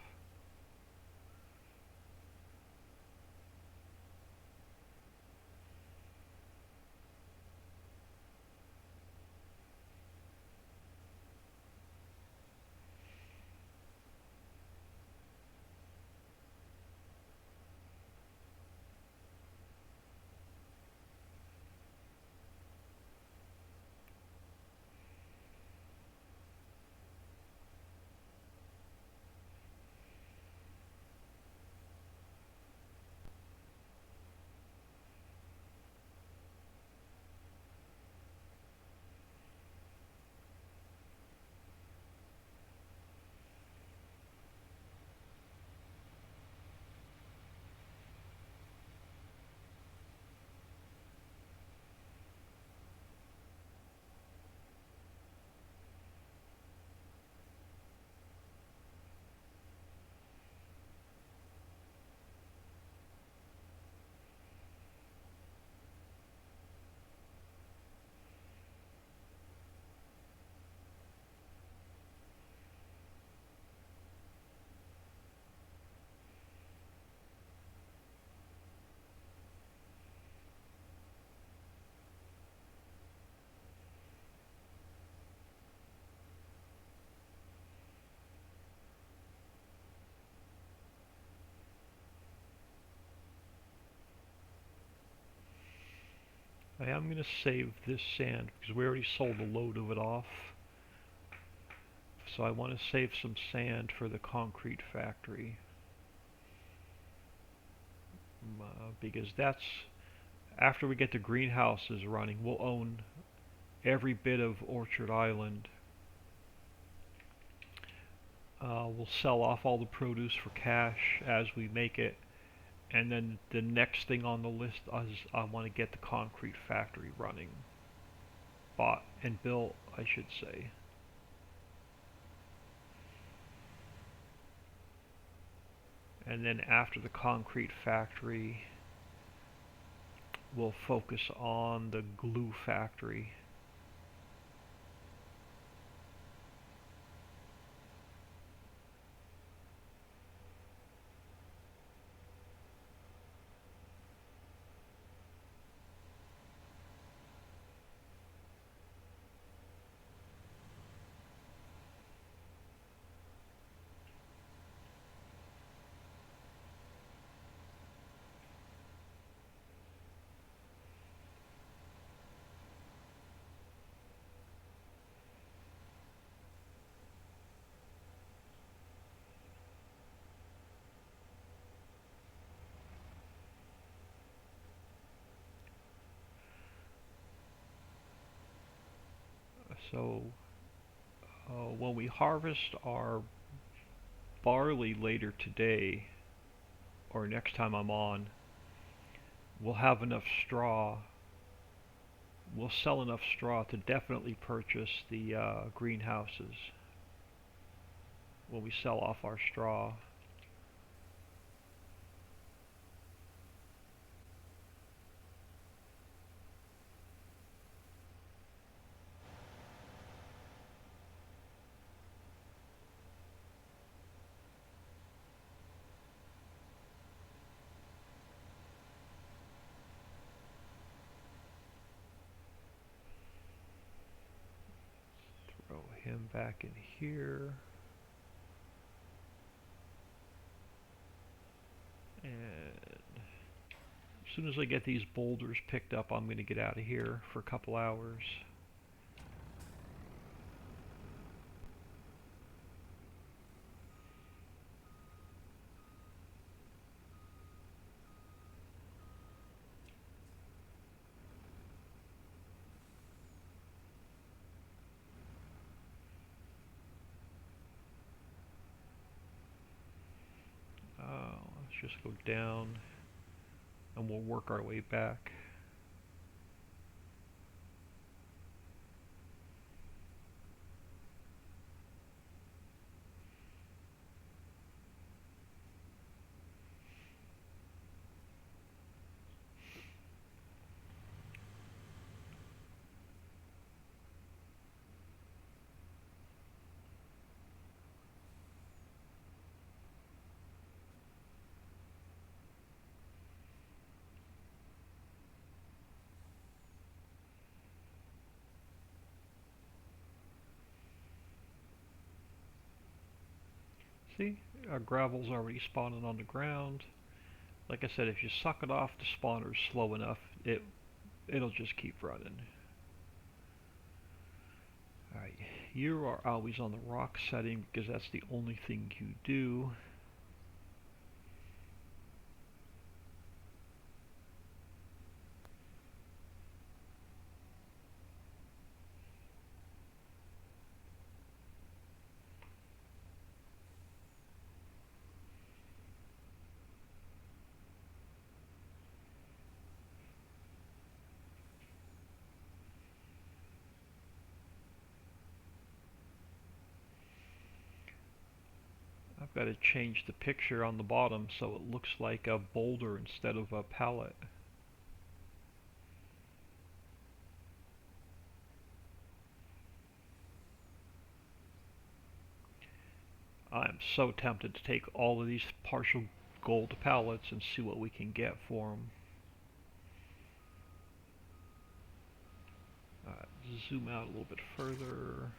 I am going to save this sand because we already sold a load of it off. So I want to save some sand for the concrete factory. Because that's, after we get the greenhouses running, we'll own every bit of Orchard Island. We'll sell off all the produce for cash as we make it. And then the next thing on the list is I want to get the concrete factory running. Bought and built, I should say. And then after the concrete factory, we'll focus on the glue factory. So when we harvest our barley later today, or next time I'm on, we'll have enough straw. We'll sell enough straw to definitely purchase the greenhouses when we sell off our straw. Throw him back in here. And as soon as I get these boulders picked up, I'm going to get out of here for a couple hours. Let's just go down and we'll work our way back. See, our gravel's already spawning on the ground. Like I said, if you suck it off the spawners slow enough, it'll just keep running. Alright, you are always on the rock setting because that's the only thing you do. I've got to change the picture on the bottom so it looks like a boulder instead of a pallet. I'm so tempted to take all of these partial gold pallets and see what we can get for them. Zoom out a little bit further.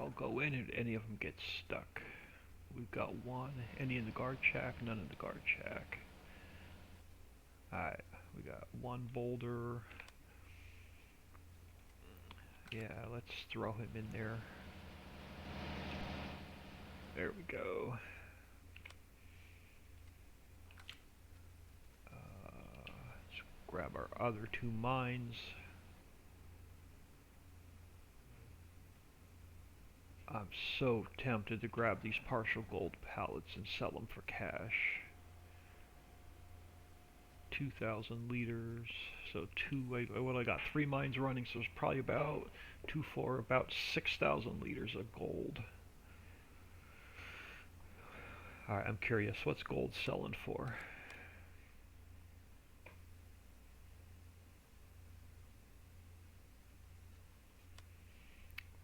I'll go in and any of them get stuck. We've got one. Any in the guard shack? None in the guard shack. Alright, we got one boulder. Yeah, let's throw him in there. There we go. Let's grab our other two mines. I'm so tempted to grab these partial gold pallets and sell them for cash. 2,000 liters, so what I got, 3 mines running, so it's probably about 4, about 6,000 liters of gold. Alright, I'm curious, what's gold selling for?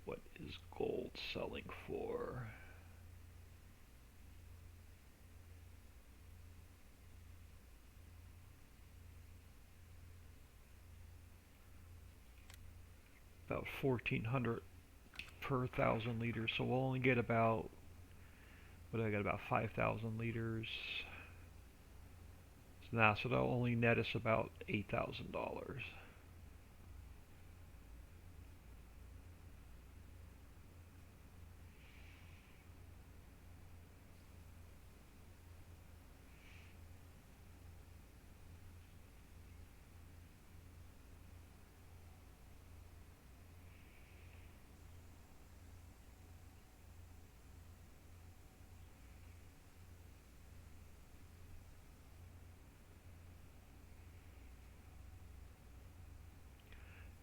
What is gold selling for? About 1,400 per 1,000 liters, so we'll only get about, what do I got, about 5,000 liters. So that'll only net us about $8,000.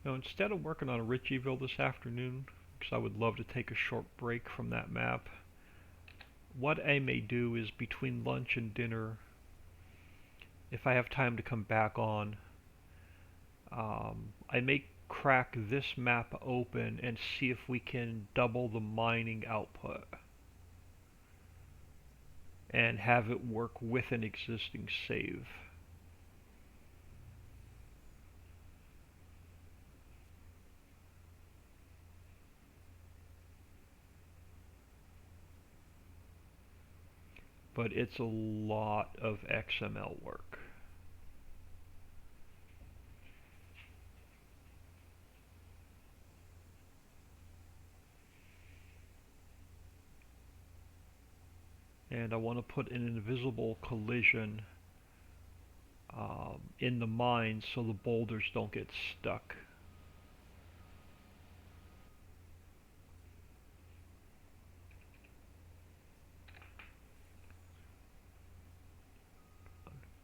Now, instead of working on Ritchiville this afternoon, because I would love to take a short break from that map, what I may do is between lunch and dinner, if I have time to come back on, I may crack this map open and see if we can double the mining output and have it work with an existing save. But it's a lot of XML work. And I want to put an invisible collision in the mine so the boulders don't get stuck.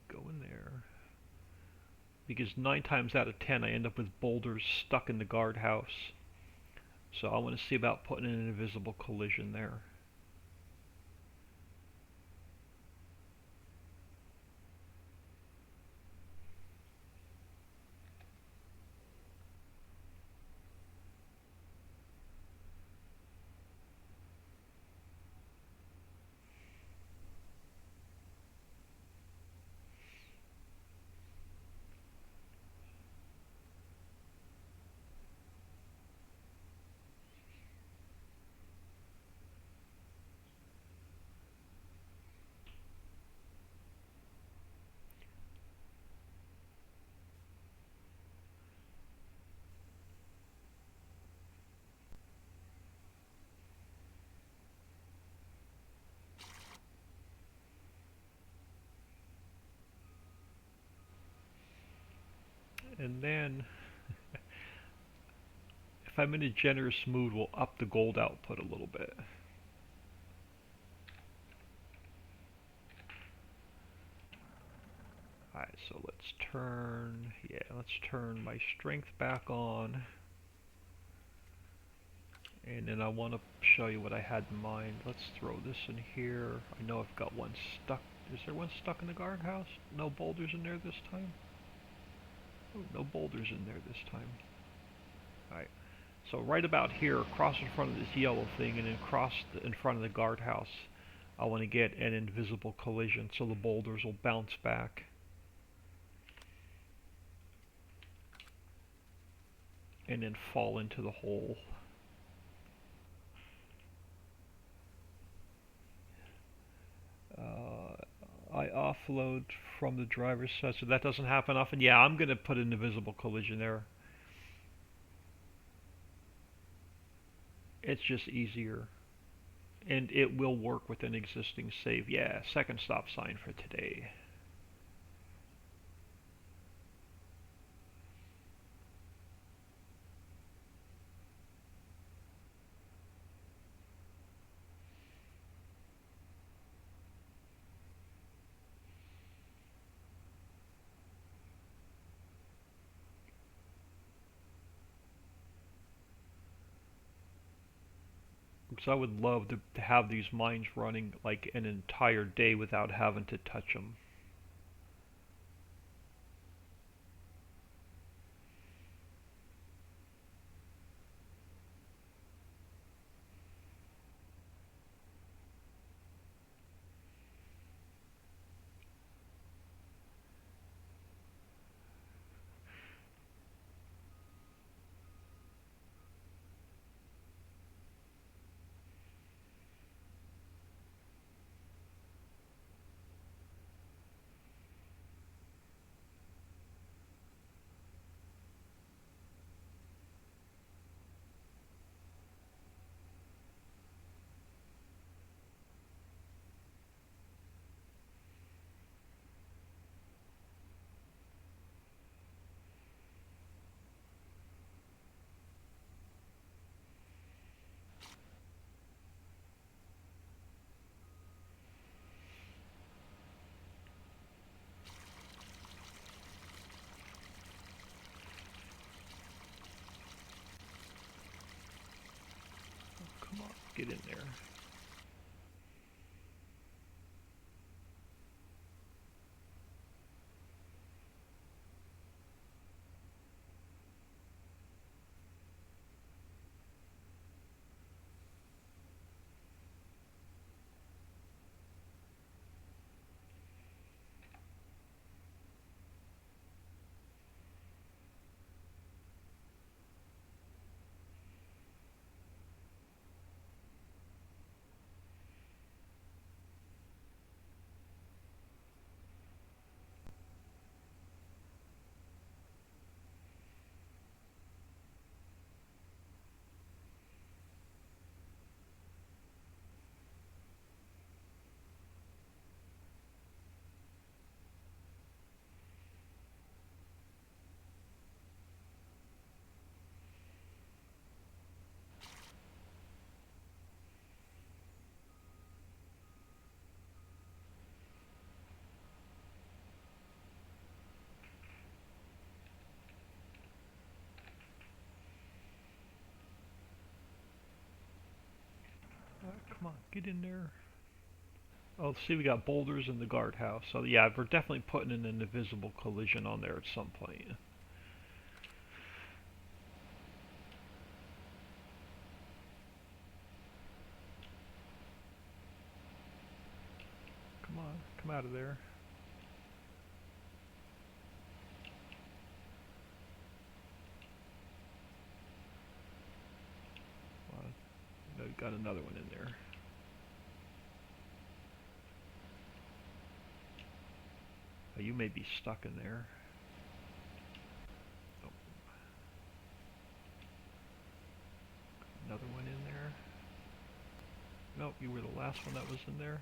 Go in there. Because 9 times out of 10 I end up with boulders stuck in the guardhouse. So I want to see about putting an invisible collision there. And then, if I'm in a generous mood, we'll up the gold output a little bit. Alright, so let's turn my strength back on. And then I want to show you what I had in mind. Let's throw this in here. I know I've got one stuck. Is there one stuck in the guardhouse? No boulders in there this time? Oh, no boulders in there this time. Alright. So right about here, across in front of this yellow thing, and then across in front of the guardhouse, I want to get an invisible collision so the boulders will bounce back. And then fall into the hole. offload from the driver's side, so that doesn't happen often. Yeah, I'm gonna put an invisible collision there. It's just easier, and it will work with an existing save. Yeah, second stop sign for today. Because I would love to have these mines running like an entire day without having to touch them. Come on, get in there. Come on, get in there. Oh, see, we got boulders in the guardhouse. So yeah, we're definitely putting in an invisible collision on there at some point. Come on, come out of there. We've got another one in there. Oh, you may be stuck in there. Oh, another one in there. Nope, you were the last one that was in there.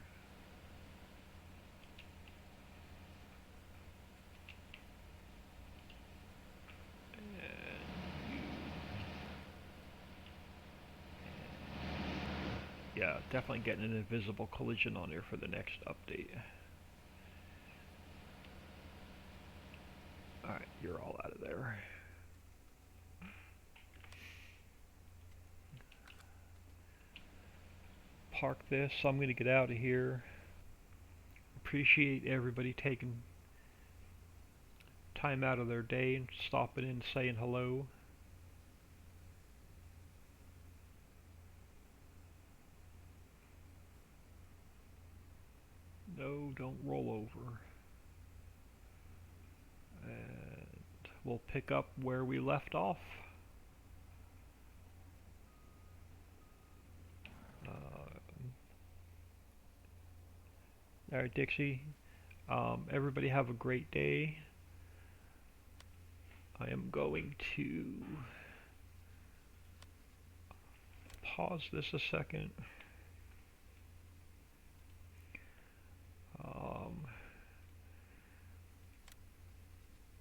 Yeah, definitely getting an invisible collision on there for the next update. Alright, you're all out of there. Park this, I'm going to get out of here. Appreciate everybody taking time out of their day and stopping in and saying hello. No, don't roll over. And we'll pick up where we left off. Alright, Dixie. Everybody have a great day. I am going to pause this a second. Um,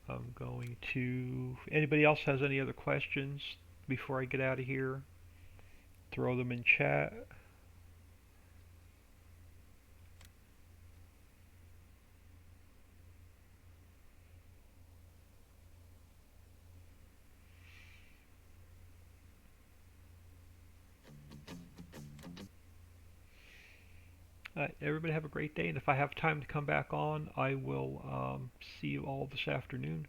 I'm going to, if anybody else has any other questions before I get out of here, throw them in chat. Everybody have a great day, and if I have time to come back on, I will see you all this afternoon.